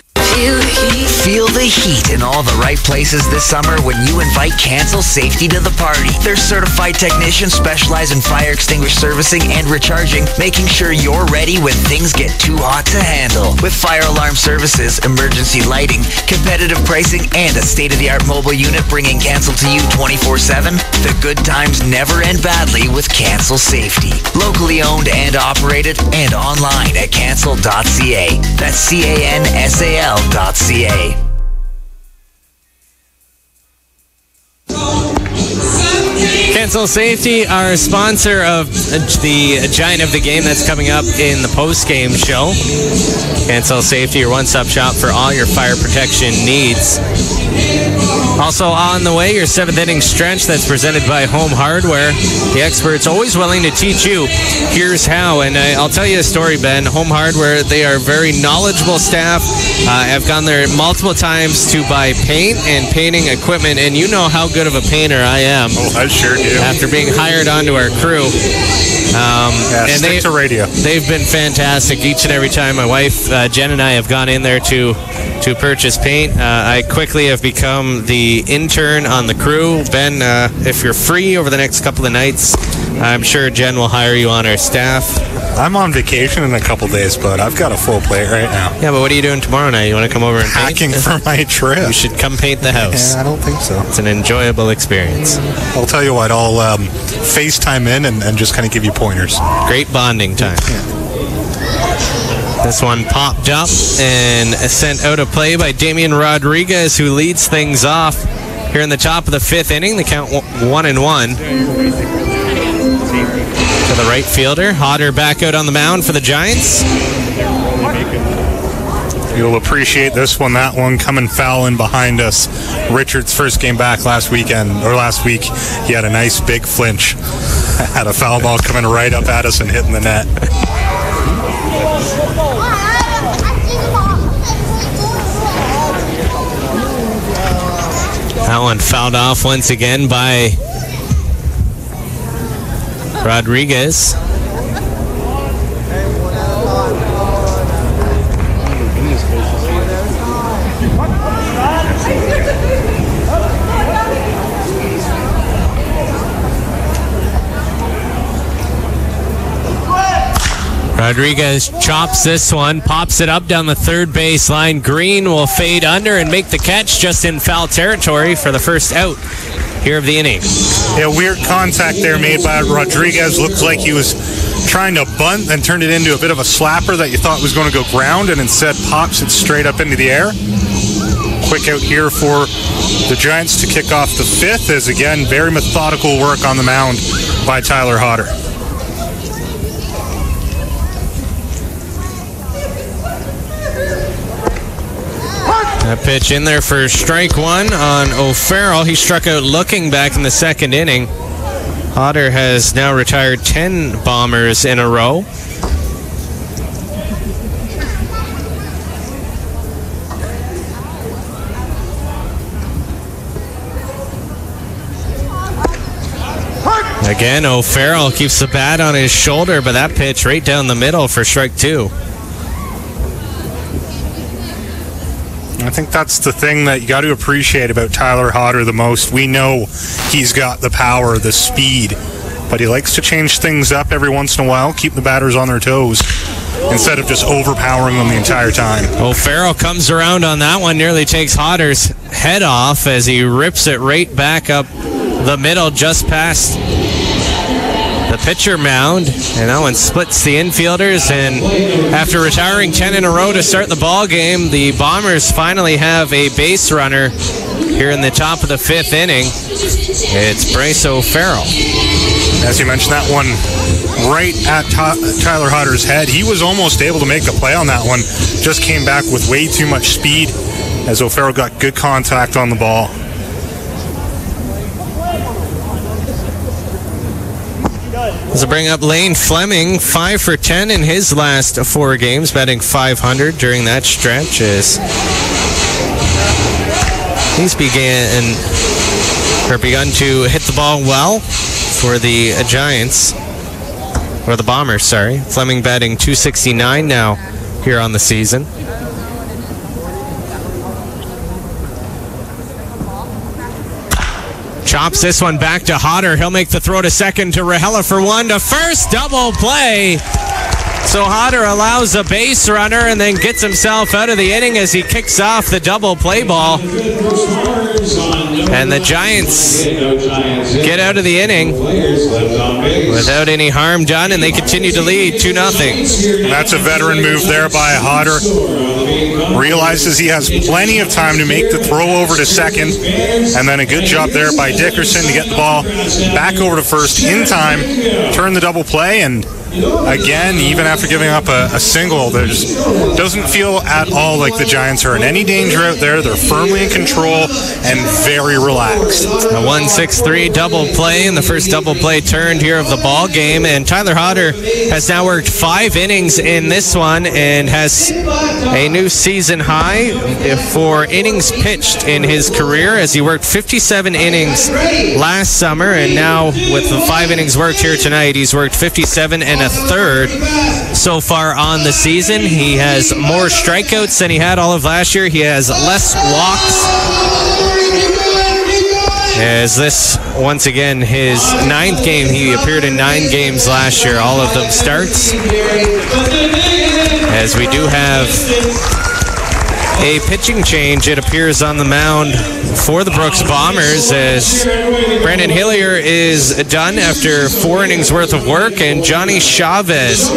Feel the heat in all the right places this summer when you invite Cancel Safety to the party. Their certified technicians specialize in fire extinguisher servicing and recharging, making sure you're ready when things get too hot to handle. With fire alarm services, emergency lighting, competitive pricing, and a state-of-the-art mobile unit bringing Cancel to you 24/7, the good times never end badly with Cancel Safety. Locally owned and operated, and online at cancel.ca. That's CANSAL.ca. Cancel Safety, our sponsor of the Giant of the Game that's coming up in the post-game show. Cancel Safety, your one-stop shop for all your fire protection needs. Also on the way, your 7th inning stretch that's presented by Home Hardware. The experts always willing to teach you. Here's how. And I'll tell you a story, Ben. Home Hardware, they are very knowledgeable staff. I've gone there multiple times to buy paint and painting equipment, and you know how good of a painter I am. Oh, I sure do. After being hired onto our crew. And stick to radio. They've been fantastic each and every time. My wife, Jen, and I have gone in there to purchase paint. I quickly have become the intern on the crew. Ben, if you're free over the next couple of nights, I'm sure Jen will hire you on our staff. I'm on vacation in a couple days, but I've got a full plate right now. Yeah, but what are you doing tomorrow night? You want to come over and Packing paint? for my trip. You should come paint the house. Yeah, I don't think so. It's an enjoyable experience. I'll tell you what, I'll FaceTime in and just kind of give you pointers. Great bonding time. Yeah. This one popped up and sent out of play by Damian Rodriguez, who leads things off here in the top of the 5th inning. The count 1-1. To the right fielder. Hodder back out on the mound for the Giants. You'll appreciate this one. That one coming foul in behind us. Richard's first game back last week, he had a nice big flinch. Had a foul ball coming right up at us and hitting the net. That one fouled off once again by Rodriguez. Rodriguez chops this one, pops it up down the third base line. Green will fade under and make the catch just in foul territory for the first out here of the inning. Yeah, weird contact there made by Rodriguez. Looks like he was trying to bunt and turned it into a bit of a slapper that you thought was going to go ground, and instead pops it straight up into the air. Quick out here for the Giants to kick off the 5th, as again, very methodical work on the mound by Tyler Hodder. That pitch in there for strike 1 on O'Farrell. He struck out looking back in the 2nd inning. Hodder has now retired 10 bombers in a row. Again, O'Farrell keeps the bat on his shoulder, but that pitch right down the middle for strike 2. I think that's the thing that you got to appreciate about Tyler Hodder the most. We know he's got the power, the speed, but he likes to change things up every once in a while, keep the batters on their toes, instead of just overpowering them the entire time. O'Farrell comes around on that one, nearly takes Hodder's head off as he rips it right back up the middle, just past the pitcher mound, and that one splits the infielders. And after retiring 10 in a row to start the ball game, the Bombers finally have a base runner here in the top of the 5th inning. It's Bryce O'Farrell. As you mentioned, that one right at Tyler Hodder's head. He was almost able to make the play on that one, just came back with way too much speed as O'Farrell got good contact on the ball. This will bring up Lane Fleming, 5 for 10 in his last 4 games, batting .500 during that stretch as he's begun to hit the ball well for the Giants, or the Bombers, sorry. Fleming batting .269 now here on the season. Chops this one back to Hodder. He'll make the throw to second to Rahela for 1 to first. Double play. So Hodder allows a base runner and then gets himself out of the inning as he kicks off the double play ball. And the Giants get out of the inning without any harm done, and they continue to lead 2-0. That's a veteran move there by Hodder. Realizes he has plenty of time to make the throw over to second, and then a good job there by Dickerson to get the ball back over to first in time, turn the double play, and again, even after giving up a single, there just doesn't feel at all like the Giants are in any danger out there. They're firmly in control and very relaxed. A 1-6-3 double play, and the first double play turned here of the ball game. And Tyler Hodder has now worked 5 innings in this one and has a new season high for innings pitched in his career, as he worked 57 innings last summer, and now with the 5 innings worked here tonight, he's worked 57 and a third so far on the season. He has more strikeouts than he had all of last year. He has less walks, as this, once again, his 9th game. He appeared in 9 games last year, all of them starts, as we do have a pitching change, it appears, on the mound for the Brooks Bombers, as Brandon Hillier is done after 4 innings worth of work, and Johnny Chavez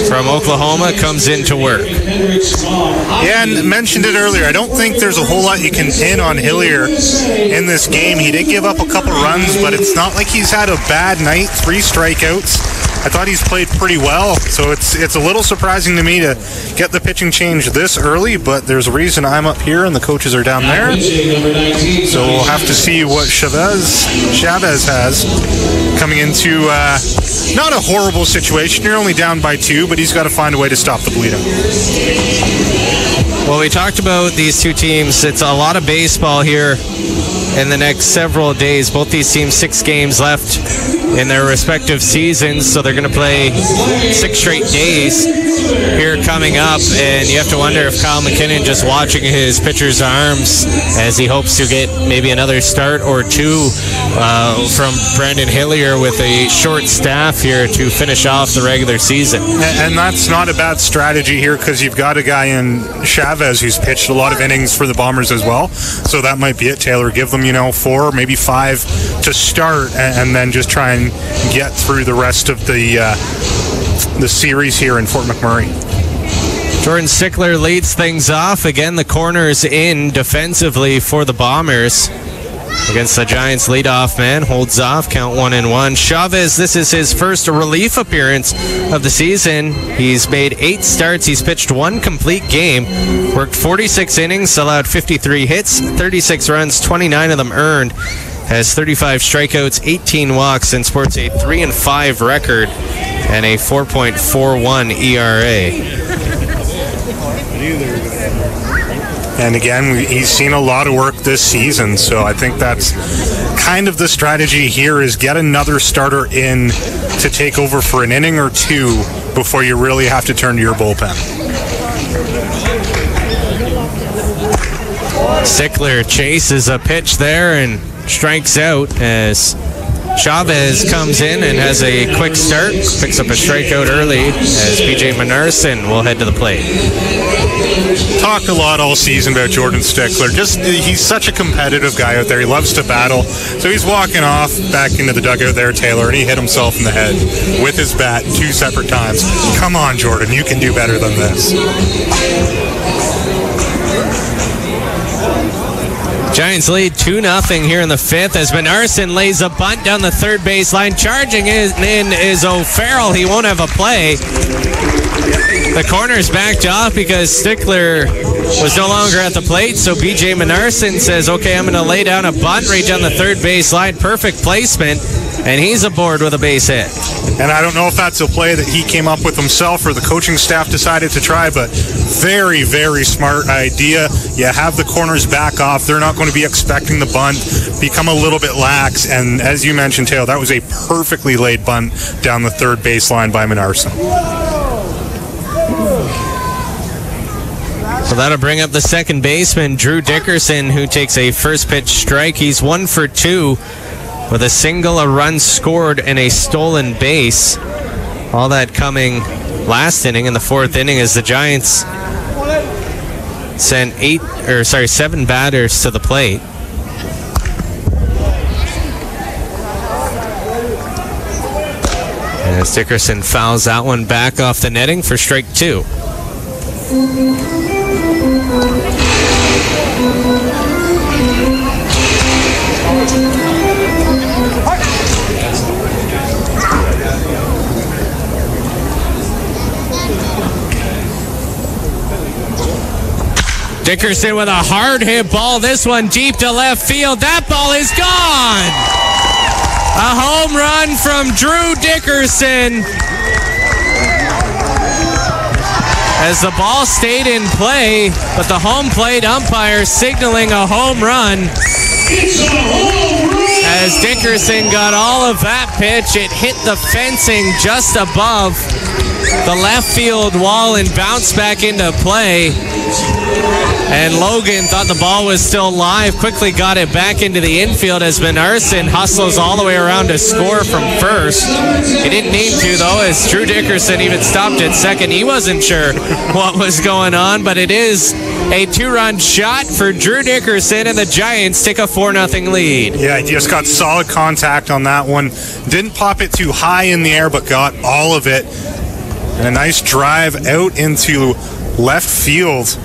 from Oklahoma comes into work. Yeah, and mentioned it earlier, I don't think there's a whole lot you can pin on Hillier in this game. He did give up a couple runs, but it's not like he's had a bad night. 3 strikeouts. I thought he's played pretty well, so it's a little surprising to me to get the pitching change this early, but there's a reason I'm up here and the coaches are down there. So we'll have to see what Chavez has coming into not a horrible situation. You're only down by 2, but he's got to find a way to stop the bleeding. Well, we talked about these two teams. It's a lot of baseball here in the next several days. Both these teams, 6 games left in their respective seasons, so they're going to play 6 straight days here coming up, and you have to wonder if Kyle McKinnon just watching his pitcher's arms as he hopes to get maybe another start or 2 from Brandon Hillier with a short staff here to finish off the regular season. And that's not a bad strategy here, because you've got a guy in Chavez who's pitched a lot of innings for the Bombers as well, so that might be it, Taylor. Give them 4, maybe 5 to start, and then just try and get through the rest of the series here in Fort McMurray. Jordan Sickler leads things off. Again, the corners in defensively for the Bombers. Against the Giants, leadoff man holds off, count 1-1. Chavez, this is his first relief appearance of the season. He's made 8 starts. He's pitched 1 complete game, worked 46 innings, allowed 53 hits, 36 runs, 29 of them earned, has 35 strikeouts, 18 walks, and sports a 3-5 record and a 4.41 ERA. And again, he's seen a lot of work this season, so I think that's kind of the strategy here, is get another starter in to take over for an inning or two before you really have to turn to your bullpen. Stickler chases a pitch there and strikes out as Chavez comes in and has a quick start, picks up a strikeout early as BJ Manarson will head to the plate. Talked a lot all season about Jordan Stickler. He's such a competitive guy out there. He loves to battle. So he's walking off back into the dugout there, Taylor, and he hit himself in the head with his bat 2 separate times. Come on, Jordan, you can do better than this. Giants lead 2-0 here in the 5th as Manarson lays a bunt down the third baseline. Charging in is O'Farrell. He won't have a play. The corner's backed off because Stickler was no longer at the plate, so BJ Manarson says, okay, I'm going to lay down a bunt right down the third baseline. Perfect placement, and he's aboard with a base hit. And I don't know if that's a play that he came up with himself or the coaching staff decided to try, but very, very smart idea. You have the corners back off. They're not going to be expecting the bunt, become a little bit lax, and as you mentioned, Taylor, that was a perfectly laid bunt down the third baseline by Manarson. So that'll bring up the second baseman, Drew Dickerson, who takes a first pitch strike. He's 1 for 2 with a single, a run scored, and a stolen base. All that coming last inning in the 4th inning as the Giants sent 7 batters to the plate. And as Dickerson fouls that one back off the netting for strike 2. Dickerson with a hard hit ball. This one deep to left field. That ball is gone. A home run from Drew Dickerson. As the ball stayed in play, but the home plate umpire signaling a home run. As Dickerson got all of that pitch, it hit the fencing just above the left field wall and bounced back into play. And Logan thought the ball was still live, quickly got it back into the infield as Manarson hustles all the way around to score from first. He didn't need to, though, as Drew Dickerson even stopped at second. He wasn't sure what was going on, but it is a 2-run shot for Drew Dickerson, and the Giants take a 4-0 lead. Yeah, he just got solid contact on that one. Didn't pop it too high in the air, but got all of it. And a nice drive out into left field.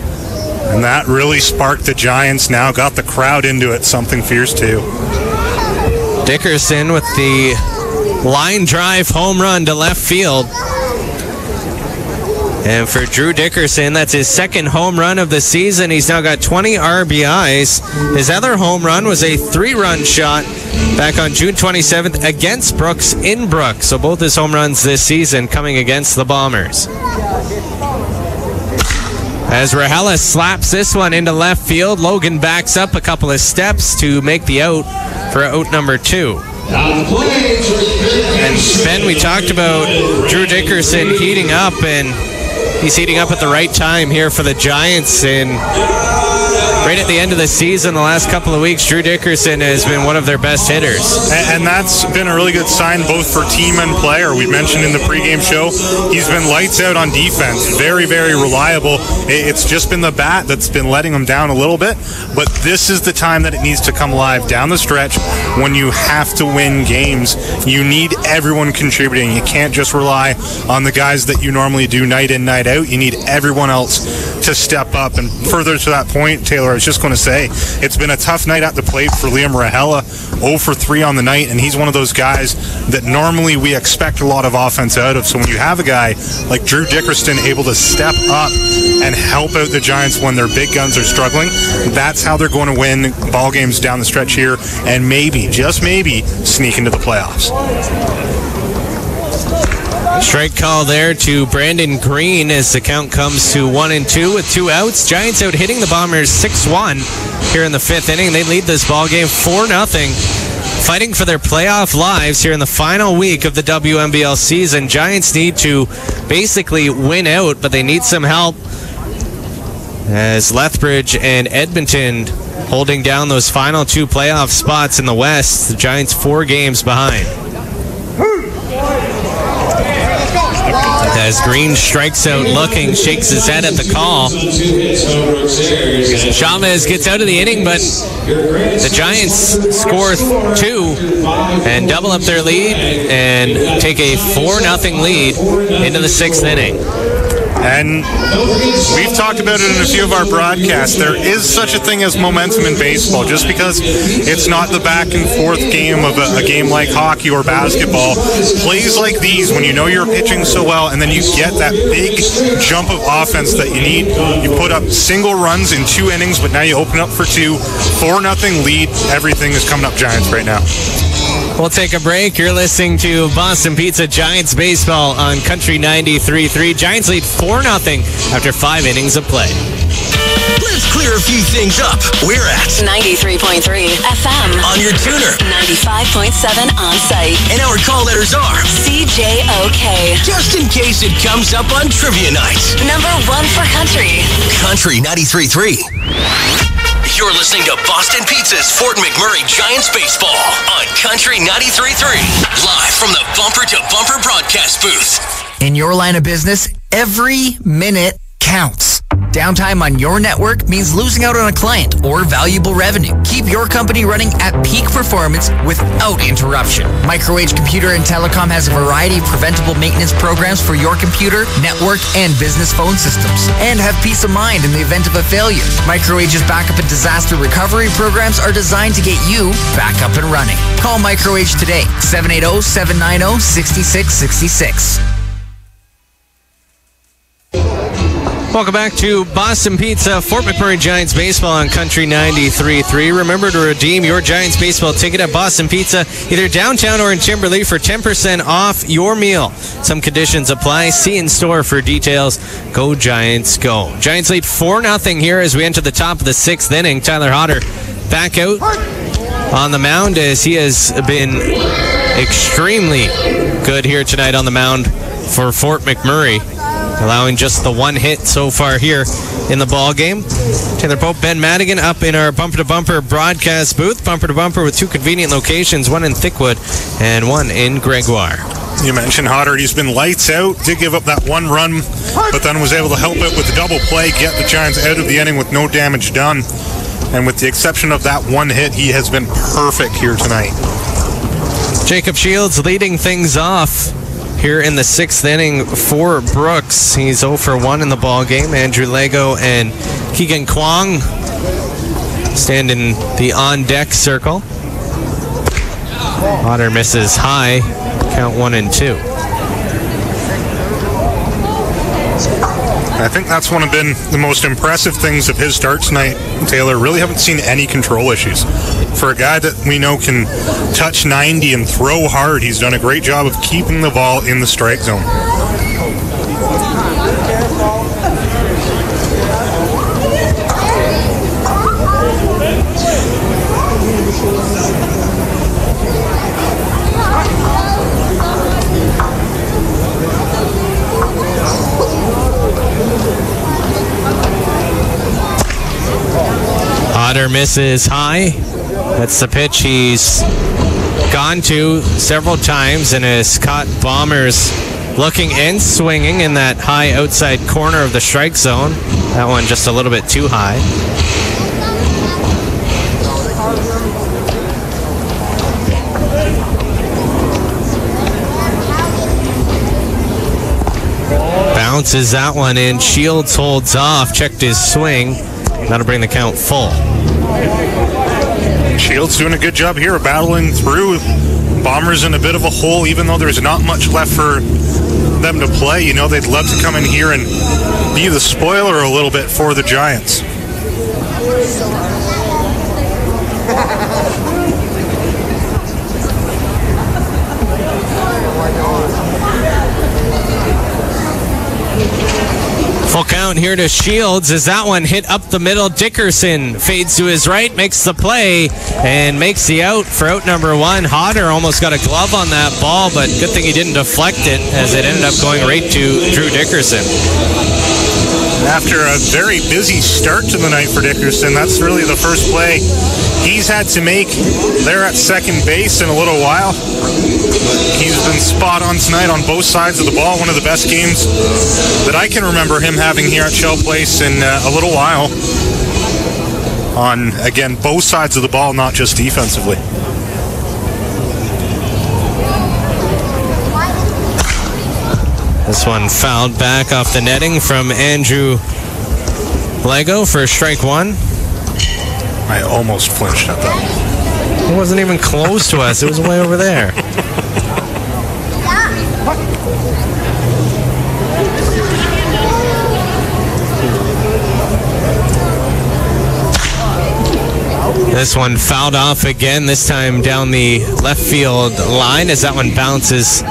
And that really sparked the Giants now, got the crowd into it, something fierce too. Dickerson with the line drive home run to left field. And for Drew Dickerson, that's his second home run of the season. He's now got 20 RBIs. His other home run was a 3-run shot back on June 27th against Brooks in Brooks. So both his home runs this season coming against the Bombers. As Rahela slaps this one into left field, Logan backs up a couple of steps to make the out for out number 2. And Ben, we talked about Drew Dickerson heating up, and he's heating up at the right time here for the Giants. And right at the end of the season, the last couple of weeks, Drew Dickerson has been one of their best hitters. And that's been a really good sign both for team and player. We mentioned in the pregame show, he's been lights out on defense. Very, very reliable. It's just been the bat that's been letting him down a little bit. But this is the time that it needs to come alive down the stretch when you have to win games. You need everyone contributing. You can't just rely on the guys that you normally do night in, night out. You need everyone else to step up. And further to that point, Taylor, I was just going to say, it's been a tough night at the plate for Liam Rahela. 0 for 3 on the night, and he's one of those guys that normally we expect a lot of offense out of. So when you have a guy like Drew Dickerson able to step up and help out the Giants when their big guns are struggling, that's how they're going to win ball games down the stretch here and maybe, just maybe, sneak into the playoffs. Strike call there to Brandon Green as the count comes to 1-2 with 2 outs. Giants out hitting the Bombers 6-1 here in the 5th inning. They lead this ball game 4-0. Fighting for their playoff lives here in the final week of the WNBL season. Giants need to basically win out, but they need some help as Lethbridge and Edmonton holding down those final 2 playoff spots in the West. The Giants 4 games behind. As Green strikes out looking, shakes his head at the call. Chavez gets out of the inning, but the Giants score 2 and double up their lead and take a 4-0 lead into the 6th inning. And we've talked about it in a few of our broadcasts. There is such a thing as momentum in baseball. Just because it's not the back and forth game of a game like hockey or basketball, plays like these, when you know you're pitching so well and then you get that big jump of offense that you need, you put up single runs in 2 innings, but now you open up for 2, 4-0 lead. Everything is coming up Giants right now. We'll take a break. You're listening to Boston Pizza Giants baseball on Country 93.3. Giants lead 4-0 after 5 innings of play. Let's clear a few things up. We're at 93.3 FM on your tuner, 95.7 on site, and our call letters are CJOK. Just in case it comes up on trivia night. Number 1 for country. Country 93.3. You're listening to Boston Pizza's Fort McMurray Giants baseball on Country 93.3. Live from the Bumper to Bumper broadcast booth. In your line of business, every minute counts. Downtime on your network means losing out on a client or valuable revenue. Keep your company running at peak performance without interruption. McMurray Computer and Telecom has a variety of preventable maintenance programs for your computer, network, and business phone systems. And have peace of mind in the event of a failure. McMurray's backup and disaster recovery programs are designed to get you back up and running. Call McMurray today, 780-790-6666. Welcome back to Boston Pizza, Fort McMurray Giants baseball on Country 93.3. Remember to redeem your Giants baseball ticket at Boston Pizza, either downtown or in Timberlea, for 10% off your meal. Some conditions apply. See in store for details. Go Giants, go. Giants lead 4-0 here as we enter the top of the 6th inning. Tyler Hodder back out on the mound as he has been extremely good here tonight on the mound for Fort McMurray, allowing just the 1 hit so far here in the ball game. Taylor Pope, Ben Madigan up in our Bumper to Bumper broadcast booth. Bumper to Bumper with 2 convenient locations, one in Thickwood and one in Gregoire. You mentioned Hodder. He's been lights out. Did give up that 1 run, but then was able to help it with the double play, get the Giants out of the inning with no damage done. And with the exception of that 1 hit, he has been perfect here tonight. Jacob Shields leading things off here in the 6th inning for Brooks. He's 0 for 1 in the ball game. Andrew Lego and Keegan Kwong stand in the on-deck circle. Hodder misses high. Count 1-2. I think that's one of been the most impressive things of his start tonight, Taylor. Really haven't seen any control issues. For a guy that we know can touch 90 and throw hard, he's done a great job of keeping the ball in the strike zone. Hodder misses high. That's the pitch he's gone to several times and has caught Bombers looking and swinging in that high outside corner of the strike zone. That one just a little bit too high. Bounces that one in. Shields holds off, checked his swing. That'll bring the count full. Shields doing a good job here of battling through. Bombers in a bit of a hole, even though there's not much left for them to play. You know, they'd love to come in here and be the spoiler a little bit for the Giants. Full count here to Shields as that one hit up the middle. Dickerson fades to his right, makes the play, and makes the out for out number one. Hodder almost got a glove on that ball, but good thing he didn't deflect it as it ended up going right to Drew Dickerson. After a very busy start to the night for Dickerson, that's really the first play he's had to make there at second base in a little while. He's been spot on tonight on both sides of the ball. One of the best games that I can remember him having here at Shell Place in a little while. On, again, both sides of the ball, not just defensively. This one fouled back off the netting from Andrew Lego for strike one. I almost flinched at that. It wasn't even close to us. It was way over there. This one fouled off again, this time down the left field line as that one bounces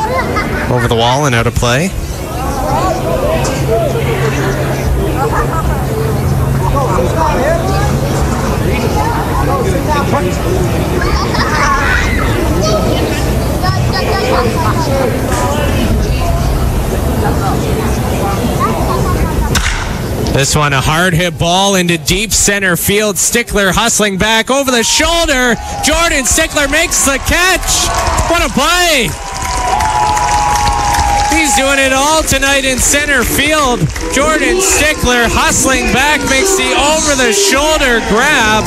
over the wall and out of play. This one, a hard hit ball into deep center field. Stickler hustling back over the shoulder. Jordan Stickler makes the catch. What a play. He's doing it all tonight in center field. Jordan Stickler hustling back, makes the over-the-shoulder grab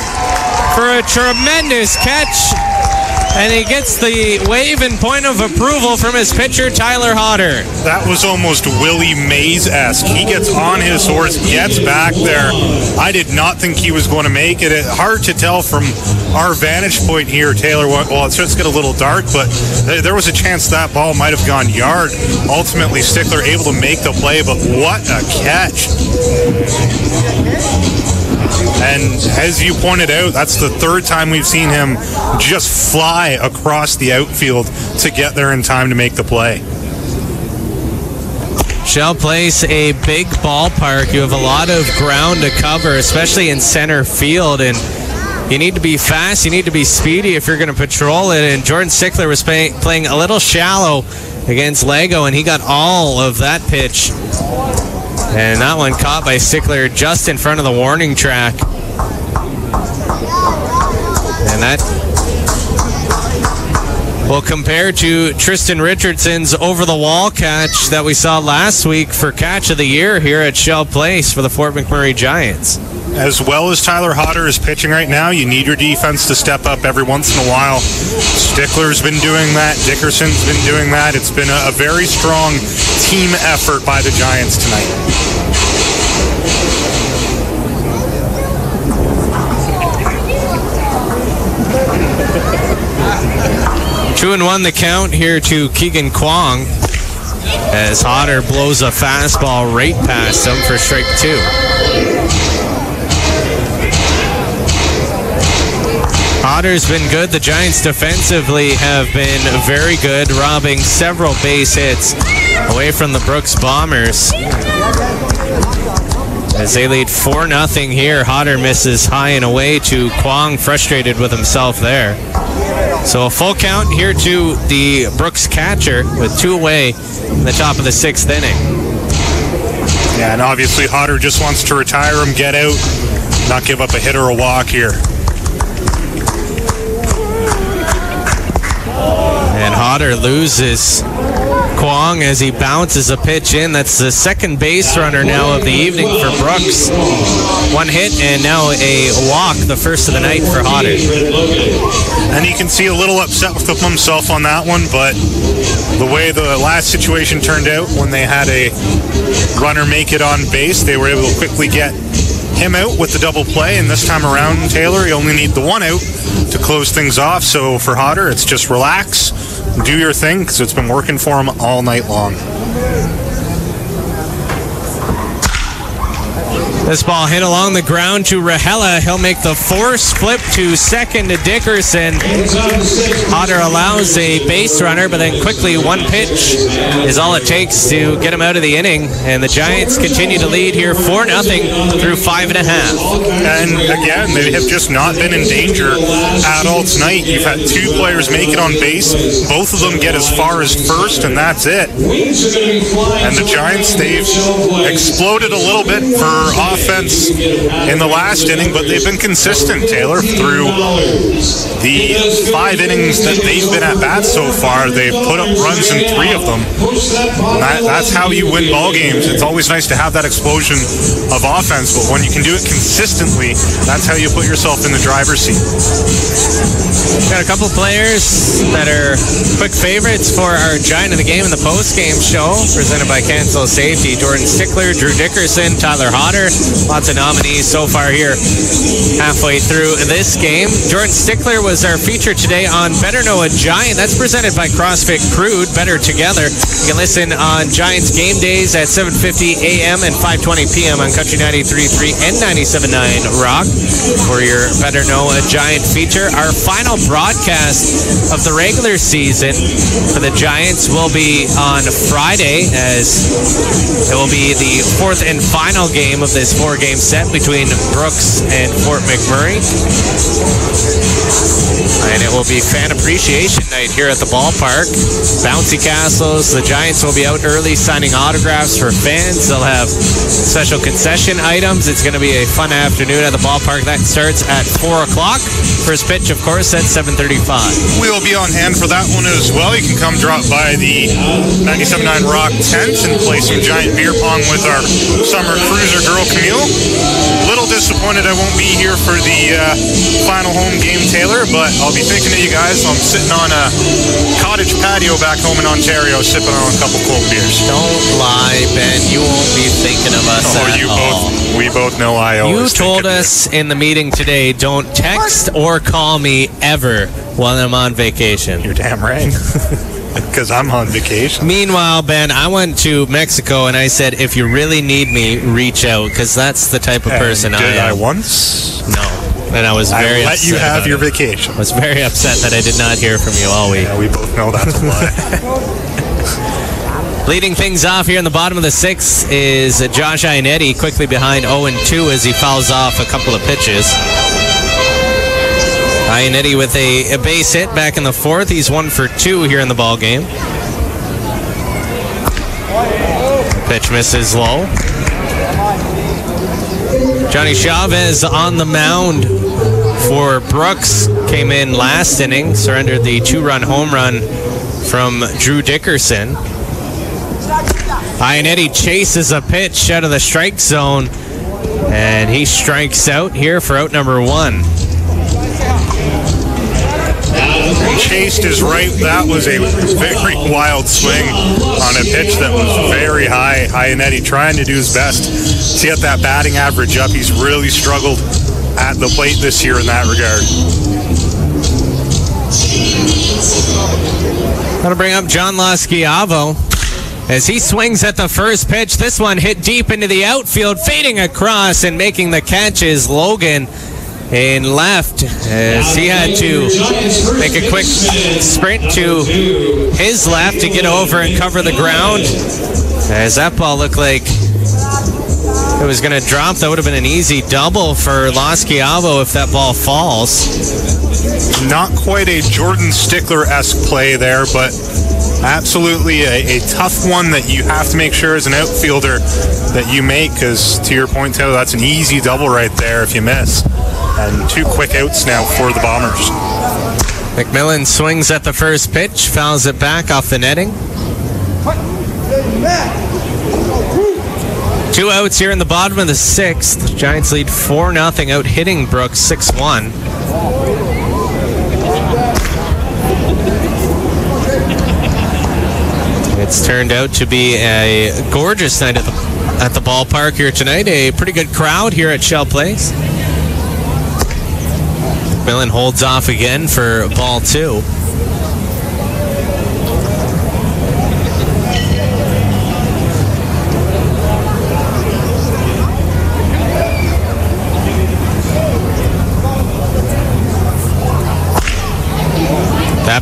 for a tremendous catch. And he gets the wave and point of approval from his pitcher, Tyler Hodder. That was almost Willie Mays-esque. He gets on his horse, gets back there. I did not think he was going to make it. It's hard to tell from our vantage point here, Taylor. Well, it's just got a little dark, but there was a chance that ball might have gone yard. Ultimately, Stickler able to make the play, but what a catch. And as you pointed out, that's the third time we've seen him just fly across the outfield to get there in time to make the play. Shell Place, a big ballpark. You have a lot of ground to cover, especially in center field, and you need to be fast, you need to be speedy if you're going to patrol it. And Jordan Stickler was playing a little shallow against Lego, and he got all of that pitch. And that one caught by Stickler just in front of the warning track. And that will compare to Tristan Richardson's over-the-wall catch that we saw last week for Catch of the Year here at Shell Place for the Fort McMurray Giants. As well as Tyler Hodder is pitching right now, you need your defense to step up every once in a while. Stickler's been doing that. Dickerson's been doing that. It's been a very strong team effort by the Giants tonight. Two and one the count here to Keegan Kwong as Hodder blows a fastball right past him for strike two. Hodder's been good. The Giants defensively have been very good, robbing several base hits away from the Brooks Bombers. As they lead 4-0 here, Hodder misses high and away to Kwong, frustrated with himself there. So a full count here to the Brooks catcher with two away in the top of the sixth inning. Yeah, and obviously Hodder just wants to retire him, get out, not give up a hit or a walk here. And Hodder loses Kwong as he bounces a pitch in. That's the second base runner now of the evening for Brooks. One hit and now a walk, the first of the night for Hodder. And you can see a little upset with himself on that one, but the way the last situation turned out when they had a runner make it on base, they were able to quickly get him out with the double play, and this time around, Taylor, you only need the one out to close things off. So for Hodder, it's just relax, do your thing, because it's been working for him all night long. This ball hit along the ground to Rahela. He'll make the force flip to second to Dickerson. Potter allows a base runner, but then quickly one pitch is all it takes to get him out of the inning. And the Giants continue to lead here 4-0 through 5.5. And again, they have just not been in danger at all tonight. You've had two players make it on base. Both of them get as far as first, and that's it. And the Giants, they've exploded a little bit for offense in the last inning, but they've been consistent, Taylor, through the 5 innings that they've been at bat so far. They've put up runs in 3 of them. That's how you win ball games. It's always nice to have that explosion of offense, but when you can do it consistently, that's how you put yourself in the driver's seat. Got a couple players that are quick favorites for our Giant of the Game in the post-game show, presented by Cancel Safety. Jordan Stickler, Drew Dickerson, Tyler Hodder. Lots of nominees so far here halfway through this game. Jordan Stickler was our feature today on Better Know a Giant. That's presented by CrossFit Crude, Better Together. You can listen on Giants game days at 7:50 a.m. and 5:20 p.m. on Country 93.3 and 97.9 Rock for your Better Know a Giant feature. Our final broadcast of the regular season for the Giants will be on Friday, as it will be the 4th and final game of this 4-game set between Brooks and Fort McMurray. And it will be fan appreciation night here at the ballpark. Bouncy castles. The Giants will be out early signing autographs for fans. They'll have special concession items. It's going to be a fun afternoon at the ballpark. That starts at 4 o'clock. First pitch, of course, at 7:35. We will be on hand for that one as well. You can come drop by the 97.9 Rock tent and play some giant beer pong with our summer cruiser girl, Camille. Little disappointed I won't be here for the final home game, Taylor, but I'll be thinking of you guys. I'm sitting on a cottage patio back home in Ontario, sipping on a couple cold beers. Don't lie, Ben. You won't be thinking of us at all. We both know I always You told us in the meeting today, don't text or call me ever while I'm on vacation. You're damn right. Because I'm on vacation. Meanwhile, Ben, I went to Mexico and I said, if you really need me, reach out, because that's the type of person I am. Did I once? No. And I was very upset. I let you have your vacation. I was very upset that I did not hear from you all week. Yeah, we both know that's a lie. Leading things off here in the bottom of the 6th is Josh Ionetti, quickly behind 0-2 as he fouls off a couple of pitches. Ionetti with a base hit back in the 4th. He's 1 for 2 here in the ball game. Pitch misses low. Johnny Chavez on the mound for Brooks. Came in last inning, surrendered the 2-run home run from Drew Dickerson. Ionetti chases a pitch out of the strike zone, and he strikes out here for out number 1. Chased is right. That was a very wild swing on a pitch that was very high. Ionetti trying to do his best to get that batting average up. He's really struggled at the plate this year in that regard. Gonna bring up John Lasciavo as he swings at the first pitch. This one hit deep into the outfield, fading across, and making the catch is Logan in left, as he had to make a quick sprint to his left to get over and cover the ground. As that ball looked like it was going to drop, that would have been an easy double for Lasciavo if that ball falls. Not quite a Jordan Stickler-esque play there, but absolutely a tough one that you have to make sure as an outfielder that you make, because to your point, Taylor, that's an easy double right there if you miss. And 2 quick outs now for the Bombers. McMillan swings at the first pitch, fouls it back off the netting. 2 outs here in the bottom of the 6th. Giants lead 4-0, out hitting Brooks 6-1. It's turned out to be a gorgeous night at the ballpark here tonight. A pretty good crowd here at Shell Place. McMillan holds off again for ball 2.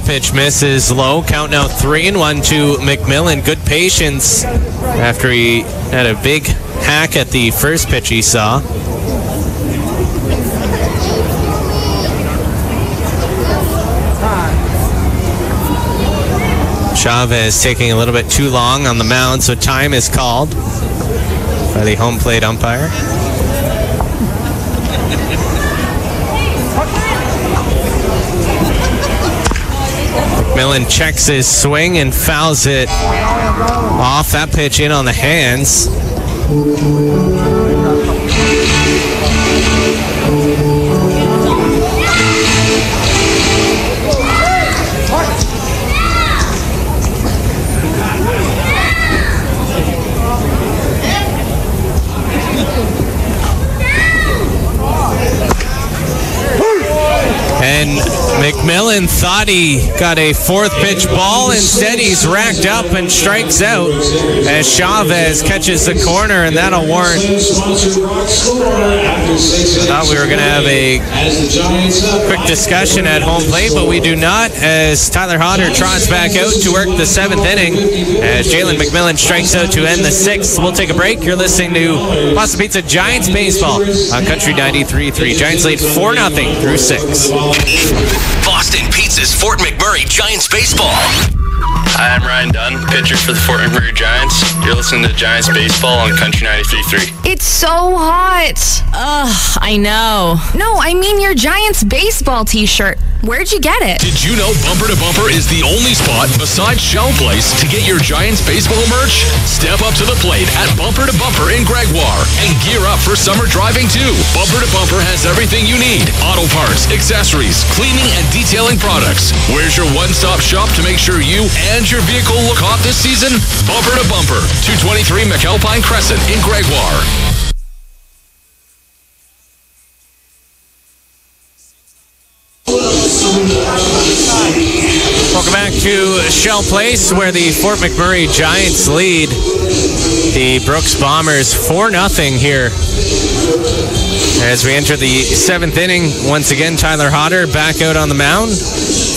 pitch misses low. Count now 3-1 to McMillan. Good patience after he had a big hack at the first pitch he saw. Chavez taking a little bit too long on the mound, so time is called by the home plate umpire. McMillan checks his swing and fouls it off. That pitch in on the hands. And McMillan thought he got a fourth pitch ball. Instead, he's racked up and strikes out as Chavez catches the corner, and that'll warrant. Thought we were going to have a quick discussion at home plate, but we do not, as Tyler Hodder trots back out to work the seventh inning as Jalen McMillan strikes out to end the sixth. We'll take a break. You're listening to Boston Pizza Giants Baseball on Country 93.3. Giants lead 4-0 through 6. Boston Pizza's Fort McMurray Giants Baseball. Hi, I'm Ryan Dunn, pitcher for the Fort McMurray Giants. You're listening to Giants Baseball on Country 93.3. It's so hot. Ugh, I know. No, I mean your Giants baseball t-shirt. Where'd you get it? Did you know Bumper to Bumper is the only spot besides Shell Place to get your Giants baseball merch? Step up to the plate at Bumper to Bumper in Gregoire and gear up for summer driving too. Bumper to Bumper has everything you need. Auto parts, accessories, cleaning and detailing products. Where's your one-stop shop to make sure you and your vehicle look hot this season? Bumper to Bumper, 223 McAlpine Crescent in Gregoire. Welcome back to Shell Place, where the Fort McMurray Giants lead the Brooks Bombers 4-0 here. As we enter the seventh inning, once again, Tyler Hodder back out on the mound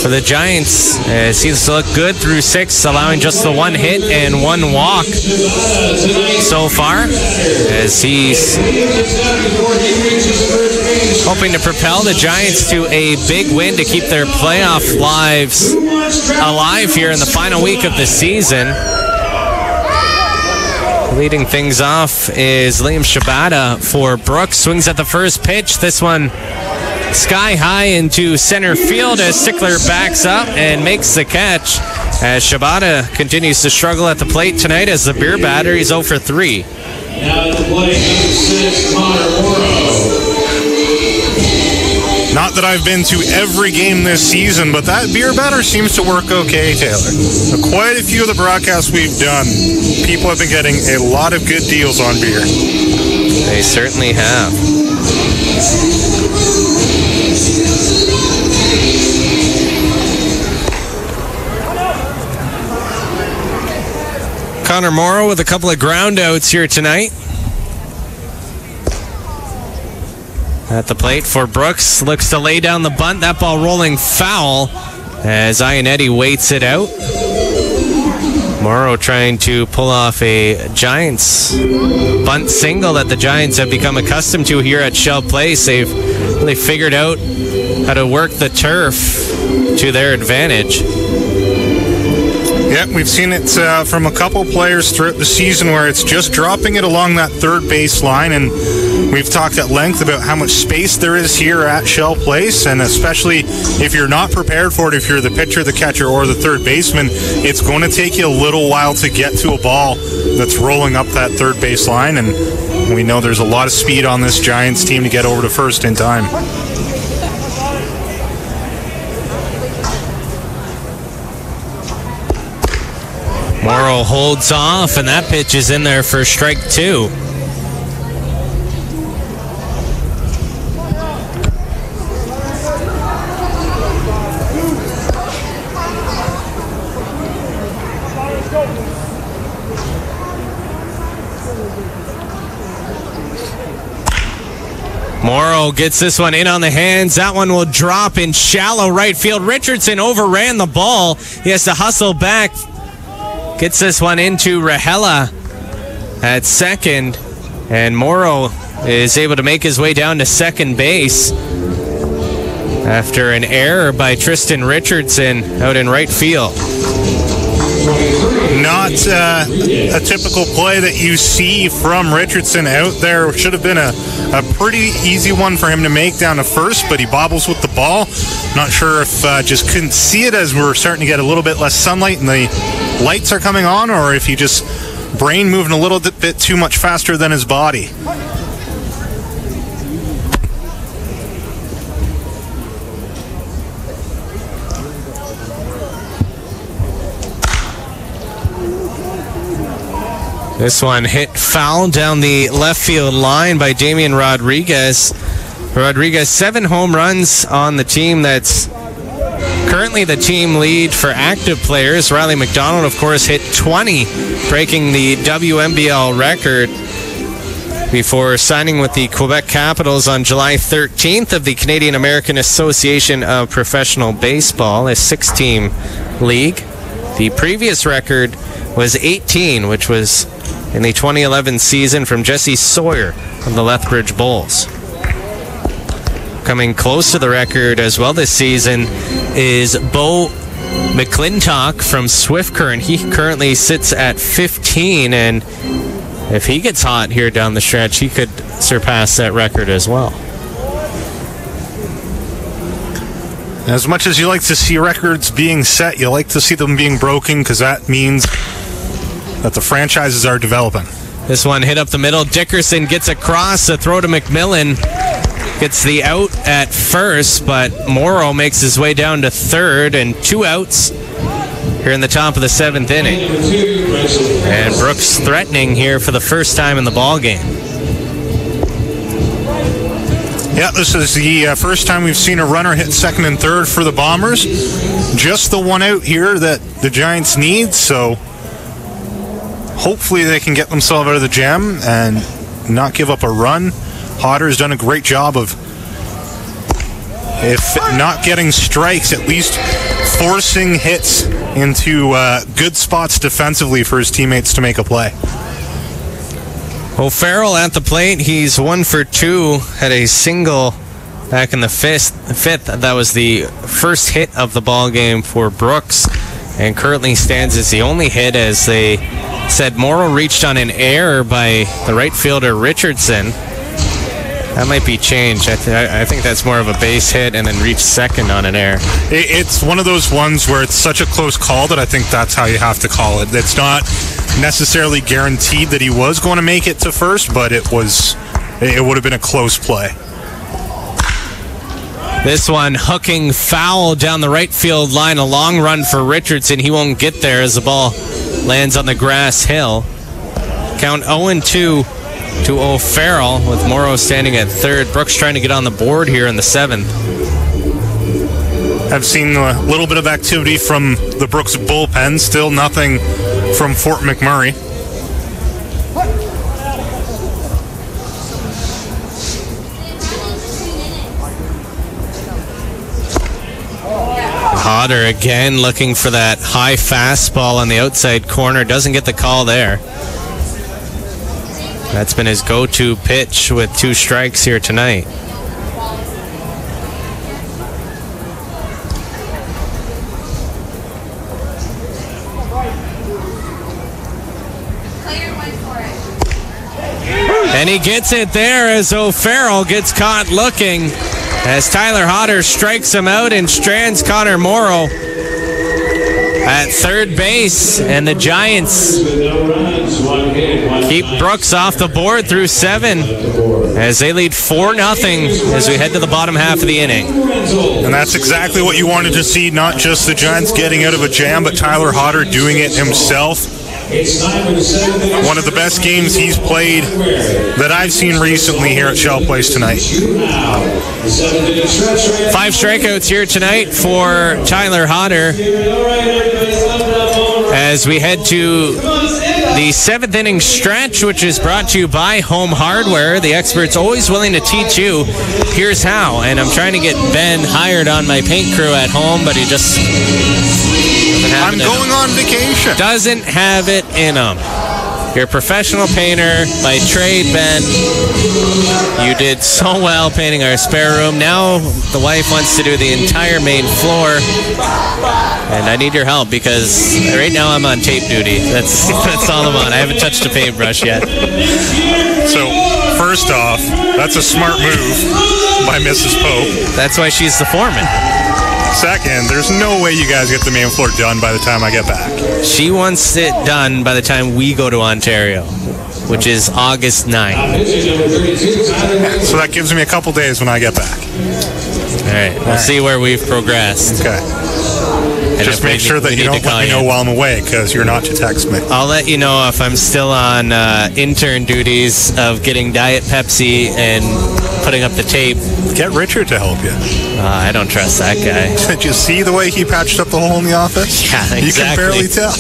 for the Giants. Seems to look good through six, allowing just the one hit and one walk so far, as he's hoping to propel the Giants to a big win to keep their playoff lives alive here in the final week of the season. Leading things off is Liam Shabata for Brooks. Swings at the first pitch. This one sky high into center field as Sickler backs up and makes the catch. As Shabata continues to struggle at the plate tonight as the beer batter. He's 0 for 3. Now at the plate, number 6, Connor Morrow. Not that I've been to every game this season, but that beer batter seems to work okay, Taylor. Quite a few of the broadcasts we've done, people have been getting a lot of good deals on beer. They certainly have. Connor Morrow with a couple of ground outs here tonight. At the plate for Brooks, looks to lay down the bunt. That ball rolling foul as Ionetti waits it out. Morrow trying to pull off a Giants bunt single that the Giants have become accustomed to here at Shell Place. They've really figured out how to work the turf to their advantage. Yeah, we've seen it from a couple players throughout the season where it's just dropping it along that third base line, and we've talked at length about how much space there is here at Shell Place, and especially if you're not prepared for it, if you're the pitcher, the catcher, or the third baseman, it's going to take you a little while to get to a ball that's rolling up that third base line, and we know there's a lot of speed on this Giants team to get over to first in time. Morrow holds off, and that pitch is in there for strike two. Morrow gets this one in on the hands. That one will drop in shallow right field. Richardson overran the ball. He has to hustle back. Gets this one into Rahela at second. And Morrow is able to make his way down to second base after an error by Tristan Richardson out in right field. Not a typical play that you see from Richardson out there. Should have been a pretty easy one for him to make down to first, but he bobbles with the ball. Not sure if just couldn't see it as we're starting to get a little bit less sunlight and the lights are coming on, or if he just brain moving a little bit too much faster than his body. This one hit foul down the left field line by Damian Rodriguez. Rodriguez, 7 home runs on the team. That's currently the team lead for active players. Riley McDonald, of course, hit 20, breaking the WNBL record before signing with the Quebec Capitals on July 13th of the Canadian American Association of Professional Baseball, a 6-team league. The previous record was 18, which was in the 2011 season from Jesse Sawyer of the Lethbridge Bulls. Coming close to the record as well this season is Bo McClintock from Swift Current. He currently sits at 15, and if he gets hot here down the stretch, he could surpass that record as well. As much as you like to see records being set, you like to see them being broken, because that means that the franchises are developing. This one hit up the middle. Dickerson gets across, a throw to McMillan. Gets the out at first, but Morrow makes his way down to third, and 2 outs here in the top of the 7th inning. And Brooks threatening here for the first time in the ball game. Yeah, this is the first time we've seen a runner hit second and third for the Bombers. Just the 1 out here that the Giants need, so hopefully they can get themselves out of the jam and not give up a run. Hodder's done a great job of, if not getting strikes, at least forcing hits into good spots defensively for his teammates to make a play. O'Farrell at the plate. He's 1 for 2. Had a single back in the fifth. That was the first hit of the ball game for Brooks, and currently stands as the only hit, as they said Morrow reached on an error by the right fielder Richardson. That might be changed. I think that's more of a base hit and then reached second on an error. It's one of those ones where it's such a close call that I think that's how you have to call it. It's not necessarily guaranteed that he was going to make it to first, but it would have been a close play. This one hooking foul down the right field line. A long run for Richardson. He won't get there as the ball lands on the grass hill. Count 0-2 to O'Farrell, with Morrow standing at third. Brooks trying to get on the board here in the 7th. I've seen a little bit of activity from the Brooks bullpen. Still nothing from Fort McMurray. Hodder again looking for that high fastball on the outside corner. Doesn't get the call there. That's been his go-to pitch with 2 strikes here tonight. And he gets it there as O'Farrell gets caught looking, as Tyler Hodder strikes him out and strands Connor Morrow at third base. And the Giants keep Brooks off the board through 7 as they lead 4-0 as we head to the bottom half of the inning. And that's exactly what you wanted to see, not just the Giants getting out of a jam, but Tyler Hodder doing it himself. One of the best games he's played that I've seen recently here at Shell Place tonight. 5 strikeouts here tonight for Tyler Hodder. as we head to the 7th inning stretch, which is brought to you by Home Hardware, the experts always willing to teach you. Here's how. And I'm trying to get Ben hired on my paint crew at home, but he just doesn't have I'm it in going him. on vacation. Doesn't have it in him. You're a professional painter by trade, Ben. You did so well painting our spare room. Now the wife wants to do the entire main floor. And I need your help because right now I'm on tape duty. That's all I'm on. I haven't touched a paintbrush yet. So, first off, that's a smart move by Mrs. Pope. That's why she's the foreman. Second, there's no way you guys get the main floor done by the time I get back. She wants it done by the time we go to Ontario, which is August 9th. So that gives me a couple days when I get back. All right, we'll see where we've progressed. Okay. And just make sure that you don't let me know while I'm away, because you're not to text me. I'll let you know if I'm still on intern duties of getting Diet Pepsi and putting up the tape. Get Richard to help you. I don't trust that guy. Did you see the way he patched up the hole in the office? Yeah, exactly. You can barely tell.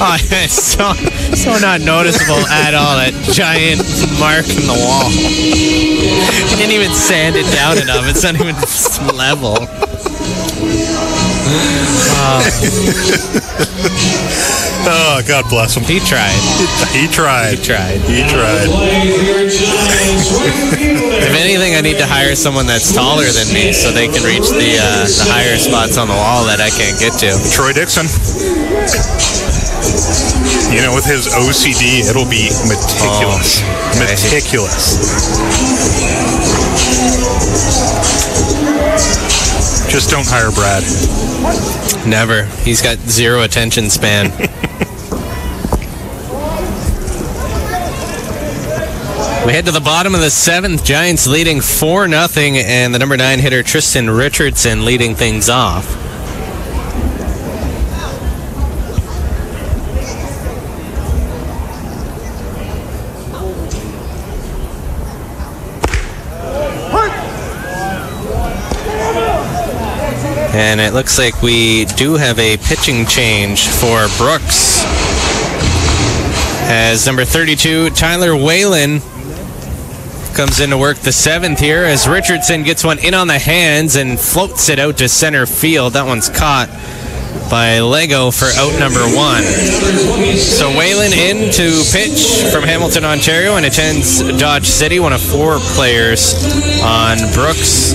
Oh, it's so not noticeable at all, that giant mark in the wall. He didn't even sand it down enough. It's not even level. Oh, God bless him. He tried. He tried. He tried. He tried. If anything, I need to hire someone that's taller than me so they can reach the higher spots on the wall that I can't get to. Troy Dixon. You know, with his OCD, it'll be meticulous. Oh, okay. Meticulous. Just don't hire Brad. Never. He's got zero attention span. We head to the bottom of the 7th. Giants leading 4-0, and the number 9 hitter Tristan Richardson leading things off. And it looks like we do have a pitching change for Brooks, as number 32, Tyler Whalen, comes in to work the 7th here, as Richardson gets one in on the hands and floats it out to center field. That one's caught by Lego for out number 1. So Whalen in to pitch from Hamilton, Ontario, and attends Dodge City, one of 4 players on Brooks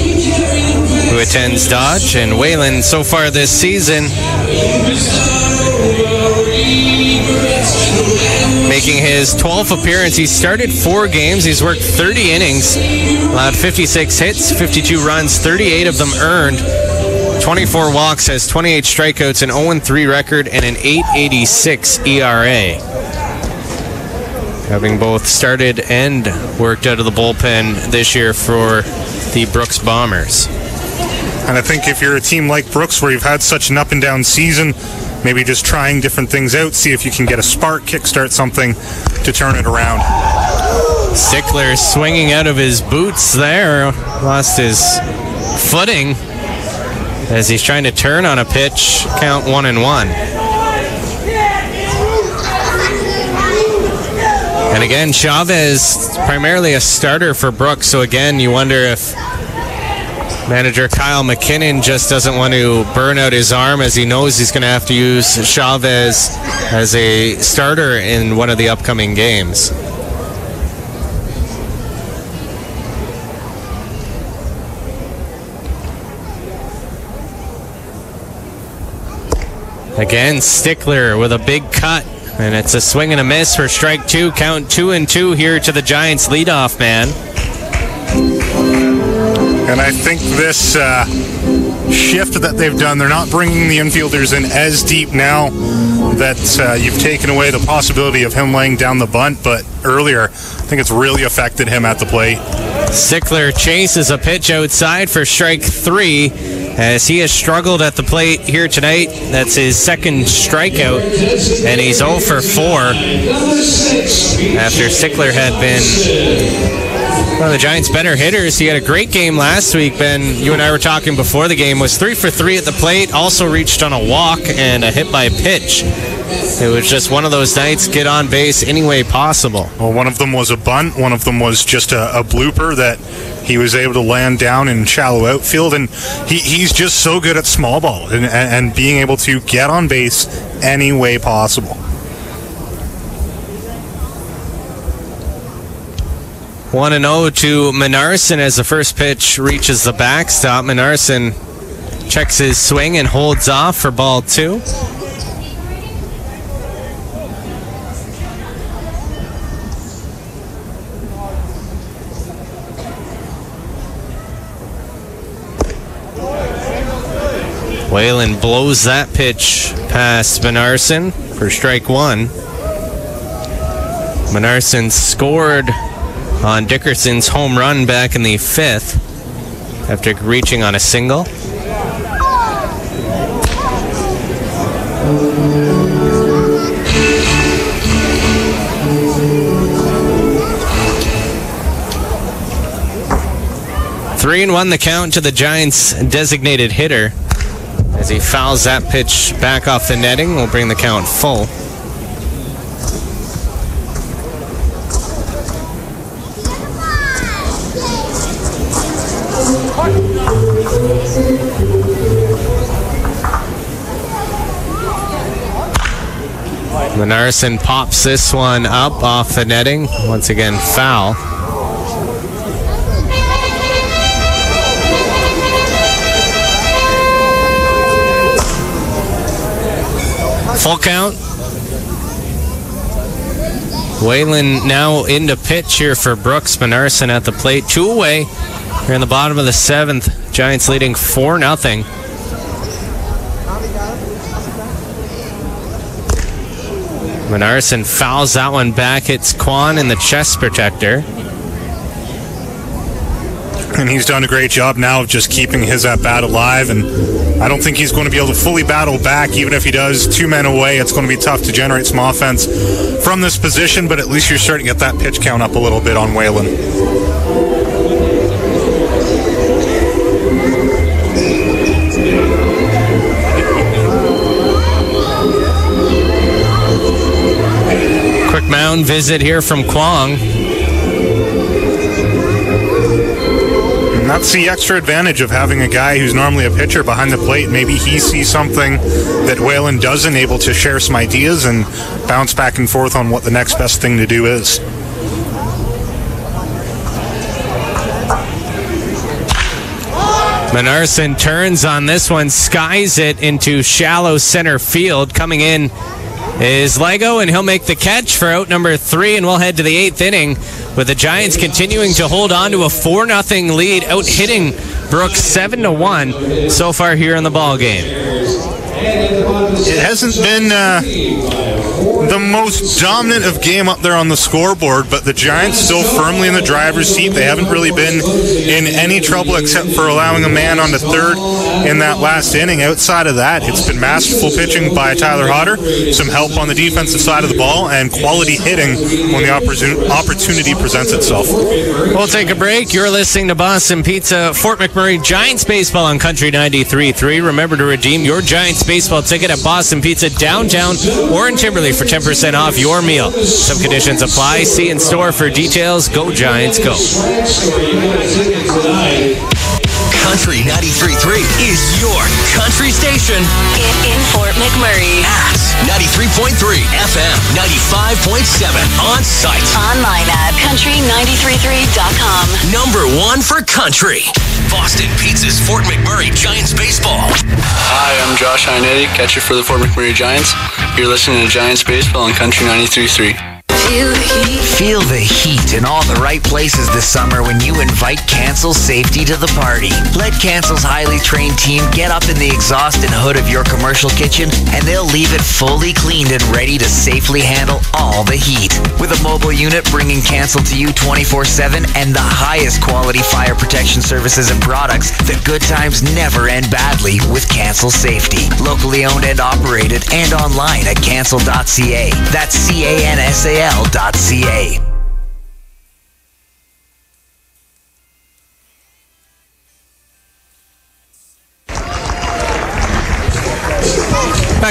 who attends Dodge. And Whalen so far this season making his 12th appearance. He started 4 games. He's worked 30 innings, allowed 56 hits, 52 runs, 38 of them earned, 24 walks, has 28 strikeouts, an 0-3 record, and an 8.86 ERA. Having both started and worked out of the bullpen this year for the Brooks Bombers. And I think if you're a team like Brooks, where you've had such an up and down season, maybe just trying different things out, see if you can get a spark, kickstart something to turn it around. Stickler swinging out of his boots there, lost his footing as he's trying to turn on a pitch, count 1-1. And again, Chavez primarily a starter for Brooks, so again, you wonder if manager Kyle McKinnon just doesn't want to burn out his arm, as he knows he's going to have to use Chavez as a starter in one of the upcoming games. Again, Stickler with a big cut, and it's a swing and a miss for strike 2. Count 2-2 here to the Giants leadoff man. And I think this shift that they've done, they're not bringing the infielders in as deep now that you've taken away the possibility of him laying down the bunt, but earlier, I think it's really affected him at the plate. Stickler chases a pitch outside for strike 3, as he has struggled at the plate here tonight. That's his 2nd strikeout, and he's 0 for 4 after Stickler had been One of the Giants' better hitters. He had a great game last week, Ben. You and I were talking before the game. Was 3 for 3 at the plate. Also reached on a walk and a hit by pitch. It was just one of those nights, get on base any way possible. Well, one of them was a bunt. One of them was just a blooper that he was able to land down in shallow outfield. And he's just so good at small ball and being able to get on base any way possible. 1-0 to Minarson as the first pitch reaches the backstop. Minarson checks his swing and holds off for ball 2. Whalen blows that pitch past Minarson for strike 1. Minarson scored on Dickerson's home run back in the 5th after reaching on a single. Three and 1 the count to the Giants' designated hitter. As he fouls that pitch back off the netting, we'll bring the count full. Minarson pops this one up off the netting. Once again, foul. Full count. Whalen now into pitch here for Brooks. Minarson at the plate. 2 away. We're in the bottom of the 7th. Giants leading 4-0. Minarson fouls that one back. Hits Kwan in the chest protector. And he's done a great job now of just keeping his at-bat alive, and I don't think he's going to be able to fully battle back. Even if he does 2 men away, it's going to be tough to generate some offense from this position, but at least you're starting to get that pitch count up a little bit on Whalen. Quick mound visit here from Kwong. And that's the extra advantage of having a guy who's normally a pitcher behind the plate. Maybe he sees something that Whalen doesn't, able to share some ideas and bounce back and forth on what the next best thing to do is. Minarson turns on this one, skies it into shallow center field. Coming in is Lego, and he'll make the catch for out number 3, and we'll head to the 8th inning with the Giants continuing to hold on to a 4-0 lead, out hitting Brooks 7-1 so far here in the ball game. It hasn't been the most dominant of game up there on the scoreboard, but the Giants still firmly in the driver's seat. They haven't really been in any trouble except for allowing a man on to third in that last inning. Outside of that, it's been masterful pitching by Tyler Hodder, some help on the defensive side of the ball, and quality hitting when the opportunity presents itself. We'll take a break. You're listening to Boston Pizza, Fort McMurray Giants Baseball on Country 93.3. Remember to redeem your Giants baseball ticket at Boston Pizza downtown or in Timberley for 10% off your meal. Some conditions apply. See in store for details. Go Giants, go. Country 93.3 is your country station. In Fort McMurray. At 93.3 FM, 95.7 on site. Online at country933.com. Number 1 for country. Boston Pizza's Fort McMurray Giants Baseball. Hi, I'm Josh Heinetti, catcher for the Fort McMurray Giants. You're listening to Giants Baseball on Country 93.3. Feel the heat in all the right places this summer when you invite Cancel Safety to the party. Let Cancel's highly trained team get up in the exhaust and hood of your commercial kitchen, and they'll leave it fully cleaned and ready to safely handle all the heat. With a mobile unit bringing Cancel to you 24/7 and the highest quality fire protection services and products, the good times never end badly with Cancel Safety. Locally owned and operated and online at cancel.ca. That's CANSAL.ca.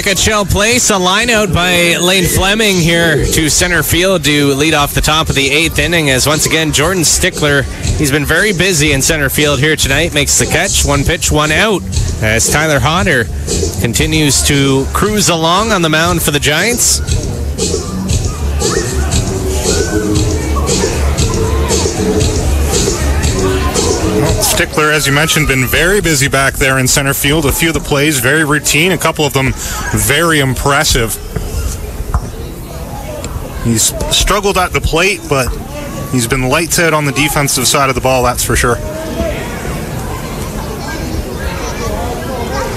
back at Shell Place. A line out by Lane Fleming here to center field to lead off the top of the 8th inning, as once again Jordan Stickler, he's been very busy in center field here tonight, makes the catch. 1 pitch, 1 out, as Tyler Hodder continues to cruise along on the mound for the Giants. Stickler, as you mentioned, been very busy back there in center field. A few of the plays very routine, a couple of them very impressive. He's struggled at the plate, but he's been lights out on the defensive side of the ball, that's for sure.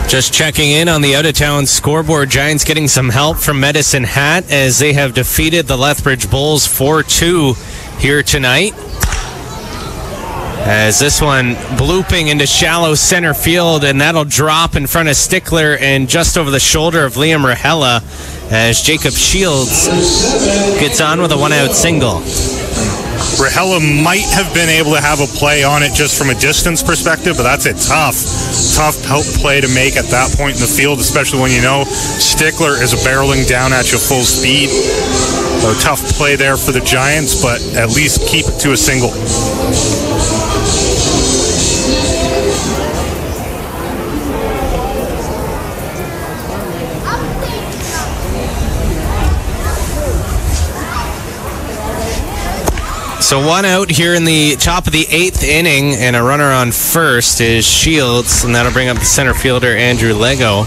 Just checking in on the out-of-town scoreboard, Giants getting some help from Medicine Hat as they have defeated the Lethbridge Bulls 4-2 here tonight. As this one blooping into shallow center field, and that'll drop in front of Stickler and just over the shoulder of Liam Rahela as Jacob Shields gets on with a 1-out single. Rahela might have been able to have a play on it just from a distance perspective, but that's a tough help play to make at that point in the field, especially when you know Stickler is barreling down at you full speed. So a tough play there for the Giants, but at least keep it to a single. So 1 out here in the top of the 8th inning, and a runner on first is Shields, and that'll bring up the center fielder Andrew Lego.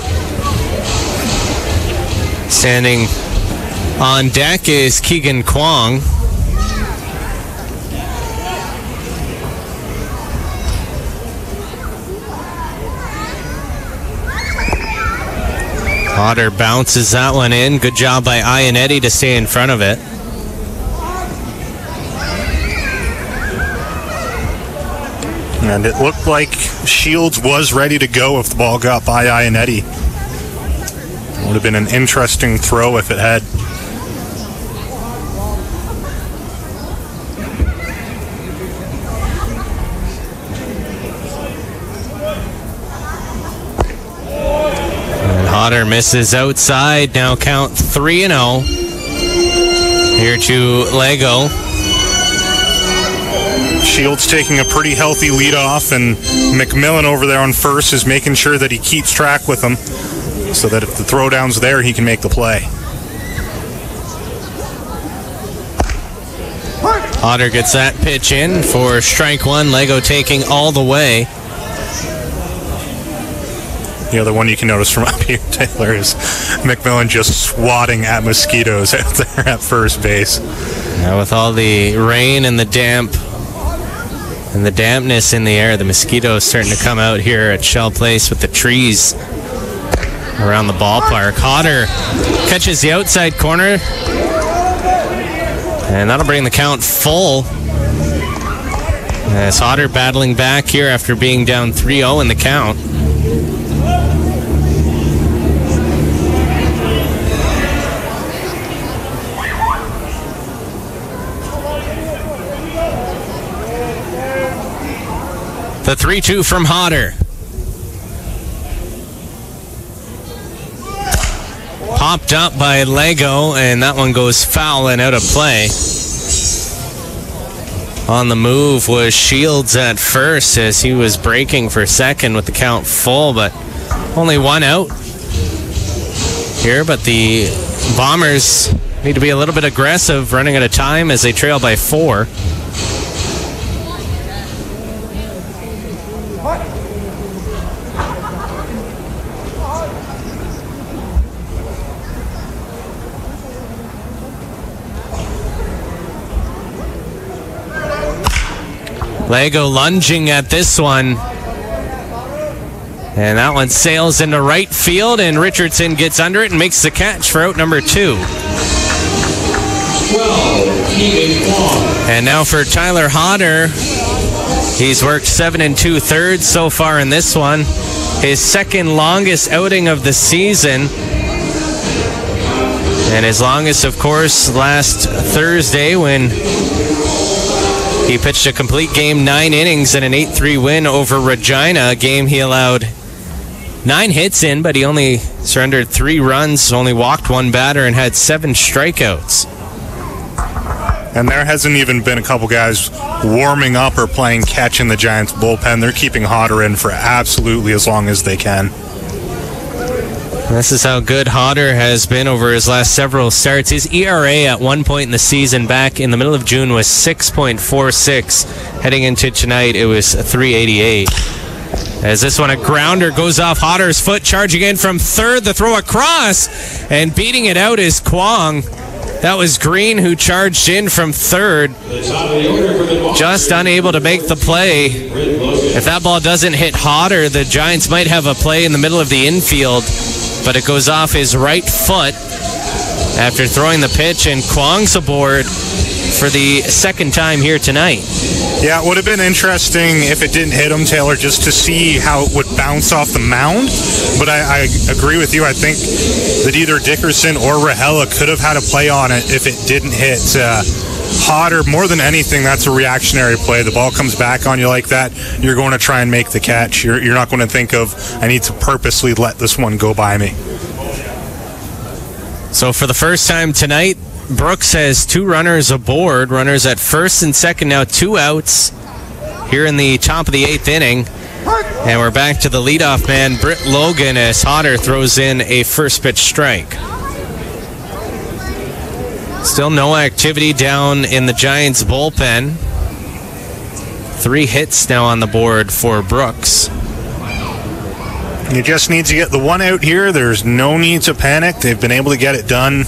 Standing on deck is Keegan Kwong. Hodder bounces that one in. Good job by Ionetti to stay in front of it. And it looked like Shields was ready to go if the ball got by Ionetti. Would have been an interesting throw if it had. And Hodder misses outside. Now count 3-0. Here to Lego. Shields taking a pretty healthy lead off, and McMillan over there on first is making sure that he keeps track with him so that if the throwdown's there, he can make the play. Hodder gets that pitch in for strike one. Lego taking all the way. The other one you can notice from up here, Taylor, is McMillan just swatting at mosquitoes out there at first base. Now with all the rain and the damp and the dampness in the air, the mosquitoes starting to come out here at Shell Place with the trees around the ballpark. Hodder catches the outside corner, and that'll bring the count full. As Hodder battling back here after being down 3-0 in the count. The 3-2 from Hodder. Popped up by Lego, and that one goes foul and out of play. On the move was Shields at first as he was breaking for second with the count full, but only 1 out here. But the Bombers need to be a little bit aggressive, running out of time as they trail by 4. Lego lunging at this one. And that one sails into right field, and Richardson gets under it and makes the catch for out number 2. And now for Tyler Hodder. He's worked 7 2/3 so far in this one. His second longest outing of the season. And his longest, of course, last Thursday when he pitched a complete game, 9 innings, and an 8-3 win over Regina, a game he allowed 9 hits in, but he only surrendered 3 runs, only walked 1 batter, and had 7 strikeouts. And there hasn't even been a couple guys warming up or playing catch in the Giants bullpen. They're keeping Hodder in for absolutely as long as they can. This is how good Hodder has been over his last several starts. His ERA at one point in the season back in the middle of June was 6.46. Heading into tonight, it was 3.88. As this one, a grounder goes off Hodder's foot, charging in from third. The throw across, and beating it out is Kwong. That was Green who charged in from third. Just unable to make the play. If that ball doesn't hit Hodder, the Giants might have a play in the middle of the infield, but it goes off his right foot after throwing the pitch, and Kwong's aboard for the second time here tonight. Yeah, it would have been interesting if it didn't hit him, Taylor, just to see how it would bounce off the mound. But I agree with you. I think that either Dickerson or Rahela could have had a play on it if it didn't hit Hodder. More than anything, that's a reactionary play. The ball comes back on you like that, you're going to try and make the catch. You're not going to think of, I need to purposely let this one go by me. So for the first time tonight, Brooks has 2 runners aboard, runners at first and second, now 2 outs here in the top of the 8th inning. And we're back to the leadoff man, Britt Logan, as Hodder throws in a first pitch strike. Still no activity down in the Giants bullpen. 3 hits now on the board for Brooks. You just need to get the 1 out here. There's no need to panic. They've been able to get it done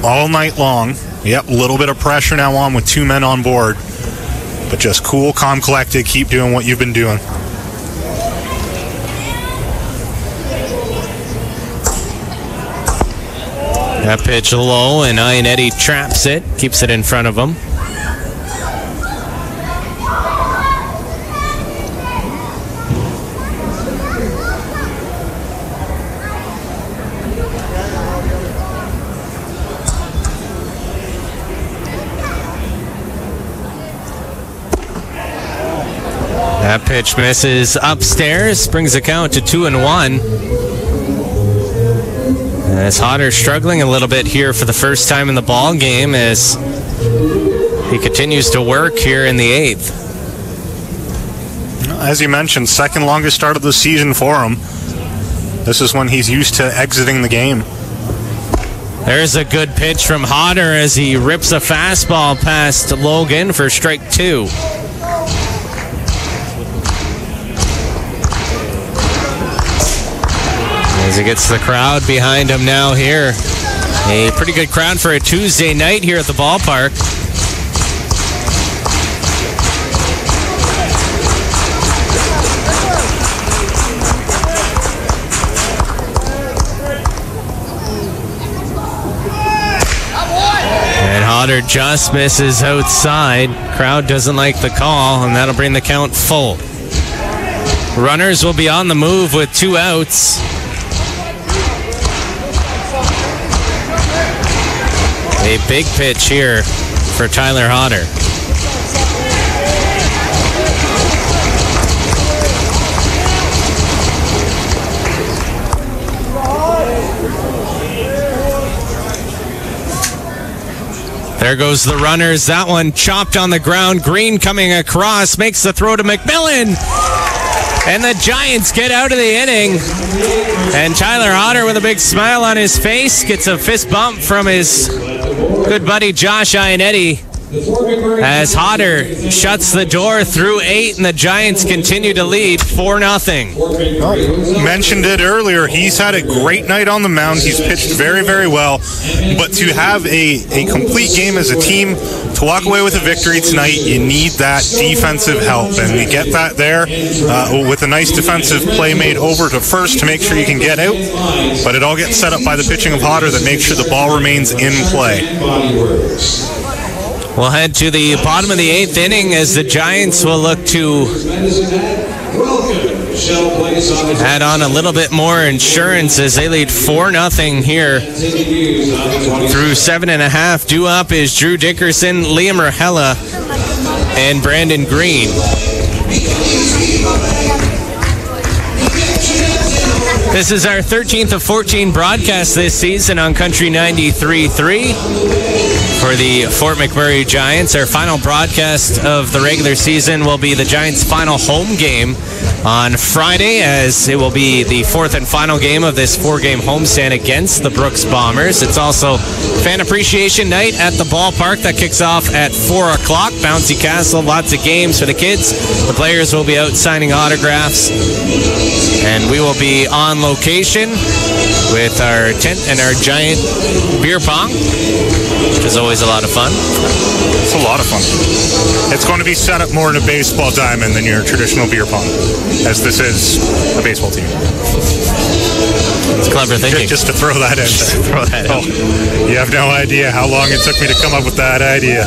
all night long. Yep, a little bit of pressure now on with 2 men on board. But just cool, calm, collected. Keep doing what you've been doing. That pitch low, and Ionetti traps it, keeps it in front of him. That pitch misses upstairs, brings the count to 2-1. As Hodder struggling a little bit here for the first time in the ball game as he continues to work here in the 8th. As you mentioned, second longest start of the season for him. This is when he's used to exiting the game. There's a good pitch from Hodder as he rips a fastball past Logan for strike 2. As he gets the crowd behind him now here. A pretty good crowd for a Tuesday night here at the ballpark. And Hodder just misses outside. Crowd doesn't like the call, and that'll bring the count full. Runners will be on the move with 2 outs. A big pitch here for Tyler Hodder. There goes the runners. That one chopped on the ground. Green coming across, makes the throw to McMillan. And the Giants get out of the inning. And Tyler Hodder, with a big smile on his face, gets a fist bump from his good buddy Josh Ionetti as Hodder shuts the door through 8, and the Giants continue to lead 4-0. Mentioned it earlier, he's had a great night on the mound. He's pitched very, very well. But to have a complete game as a team, to walk away with a victory tonight, you need that defensive help. And you get that there with a nice defensive play made over to first to make sure you can get out. But it all gets set up by the pitching of Hodder that makes sure the ball remains in play. We'll head to the bottom of the 8th inning as the Giants will look to add on a little bit more insurance as they lead 4-0 here through 7.5. Due up is Drew Dickerson, Liam Rahela, and Brandon Green. This is our 13th of 14 broadcast this season on Country 93.3 for the Fort McMurray Giants. Our final broadcast of the regular season will be the Giants' final home game on Friday, as it will be the fourth and final game of this four-game homestand against the Brooks Bombers. It's also Fan Appreciation Night at the ballpark that kicks off at 4 o'clock. Bouncy Castle, lots of games for the kids. The players will be out signing autographs, and we will be on location with our tent and our giant beer pong, which is always a lot of fun. It's a lot of fun. It's going to be set up more in a baseball diamond than your traditional beer pong, as this is a baseball team. It's clever thinking. Just to throw that in there. Throw that in. You have no idea how long it took me to come up with that idea.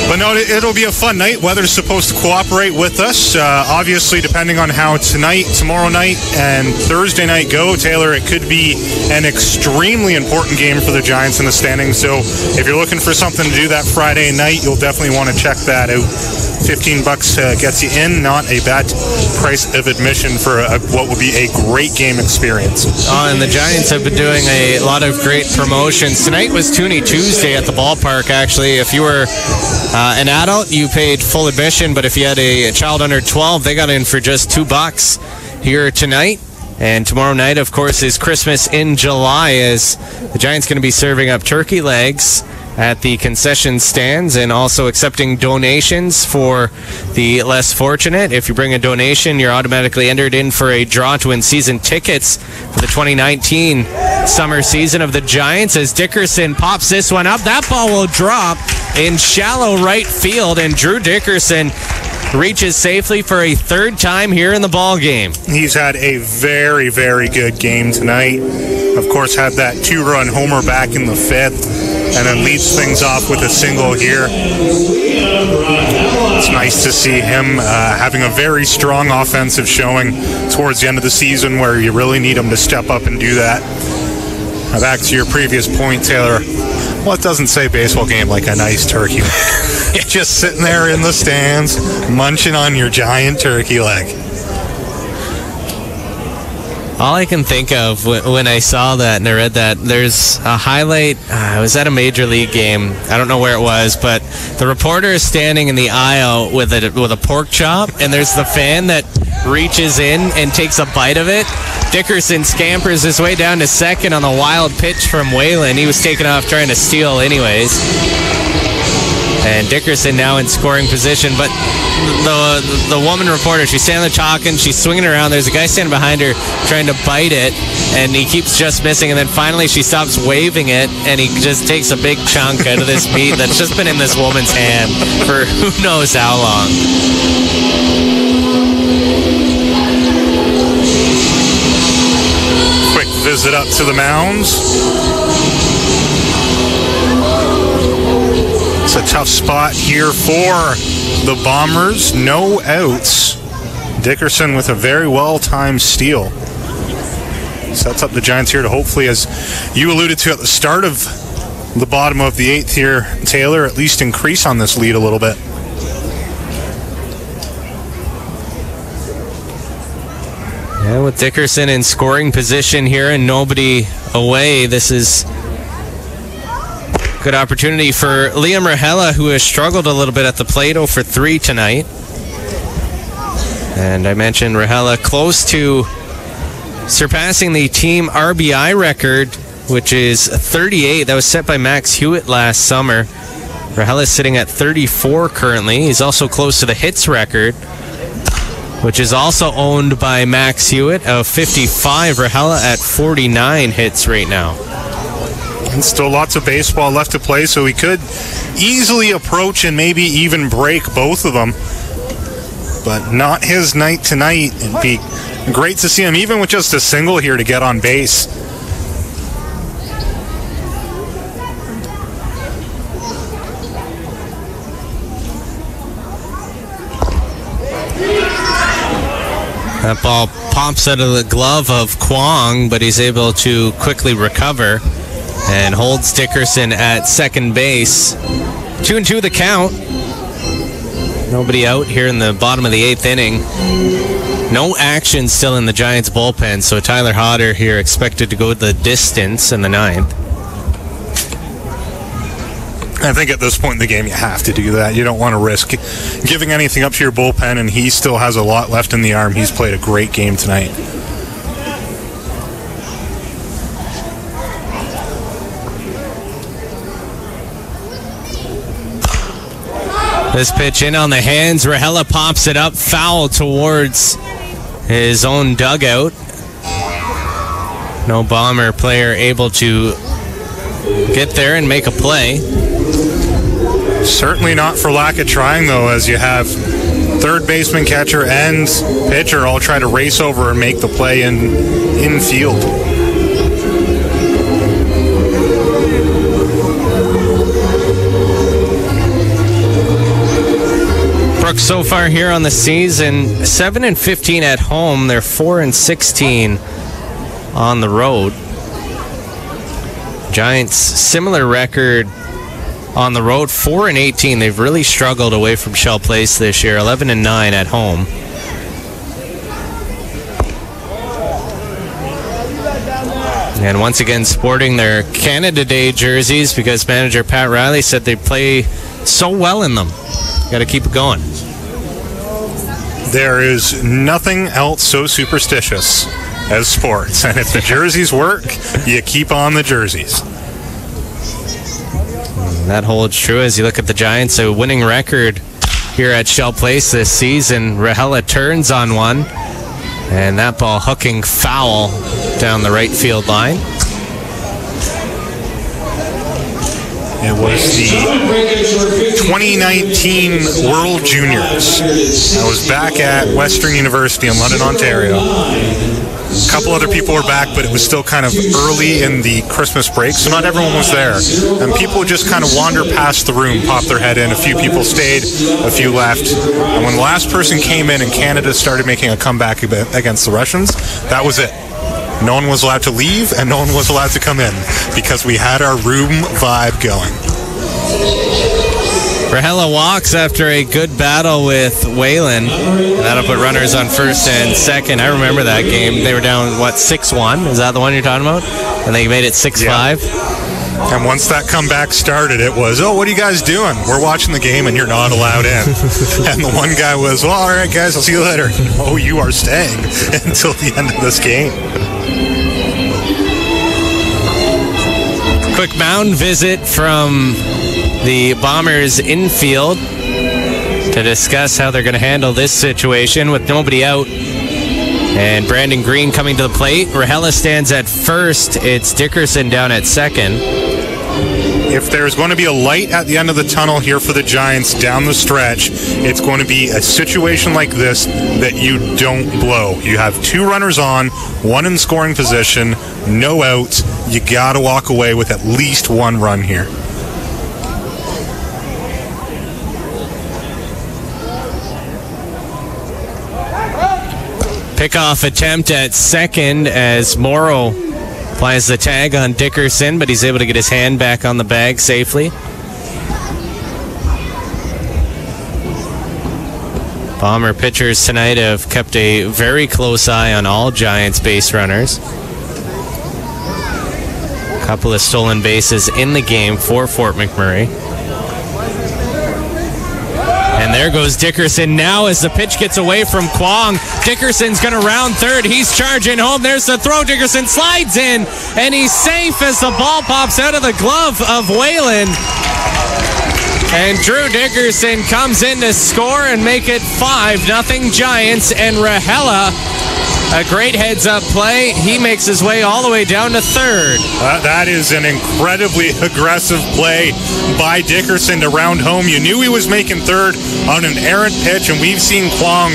But no, it'll be a fun night. Weather's supposed to cooperate with us. Obviously, depending on how tonight, tomorrow night, and Thursday night go, Taylor, it could be an extremely important game for the Giants in the standings. So if you're looking for something to do that Friday night, you'll definitely want to check that out. $15 gets you in, not a bad price of admission for what will be a great game experience. And the Giants have been doing a lot of great promotions. Tonight was Toonie Tuesday at the ballpark, actually. If you were an adult, you paid full admission, but if you had a child under 12, they got in for just $2 here tonight. And tomorrow night, of course, is Christmas in July, as the Giants going to be serving up turkey legs at the concession stands and also accepting donations for the less fortunate. If you bring a donation, you're automatically entered in for a draw to win season tickets for the 2019 summer season of the Giants. As Dickerson pops this one up, that ball will drop in shallow right field, and Drew Dickerson reaches safely for a third time here in the ball game. He's had a very, very good game tonight. Of course, had that 2-run homer back in the fifth, and then leads things off with a single here. It's nice to see him having a very strong offensive showing towards the end of the season, where you really need him to step up and do that. Back to your previous point, Taylor. Well, it doesn't say baseball game like a nice turkey leg. You're just sitting there in the stands, munching on your giant turkey leg. All I can think of when I saw that and I read that, there's a highlight. I was at a major league game. I don't know where it was, but the reporter is standing in the aisle with a pork chop, and there's the fan that reaches in and takes a bite of it. Dickerson scampers his way down to second on the wild pitch from Whalen. He was taken off trying to steal anyways. And Dickerson now in scoring position. But the woman reporter, she's standing there talking, she's swinging around. There's a guy standing behind her trying to bite it, and he keeps just missing. And then finally she stops waving it, and he just takes a big chunk out of this meat that's just been in this woman's hand for who knows how long. Quick visit up to the mounds. It's a tough spot here for the Bombers. No outs. Dickerson with a very well-timed steal. Sets up the Giants here to hopefully, as you alluded to at the start of the bottom of the eighth here, Taylor, at least increase on this lead a little bit. Yeah, with Dickerson in scoring position here and nobody away, this is good opportunity for Liam Rahela, who has struggled a little bit at the plate, 0 for 3 tonight. And I mentioned Rahela close to surpassing the team RBI record, which is 38. That was set by Max Hewitt last summer. Rahela is sitting at 34 currently. He's also close to the hits record, which is also owned by Max Hewitt of 55. Rahela at 49 hits right now. And still lots of baseball left to play, so he could easily approach and maybe even break both of them. But not his night tonight. It'd be great to see him, even with just a single here, to get on base. That ball pops out of the glove of Kwong, but he's able to quickly recover and holds Dickerson at second base. 2-2 the count. Nobody out here in the bottom of the eighth inning. No action still in the Giants bullpen, so Tyler Hodder here expected to go the distance in the 9th. I think at this point in the game, you have to do that. You don't want to risk giving anything up to your bullpen, and he still has a lot left in the arm. He's played a great game tonight. This pitch in on the hands. Rahela pops it up, foul towards his own dugout. No Bomber player able to get there and make a play. Certainly not for lack of trying, though, as you have third baseman, catcher, and pitcher all try to race over and make the play in field. Brooks so far here on the season, 7-15 at home. They're 4-16 on the road. Giants, similar record on the road, 4-18. They've really struggled away from Shell Place this year, 11-9 at home. And once again, sporting their Canada Day jerseys because manager Pat Riley said they play so well in them. Got to keep it going. There is nothing else so superstitious as sports. And if the jerseys work, you keep on the jerseys. That holds true as you look at the Giants, a winning record here at Shell Place this season. Rahela turns on one, and that ball hooking foul down the right field line. It was the 2019 World Juniors. I was back at Western University in London, Ontario. A couple other people were back, but it was still kind of early in the Christmas break, so not everyone was there. And people would just kind of wander past the room, pop their head in. A few people stayed, a few left. And when the last person came in and Canada started making a comeback against the Russians, that was it. No one was allowed to leave, and no one was allowed to come in because we had our room vibe going. Rahela walks after a good battle with Whalen. That'll put runners on first and second. I remember that game. They were down, 6-1? Is that the one you're talking about? And they made it 6-5? Yeah. And once that comeback started, it was, oh, what are you guys doing? We're watching the game, and you're not allowed in. And the one guy was, well, all right, guys, I'll see you later. Oh, you are staying until the end of this game. Quick mound visit from the Bombers infield to discuss how they're going to handle this situation with nobody out. And Brandon Green coming to the plate. Rahela stands at first. It's Dickerson down at second. If there's going to be a light at the end of the tunnel here for the Giants down the stretch, it's going to be a situation like this that you don't blow. You have two runners on, one in scoring position, no outs. You got to walk away with at least one run here. Pickoff attempt at second as Morrow applies the tag on Dickerson, but he's able to get his hand back on the bag safely. Bomber pitchers tonight have kept a very close eye on all Giants base runners. A couple of stolen bases in the game for Fort McMurray. And there goes Dickerson now as the pitch gets away from Kwong. Dickerson's going to round third. He's charging home. There's the throw. Dickerson slides in, and he's safe as the ball pops out of the glove of Whalen. And Drew Dickerson comes in to score and make it 5-0 Giants. And Rahela, a great heads-up play. He makes his way all the way down to third. That is an incredibly aggressive play by Dickerson to round home. You knew he was making third on an errant pitch, and we've seen Kwong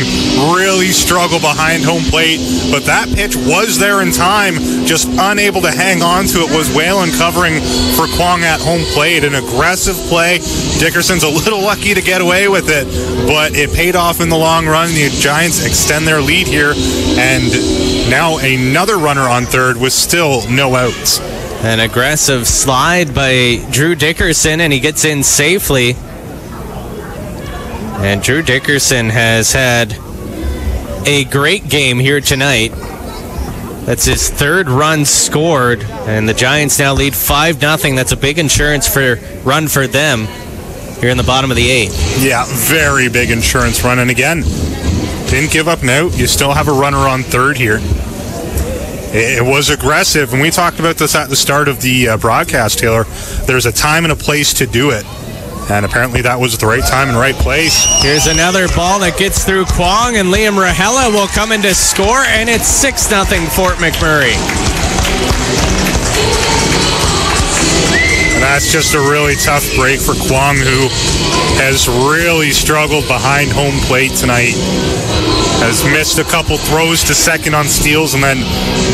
really struggle behind home plate. But that pitch was there in time, just unable to hang on to it was Whalen covering for Kwong at home plate. An aggressive play. Dickerson's a little lucky to get away with it, but it paid off in the long run. The Giants extend their lead here, and now another runner on third with still no outs. An aggressive slide by Drew Dickerson, and he gets in safely. And Drew Dickerson has had a great game here tonight. That's his third run scored, and the Giants now lead 5-0. That's a big insurance run for them here in the bottom of the 8th. Yeah, very big insurance run. And again, didn't give up now. You still have a runner on third here. It was aggressive, and we talked about this at the start of the broadcast, Taylor. There's a time and a place to do it, and apparently that was the right time and right place. Here's another ball that gets through Kwong, and Liam Rahela will come in to score, and it's 6-0 Fort McMurray. And that's just a really tough break for Kwong, who has really struggled behind home plate tonight. Has missed a couple throws to second on steals, and then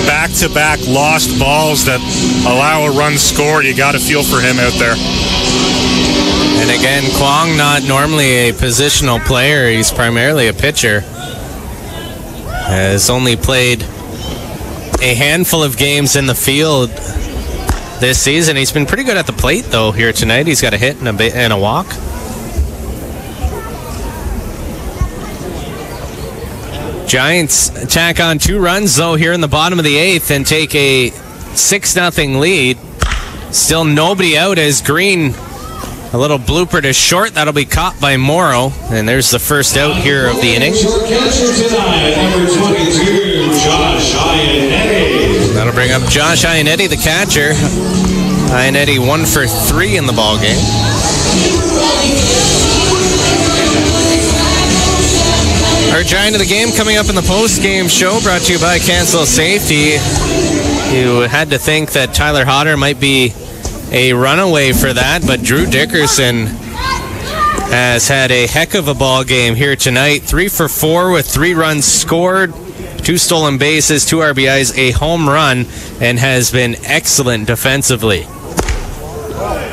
back-to-back lost balls that allow a run scored. You got to feel for him out there. And again, Kwong, not normally a positional player. He's primarily a pitcher. Has only played a handful of games in the field this season. He's been pretty good at the plate, though, here tonight. He's got a hit and a walk. Giants tack on 2 runs, though, here in the bottom of the 8th and take a 6-0 lead. Still nobody out as Green, a little blooper to short. That'll be caught by Morrow. And there's the first out here of the inning. Number 22, Josh Ionetti. That'll bring up Josh Ionetti, the catcher. Ionetti 1 for 3 in the ballgame. Our Giant of the game coming up in the post-game show, brought to you by Cancel Safety. You had to think that Tyler Hodder might be a runaway for that, but Drew Dickerson has had a heck of a ball game here tonight. 3 for 4 with 3 runs scored, 2 stolen bases, 2 RBIs, a home run, and has been excellent defensively.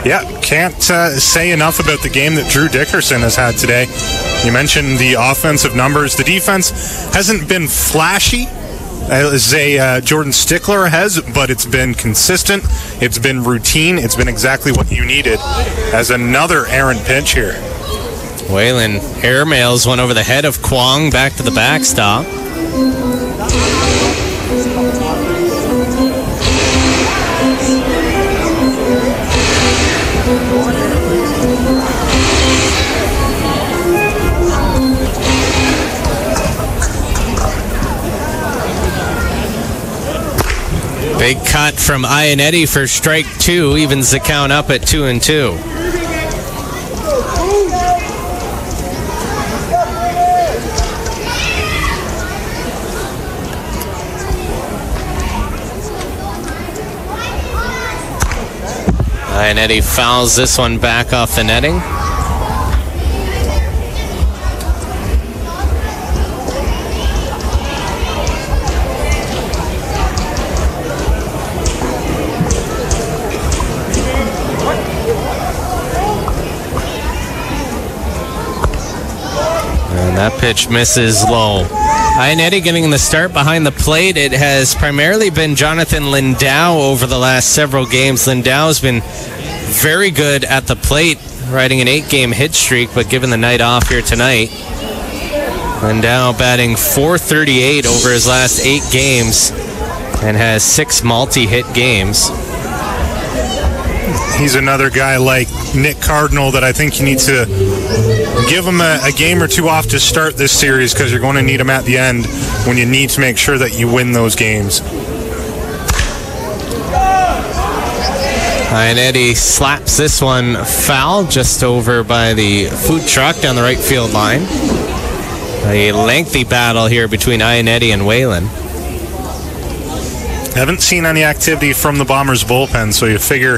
Yeah, can't say enough about the game that Drew Dickerson has had today. You mentioned the offensive numbers. The defense hasn't been flashy as Jordan Stickler has, but it's been consistent. It's been routine. It's been exactly what you needed as another errant pitch here. Waylon airmails one over the head of Kwong back to the backstop. Big cut from Ionetti for strike 2, evens the count up at 2-2. Ionetti fouls this one back off the netting. That pitch misses low. Ionetti getting the start behind the plate. It has primarily been Jonathan Lindau over the last several games. Lindau's been very good at the plate, riding an 8-game hit streak, but given the night off here tonight. Lindau batting .438 over his last 8 games and has 6 multi-hit games. He's another guy like Nick Cardinal that I think you need to give him a game or 2 off to start this series, because you're going to need him at the end when you need to make sure that you win those games. Ionetti slaps this one foul just over by the food truck down the right field line. A lengthy battle here between Ionetti and Waylon. Haven't seen any activity from the Bombers' bullpen, so you figure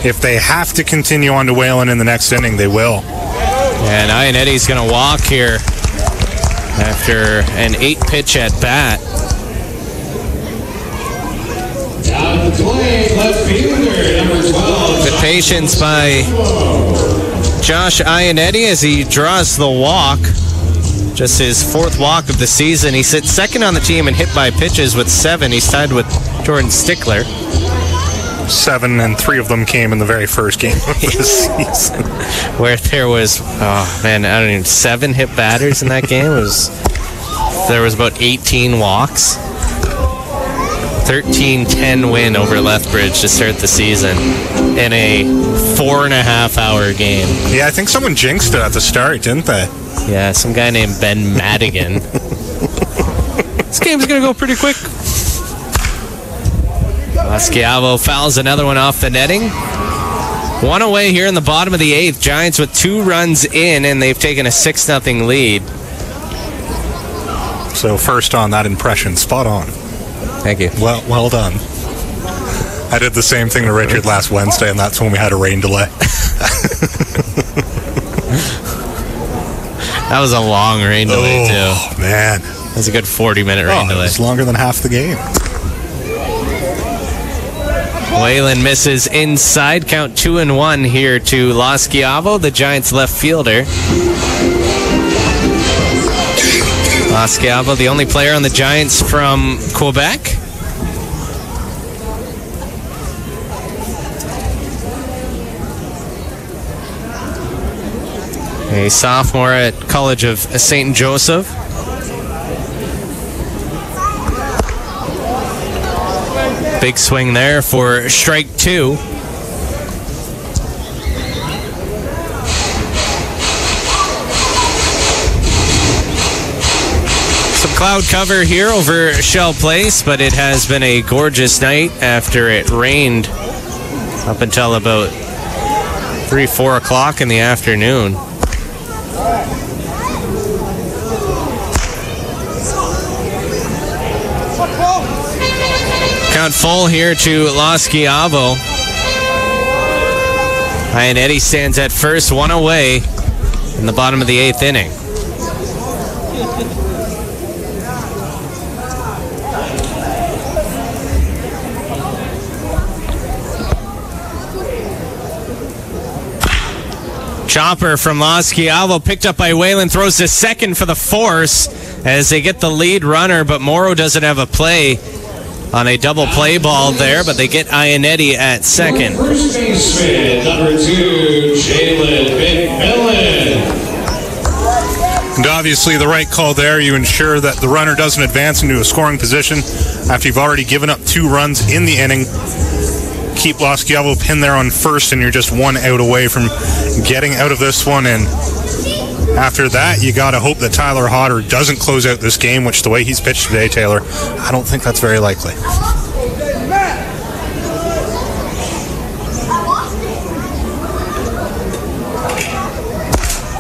if they have to continue on to Waylon in the next inning, they will. And Ionetti's going to walk here after an 8-pitch at bat. Down the plate, left fielder, number 12. Good patience by Josh Ionetti as he draws the walk. Just his 4th walk of the season. He sits second on the team in hit by pitches with 7. He's tied with Jordan Stickler. 7, and 3 of them came in the very first game of the season. Where there was, 7 hit batters in that game. It was There was about 18 walks. 13-10 win over Lethbridge to start the season in a 4.5-hour game. Yeah, I think someone jinxed it at the start, didn't they? Yeah, some guy named Ben Madigan. This game's going to go pretty quick. Lasciavo fouls another one off the netting. One away here in the bottom of the 8th. Giants with 2 runs in, and they've taken a 6-0 lead. So first on that impression, spot on. Thank you. Well done. I did the same thing to Richard last Wednesday, and that's when we had a rain delay. That was a long rain delay, too. Oh, man. That was a good 40-minute rain delay. It's longer than half the game. Whalen misses inside. Count 2-1 here to Lasciavo, the Giants left fielder. Lasciavo, the only player on the Giants from Quebec. A sophomore at College of St. Joseph. Big swing there for strike 2. Cloud cover here over Shell Place, but it has been a gorgeous night after it rained up until about 3-4 o'clock in the afternoon. Count full here to Lasciavo. Eddie stands at first, 1 away in the bottom of the 8th inning. Chopper from Lasciavo picked up by Whalen, throws to second for the force as they get the lead runner, but Morrow doesn't have a play on a double play ball there, but they get Iannetti at second. First baseman, number 2, Jalen McMillan. And obviously the right call there. You ensure that the runner doesn't advance into a scoring position after you've already given up 2 runs in the inning. Keep Lasciavo pinned there on first, and you're just 1 out away from getting out of this one. And after that, you got to hope that Tyler Hodder doesn't close out this game, which the way he's pitched today, Taylor, I don't think that's very likely.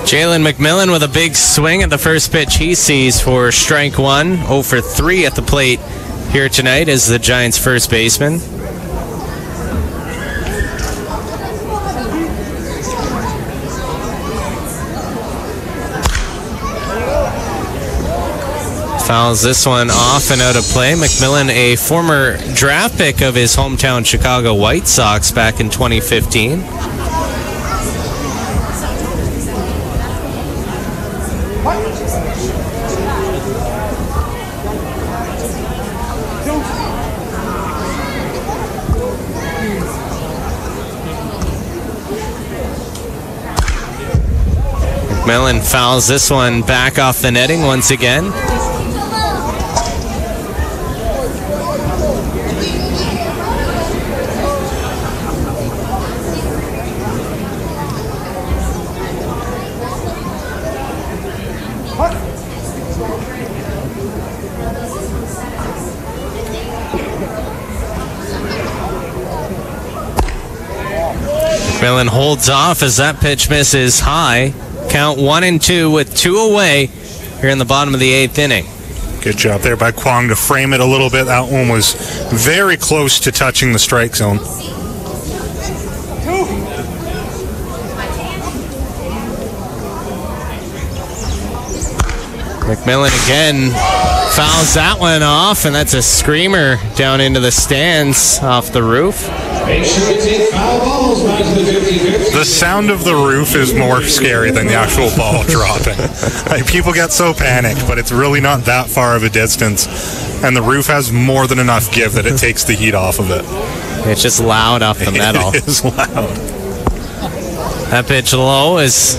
Jalen McMillan with a big swing at the first pitch he sees for strike 1. 0 for 3 at the plate here tonight as the Giants' first baseman. Fouls this one off and out of play. McMillan, a former draft pick of his hometown Chicago White Sox back in 2015. McMillan fouls this one back off the netting once again. McMillan holds off as that pitch misses high. Count 1-2 with 2 away here in the bottom of the 8th inning. Good job there by Kwong to frame it a little bit. That one was very close to touching the strike zone. McMillan again fouls that one off, and that's a screamer down into the stands off the roof. Make sure to take foul balls back to the 50-50. The sound of the roof is more scary than the actual ball dropping. Like, people get so panicked, but it's really not that far of a distance. And the roof has more than enough give that it takes the heat off of it. It's just loud off the metal. It is loud. That pitch low is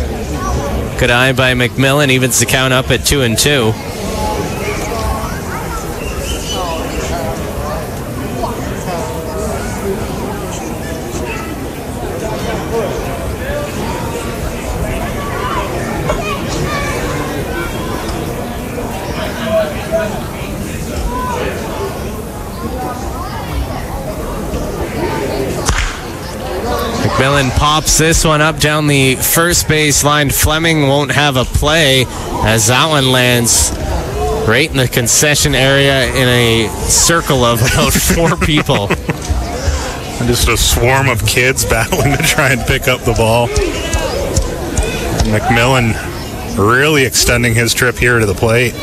good eye by McMillan, evens the count up at 2-2. McMillan pops this one up down the first base line. Fleming won't have a play as that one lands right in the concession area in a circle of about 4 people. And just a swarm of kids battling to try and pick up the ball. And McMillan really extending his trip here to the plate.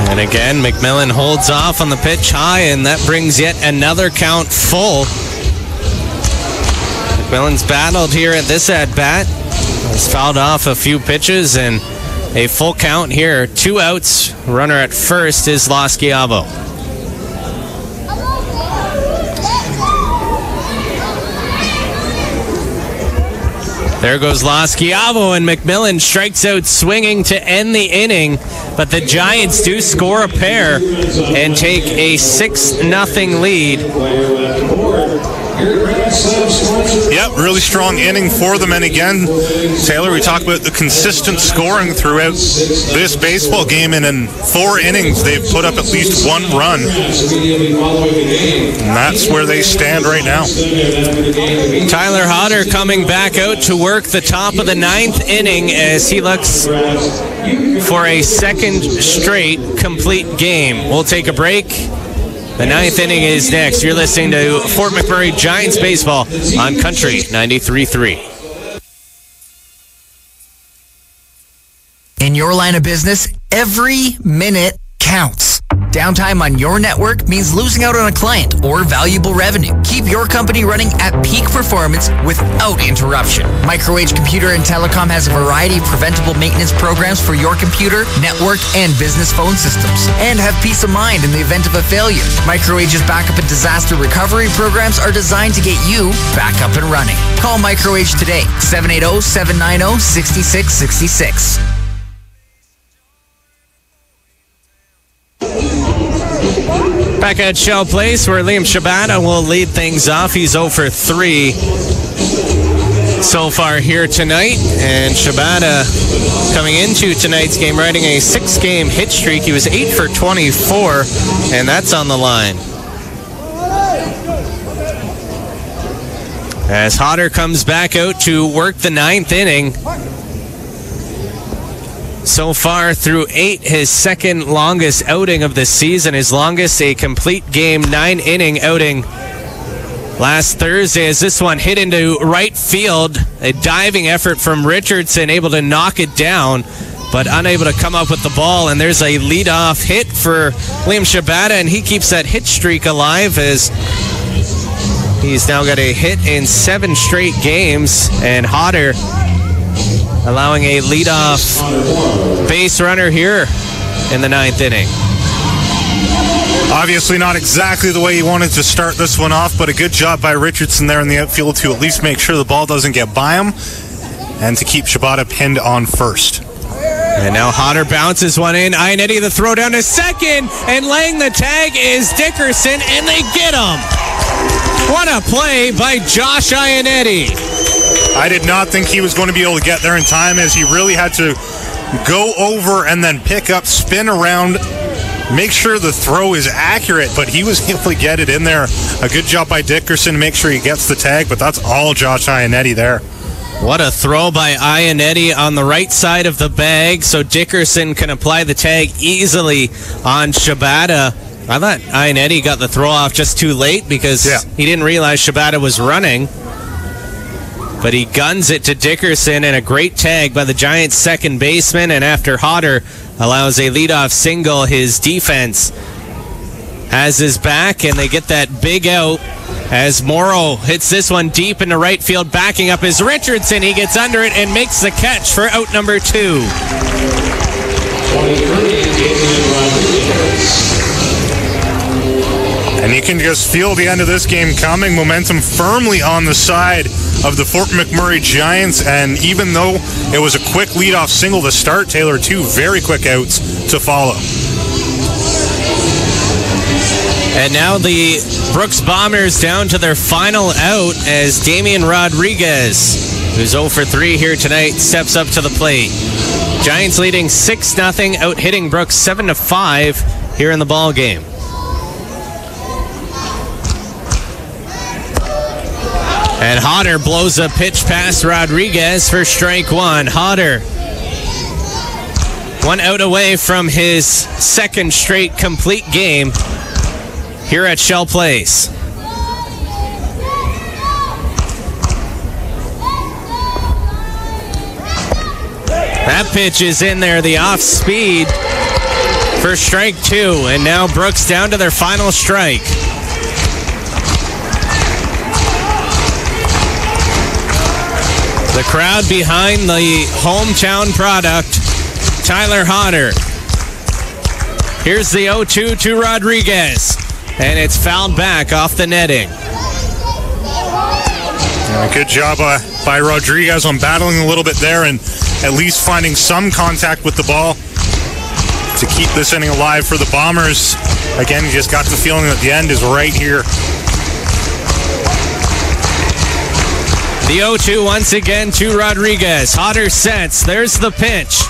And again, McMillan holds off on the pitch high, and that brings yet another count full. McMillan's battled here at this at-bat. He's fouled off a few pitches, and a full count here. 2 outs. Runner at first is Lasciavo. There goes Lasciavo, and McMillan strikes out swinging to end the inning, but the Giants do score a pair and take a 6-0 lead. Yep, really strong inning for them. And again, Taylor, we talk about the consistent scoring throughout this baseball game, and in 4 innings they've put up at least 1 run. And that's where they stand right now. Tyler Hodder coming back out to work the top of the 9th inning as he looks for a second straight complete game. We'll take a break. The 9th inning is next. You're listening to Fort McMurray Giants baseball on Country 93.3. In your line of business, every minute counts. Downtime on your network means losing out on a client or valuable revenue. Keep your company running at peak performance without interruption. McMurray Computer and Telecom has a variety of preventable maintenance programs for your computer, network, and business phone systems. And have peace of mind in the event of a failure. McMurray's backup and disaster recovery programs are designed to get you back up and running. Call McMurray today, 780-790-6666. Back at Shell Place, where Liam Shabata will lead things off. He's 0 for 3 so far here tonight. And Shabata coming into tonight's game, riding a 6-game hit streak. He was 8 for 24, and that's on the line. As Hodder comes back out to work the 9th inning. So far through 8, his second longest outing of the season. His longest, a complete game 9-inning outing last Thursday, as this one hit into right field. A diving effort from Richardson, able to knock it down, but unable to come up with the ball. And there's a leadoff hit for Liam Shabata, and he keeps that hit streak alive as he's now got a hit in 7 straight games. And Hodder allowing a leadoff base runner here in the 9th inning. Obviously not exactly the way he wanted to start this one off, but a good job by Richardson there in the outfield to at least make sure the ball doesn't get by him and to keep Shabata pinned on first. And now Hodder bounces one in. Ionetti the throw down to second, and laying the tag is Dickerson, and they get him. What a play by Josh Ionetti. I did not think he was going to be able to get there in time, as he really had to go over and then pick up, spin around, make sure the throw is accurate, but he was able to get it in there. A good job by Dickerson to make sure he gets the tag, but that's all Josh Ionetti there. What a throw by Ionetti on the right side of the bag, so Dickerson can apply the tag easily on Shabata. I thought Ionetti got the throw off just too late because he didn't realize Shabata was running. But he guns it to Dickerson, and a great tag by the Giants' second baseman. And after Hodder allows a leadoff single, his defense has his back, and they get that big out as Morrow hits this one deep into right field. Backing up is Richardson. He gets under it and makes the catch for out number 2. And you can just feel the end of this game coming. Momentum firmly on the side of the Fort McMurray Giants. And even though it was a quick leadoff single to start, Taylor, 2 very quick outs to follow. And now the Brooks Bombers down to their final out as Damian Rodriguez who's 0 for 3 here tonight, steps up to the plate. Giants leading 6-0, out hitting Brooks 7-5 here in the ball game. And Hodder blows a pitch past Rodriguez for strike one. Hodder, 1 out away from his second straight complete game here at Shell Place. That pitch is in there, the off speed for strike two. And now Brooks down to their final strike. The crowd behind the hometown product, Tyler Hodder. Here's the 0-2 to Rodriguez, and it's fouled back off the netting. Good job by Rodriguez on battling a little bit there and at least finding some contact with the ball to keep this inning alive for the Bombers. Again, you just got the feeling that the end is right here. The 0-2 once again to Rodriguez. Hodder sets. There's the pitch.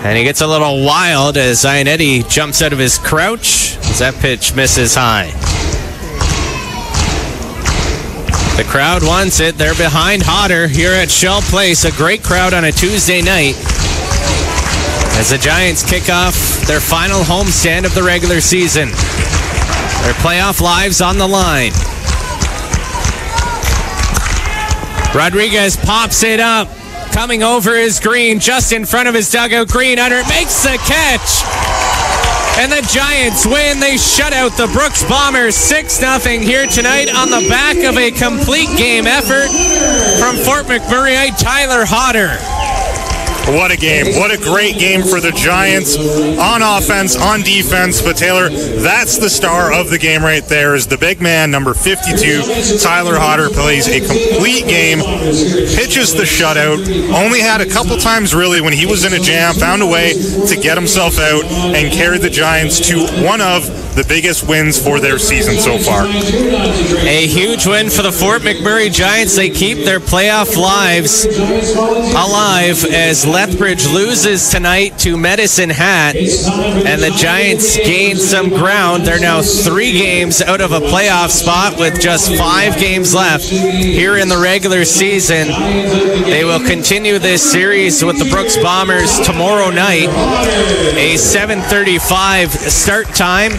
And he gets a little wild as Ionetti jumps out of his crouch as that pitch misses high. The crowd wants it. They're behind Hodder here at Shell Place. A great crowd on a Tuesday night as the Giants kick off their final homestand of the regular season. Their playoff lives on the line. Rodriguez pops it up. Coming over is Green, just in front of his dugout. Green under it, makes the catch. And the Giants win. They shut out the Brooks Bombers 6-0 here tonight on the back of a complete game effort from Fort McMurrayite Tyler Hodder. What a game. What a great game for the Giants on offense, on defense. But Taylor, that's the star of the game right there is the big man, number 52, Tyler Hodder, plays a complete game, pitches the shutout, only had a couple times really when he was in a jam, found a way to get himself out and carried the Giants to one of the biggest wins for their season so far. A huge win for the Fort McMurray Giants. They keep their playoff lives alive as Lethbridge loses tonight to Medicine Hat, and the Giants gain some ground. They're now 3 games out of a playoff spot with just 5 games left here in the regular season. They will continue this series with the Brooks Bombers tomorrow night, a 7:35 start time.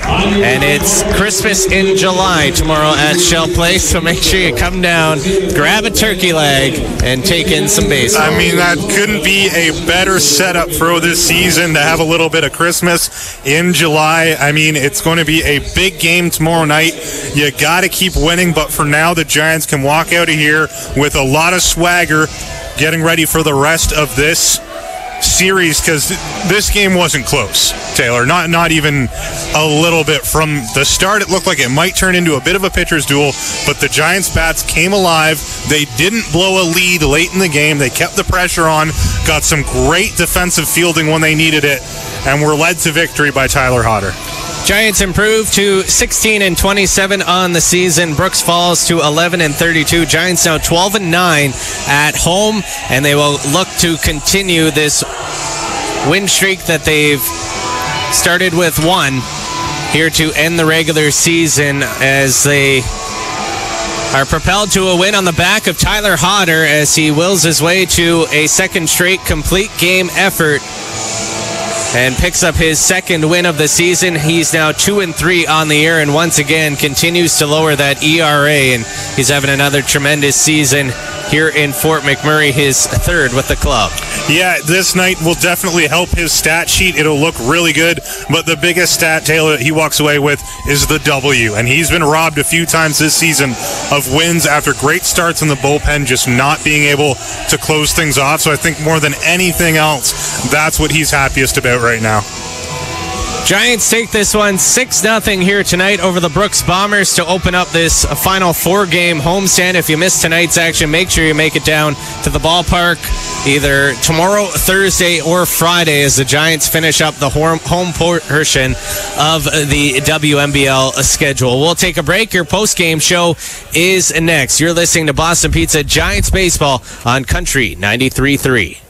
And it's Christmas in July tomorrow at Shell Place, so make sure you come down, grab a turkey leg, and take in some baseball. I mean, that couldn't be a better setup for this season to have a little bit of Christmas in July. I mean, it's going to be a big game tomorrow night. You got to keep winning, but for now, the Giants can walk out of here with a lot of swagger, getting ready for the rest of this series, because this game wasn't close, Taylor. Not even a little bit. From the start, it looked like it might turn into a bit of a pitcher's duel, but the Giants' bats came alive. They didn't blow a lead late in the game. They kept the pressure on, got some great defensive fielding when they needed it, and were led to victory by Tyler Hodder. Giants improve to 16-27 on the season. Brooks falls to 11-32. Giants now 12-9 at home, and they will look to continue this win streak that they've started with 1 here to end the regular season, as they are propelled to a win on the back of Tyler Hodder as he wills his way to a second straight complete game effort and picks up his second win of the season. He's now 2-3 on the year, and once again continues to lower that ERA, and he's having another tremendous season here in Fort McMurray, his 3rd with the club. Yeah, this night will definitely help his stat sheet. It'll look really good, but the biggest stat, Taylor, that he walks away with is the W, and he's been robbed a few times this season of wins after great starts in the bullpen, just not being able to close things off. So I think more than anything else, that's what he's happiest about right now. Giants take this one 6-0 here tonight over the Brooks Bombers to open up this final 4-game homestand. If you missed tonight's action, make sure you make it down to the ballpark either tomorrow, Thursday, or Friday as the Giants finish up the home portion of the WNBL schedule. We'll take a break. Your post-game show is next. You're listening to Boston Pizza Giants Baseball on Country 93.3.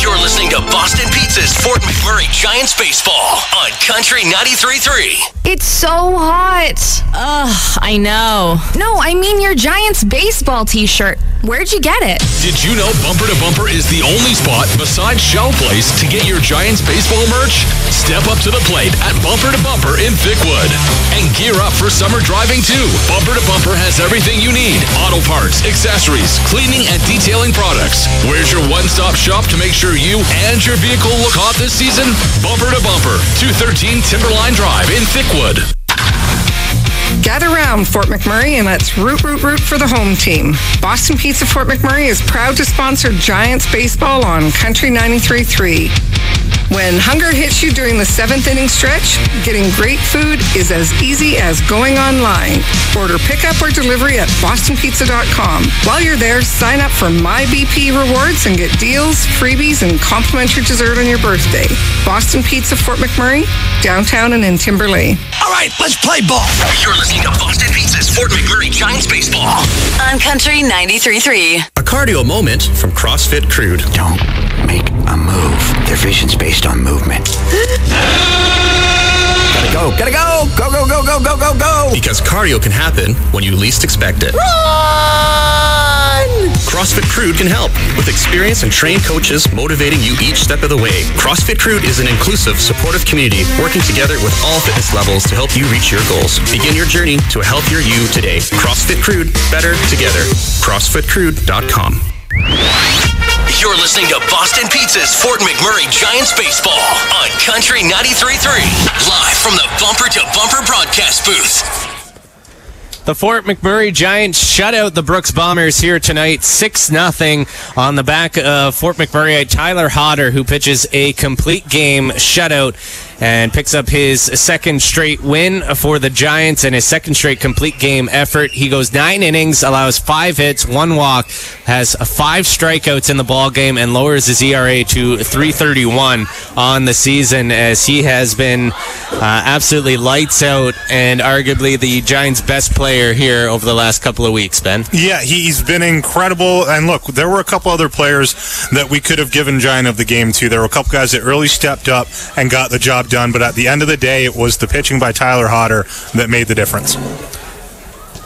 You're listening to Boston Pizza's Fort McMurray Giants Baseball on Country 93.3. It's so hot. Ugh, I know. No, I mean your Giants baseball t-shirt. Where'd you get it? Did you know Bumper to Bumper is the only spot besides Shell Place to get your Giants baseball merch? Step up to the plate at Bumper to Bumper in Thickwood. And gear up for summer driving too. Bumper to Bumper has everything you need. Auto parts, accessories, cleaning and detailing products. Where's your one-stop shop to make sure you and your vehicle look hot this season? Bumper to Bumper, 213 Timberline Drive in Thickwood. Gather round, Fort McMurray, and let's root for the home team. Boston Pizza Fort McMurray is proud to sponsor Giants baseball on Country 93.3. When hunger hits you during the 7th inning stretch, getting great food is as easy as going online. Order pickup or delivery at bostonpizza.com. While you're there, sign up for My BP Rewards and get deals, freebies, and complimentary dessert on your birthday. Boston Pizza Fort McMurray, downtown and in Timberlake. All right, let's play ball. You're listening to Boston Pizza's Fort McMurray Giants Baseball on Country 93.3. A cardio moment from CrossFit Crude. Don't make a move. Their vision's based on movement. Gotta go. Go. Because cardio can happen when you least expect it. Run! CrossFit Crude can help with experienced and trained coaches motivating you each step of the way. CrossFit Crude is an inclusive, supportive community working together with all fitness levels to help you reach your goals. Begin your journey to a healthier you today. CrossFit Crude, better together. CrossFitCrude.com. You're listening to Boston Pizza's Fort McMurray Giants Baseball on Country 93.3. Live from the Bumper to Bumper broadcast booth. The Fort McMurray Giants shut out the Brooks Bombers here tonight, 6-0 on the back of Fort McMurray. Tyler Hodder, who pitches a complete game shutout and picks up his second straight win for the Giants and his second straight complete game effort. He goes 9 innings, allows 5 hits, 1 walk, has 5 strikeouts in the ball game, and lowers his ERA to 3.31 on the season, as he has been absolutely lights out and arguably the Giants' best player here over the last couple of weeks, Ben. Yeah, he's been incredible. And look, there were a couple other players that we could have given Giant of the game to. There were a couple guys that really stepped up and got the job done, but at the end of the day, it was the pitching by Tyler Hodder that made the difference.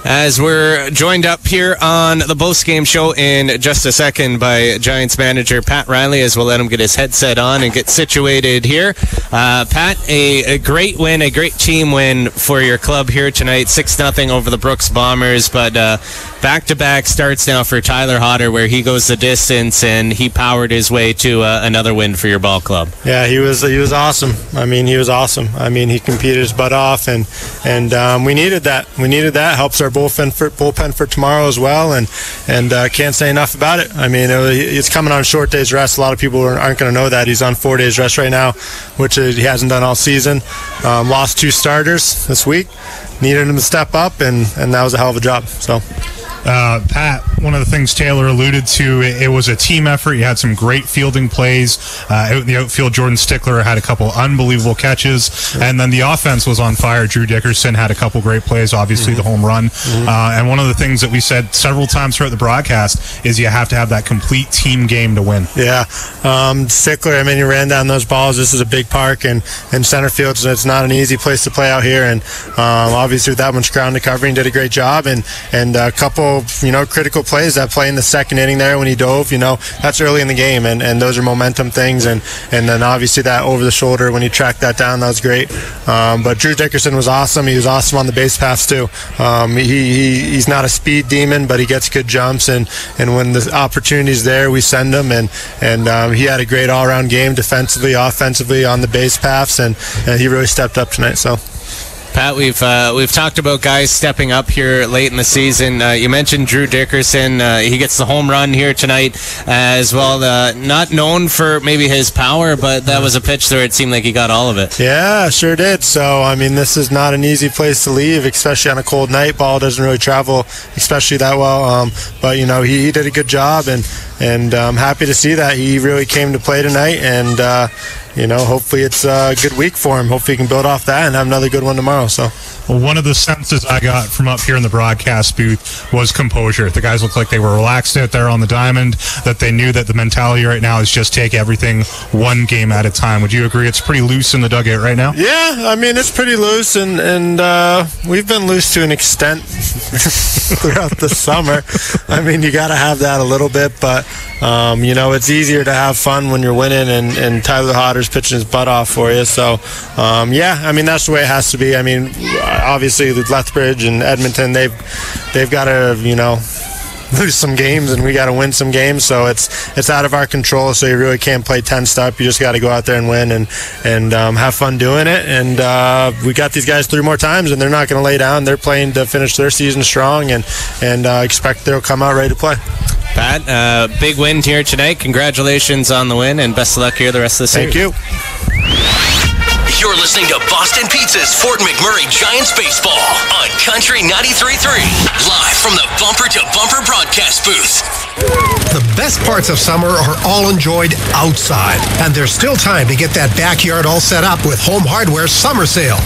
As we're joined up here on the post-game show in just a second by Giants manager Pat Riley, as we'll let him get his headset on and get situated here. Pat, a great win, a great team win for your club here tonight, 6-0 over the Brooks Bombers, but back-to-back starts now for Tyler Hodder, where he goes the distance and he powered his way to another win for your ball club. Yeah, he was awesome. I mean, he was awesome. I mean, he competed his butt off, and we needed that. We needed that. Helps our bullpen for tomorrow as well, and can't say enough about it. I mean, it's coming on a short day's rest. A lot of people aren't going to know that. He's on 4 days rest right now, which he hasn't done all season. Lost 2 starters this week. Needed him to step up, and that was a hell of a job. So. Pat, one of the things Taylor alluded to, it was a team effort. You had some great fielding plays. Out in the outfield, Jordan Stickler had a couple unbelievable catches, and then the offense was on fire. Drew Dickerson had a couple great plays, obviously the home run. And one of the things that we said several times throughout the broadcast is you have to have that complete team game to win. Yeah. Stickler, I mean, he ran down those balls. This is a big park, and center field, so it's not an easy place to play out here. And obviously with that much ground to cover, he did a great job. And a couple critical plays, that play in the second inning there when he dove, that's early in the game, and those are momentum things, and then obviously that over the shoulder when he tracked that down, that was great. But Drew Dickerson was awesome. He was awesome on the base paths too. He's not a speed demon, but he gets good jumps, and when the opportunity's there, we send him, and he had a great all-around game defensively, offensively, on the base paths, and he really stepped up tonight. So Pat, we've talked about guys stepping up here late in the season. You mentioned Drew Dickerson. He gets the home run here tonight as well. Not known for maybe his power, but that was a pitch where it seemed like he got all of it. Yeah, sure did. So, I mean, this is not an easy place to leave, especially on a cold night. Ball doesn't really travel, especially that well. But, you know, he did a good job, and I'm happy to see that. He really came to play tonight, and, you know, hopefully it's a good week for him. Hopefully he can build off that and have another good one tomorrow. So, well, one of the senses I got from up here in the broadcast booth was composure. The guys looked like they were relaxed out there on the diamond, that they knew that the mentality right now is just take everything one game at a time. Would you agree it's pretty loose in the dugout right now? Yeah, I mean, it's pretty loose, and we've been loose to an extent throughout the summer. I mean, you got to have that a little bit, but, you know, it's easier to have fun when you're winning, and Tyler Hodder's pitching his butt off for you. So, yeah, I mean, that's the way it has to be. I mean, obviously, Lethbridge and Edmonton, they've got to, you know, lose some games, and we got to win some games. So it's out of our control. So you really can't play tensed up. You just got to go out there and win and have fun doing it. And we got these guys 3 more times, and they're not going to lay down. They're playing to finish their season strong, and expect they'll come out ready to play. Pat, big win here tonight. Congratulations on the win, and best of luck here the rest of the season. Thank you. You're listening to Boston Pizza's Fort McMurray Giants Baseball on Country 93.3. Live from the Bumper to Bumper broadcast booth. The best parts of summer are all enjoyed outside, and there's still time to get that backyard all set up with Home Hardware's summer sale.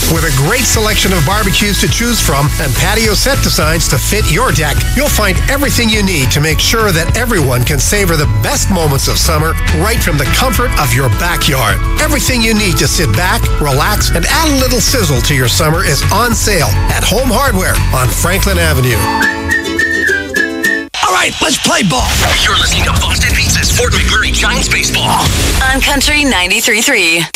With a great selection of barbecues to choose from and patio set designs to fit your deck, you'll find everything you need to make sure that everyone can savor the best moments of summer right from the comfort of your backyard. Everything you need to sit back, relax, and add a little sizzle to your summer is on sale at Home Hardware on Franklin Avenue. All right, let's play ball. You're listening to Boston Pizza's Fort McMurray Giants Baseball on Country 93.3.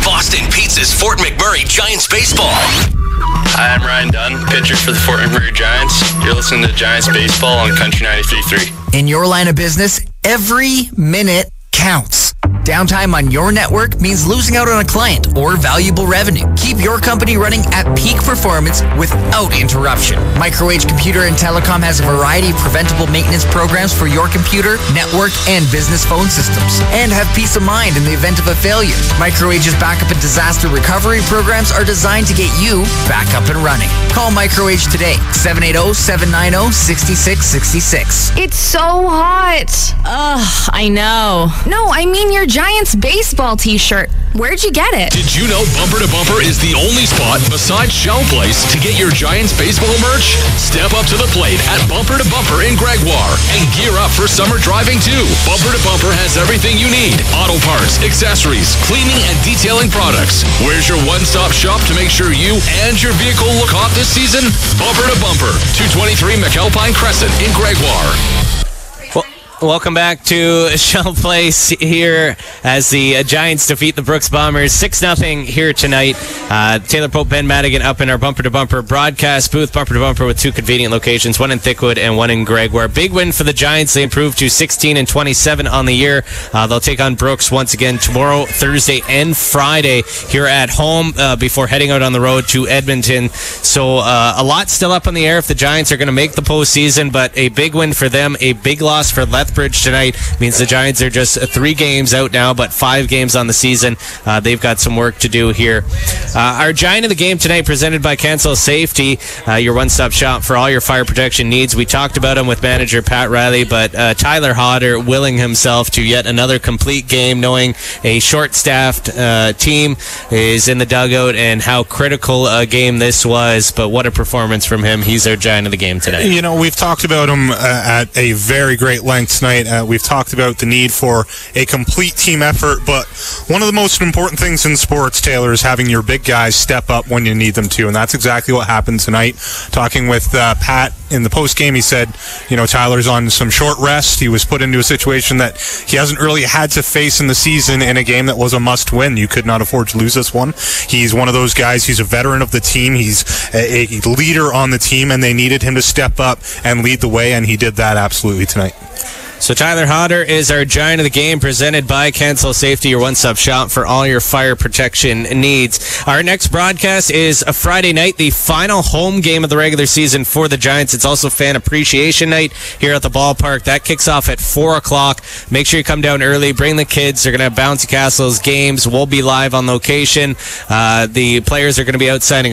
Boston Pizza's Fort McMurray Giants Baseball. Hi, I'm Ryan Dunn, pitcher for the Fort McMurray Giants. You're listening to Giants Baseball on Country 93.3. In your line of business, every minute counts. Downtime on your network means losing out on a client or valuable revenue. Keep your company running at peak performance without interruption. McMurray Computer and Telecom has a variety of preventable maintenance programs for your computer, network, and business phone systems. And have peace of mind in the event of a failure. McMurray's backup and disaster recovery programs are designed to get you back up and running. Call McMurray today, 780-790-6666. It's so hot. Ugh, I know. No, I mean your Giants baseball t-shirt. Where'd you get it? Did you know Bumper to Bumper is the only spot besides Shell Place to get your Giants baseball merch? Step up to the plate at Bumper to Bumper in Gregoire and gear up for summer driving too. Bumper to Bumper has everything you need. Auto parts, accessories, cleaning and detailing products. Where's your one-stop shop to make sure you and your vehicle look hot this season? Bumper to Bumper, 223 McAlpine Crescent in Gregoire. Welcome back to Shell Place here as the Giants defeat the Brooks Bombers 6-0 here tonight. Taylor Pope, Ben Madigan up in our Bumper to Bumper broadcast booth. Bumper to Bumper with 2 convenient locations, one in Thickwood and one in Gregoire. Big win for the Giants. They improved to 16-27 on the year. They'll take on Brooks once again tomorrow, Thursday, and Friday here at home before heading out on the road to Edmonton. So a lot still up in the air if the Giants are going to make the postseason, but a big win for them, a big loss for Lethbridge tonight means the Giants are just 3 games out now, but 5 games on the season. They've got some work to do here. Our Giant of the game tonight presented by Cancel Safety, your one-stop shop for all your fire protection needs. We talked about him with manager Pat Riley, but Tyler Hodder willing himself to yet another complete game, knowing a short-staffed team is in the dugout and how critical a game this was, but what a performance from him. He's our Giant of the game tonight. You know, we've talked about him at a very great length tonight. We've talked about the need for a complete team effort, but one of the most important things in sports, Taylor, is having your big guys step up when you need them to, and that's exactly what happened tonight. Talking with Pat in the postgame, he said, you know, Tyler's on some short rest. He was put into a situation that he hasn't really had to face in the season in a game that was a must-win. You could not afford to lose this one. He's one of those guys. He's a veteran of the team. He's a leader on the team, and they needed him to step up and lead the way, and he did that absolutely tonight. So Tyler Hodder is our Giant of the Game, presented by Cancel Safety, your one-stop shop for all your fire protection needs. Our next broadcast is a Friday night, the final home game of the regular season for the Giants. It's also Fan Appreciation Night here at the ballpark. That kicks off at 4 o'clock. Make sure you come down early. Bring the kids. They're going to have bouncy castles, games. We'll be live on location. The players are going to be out signing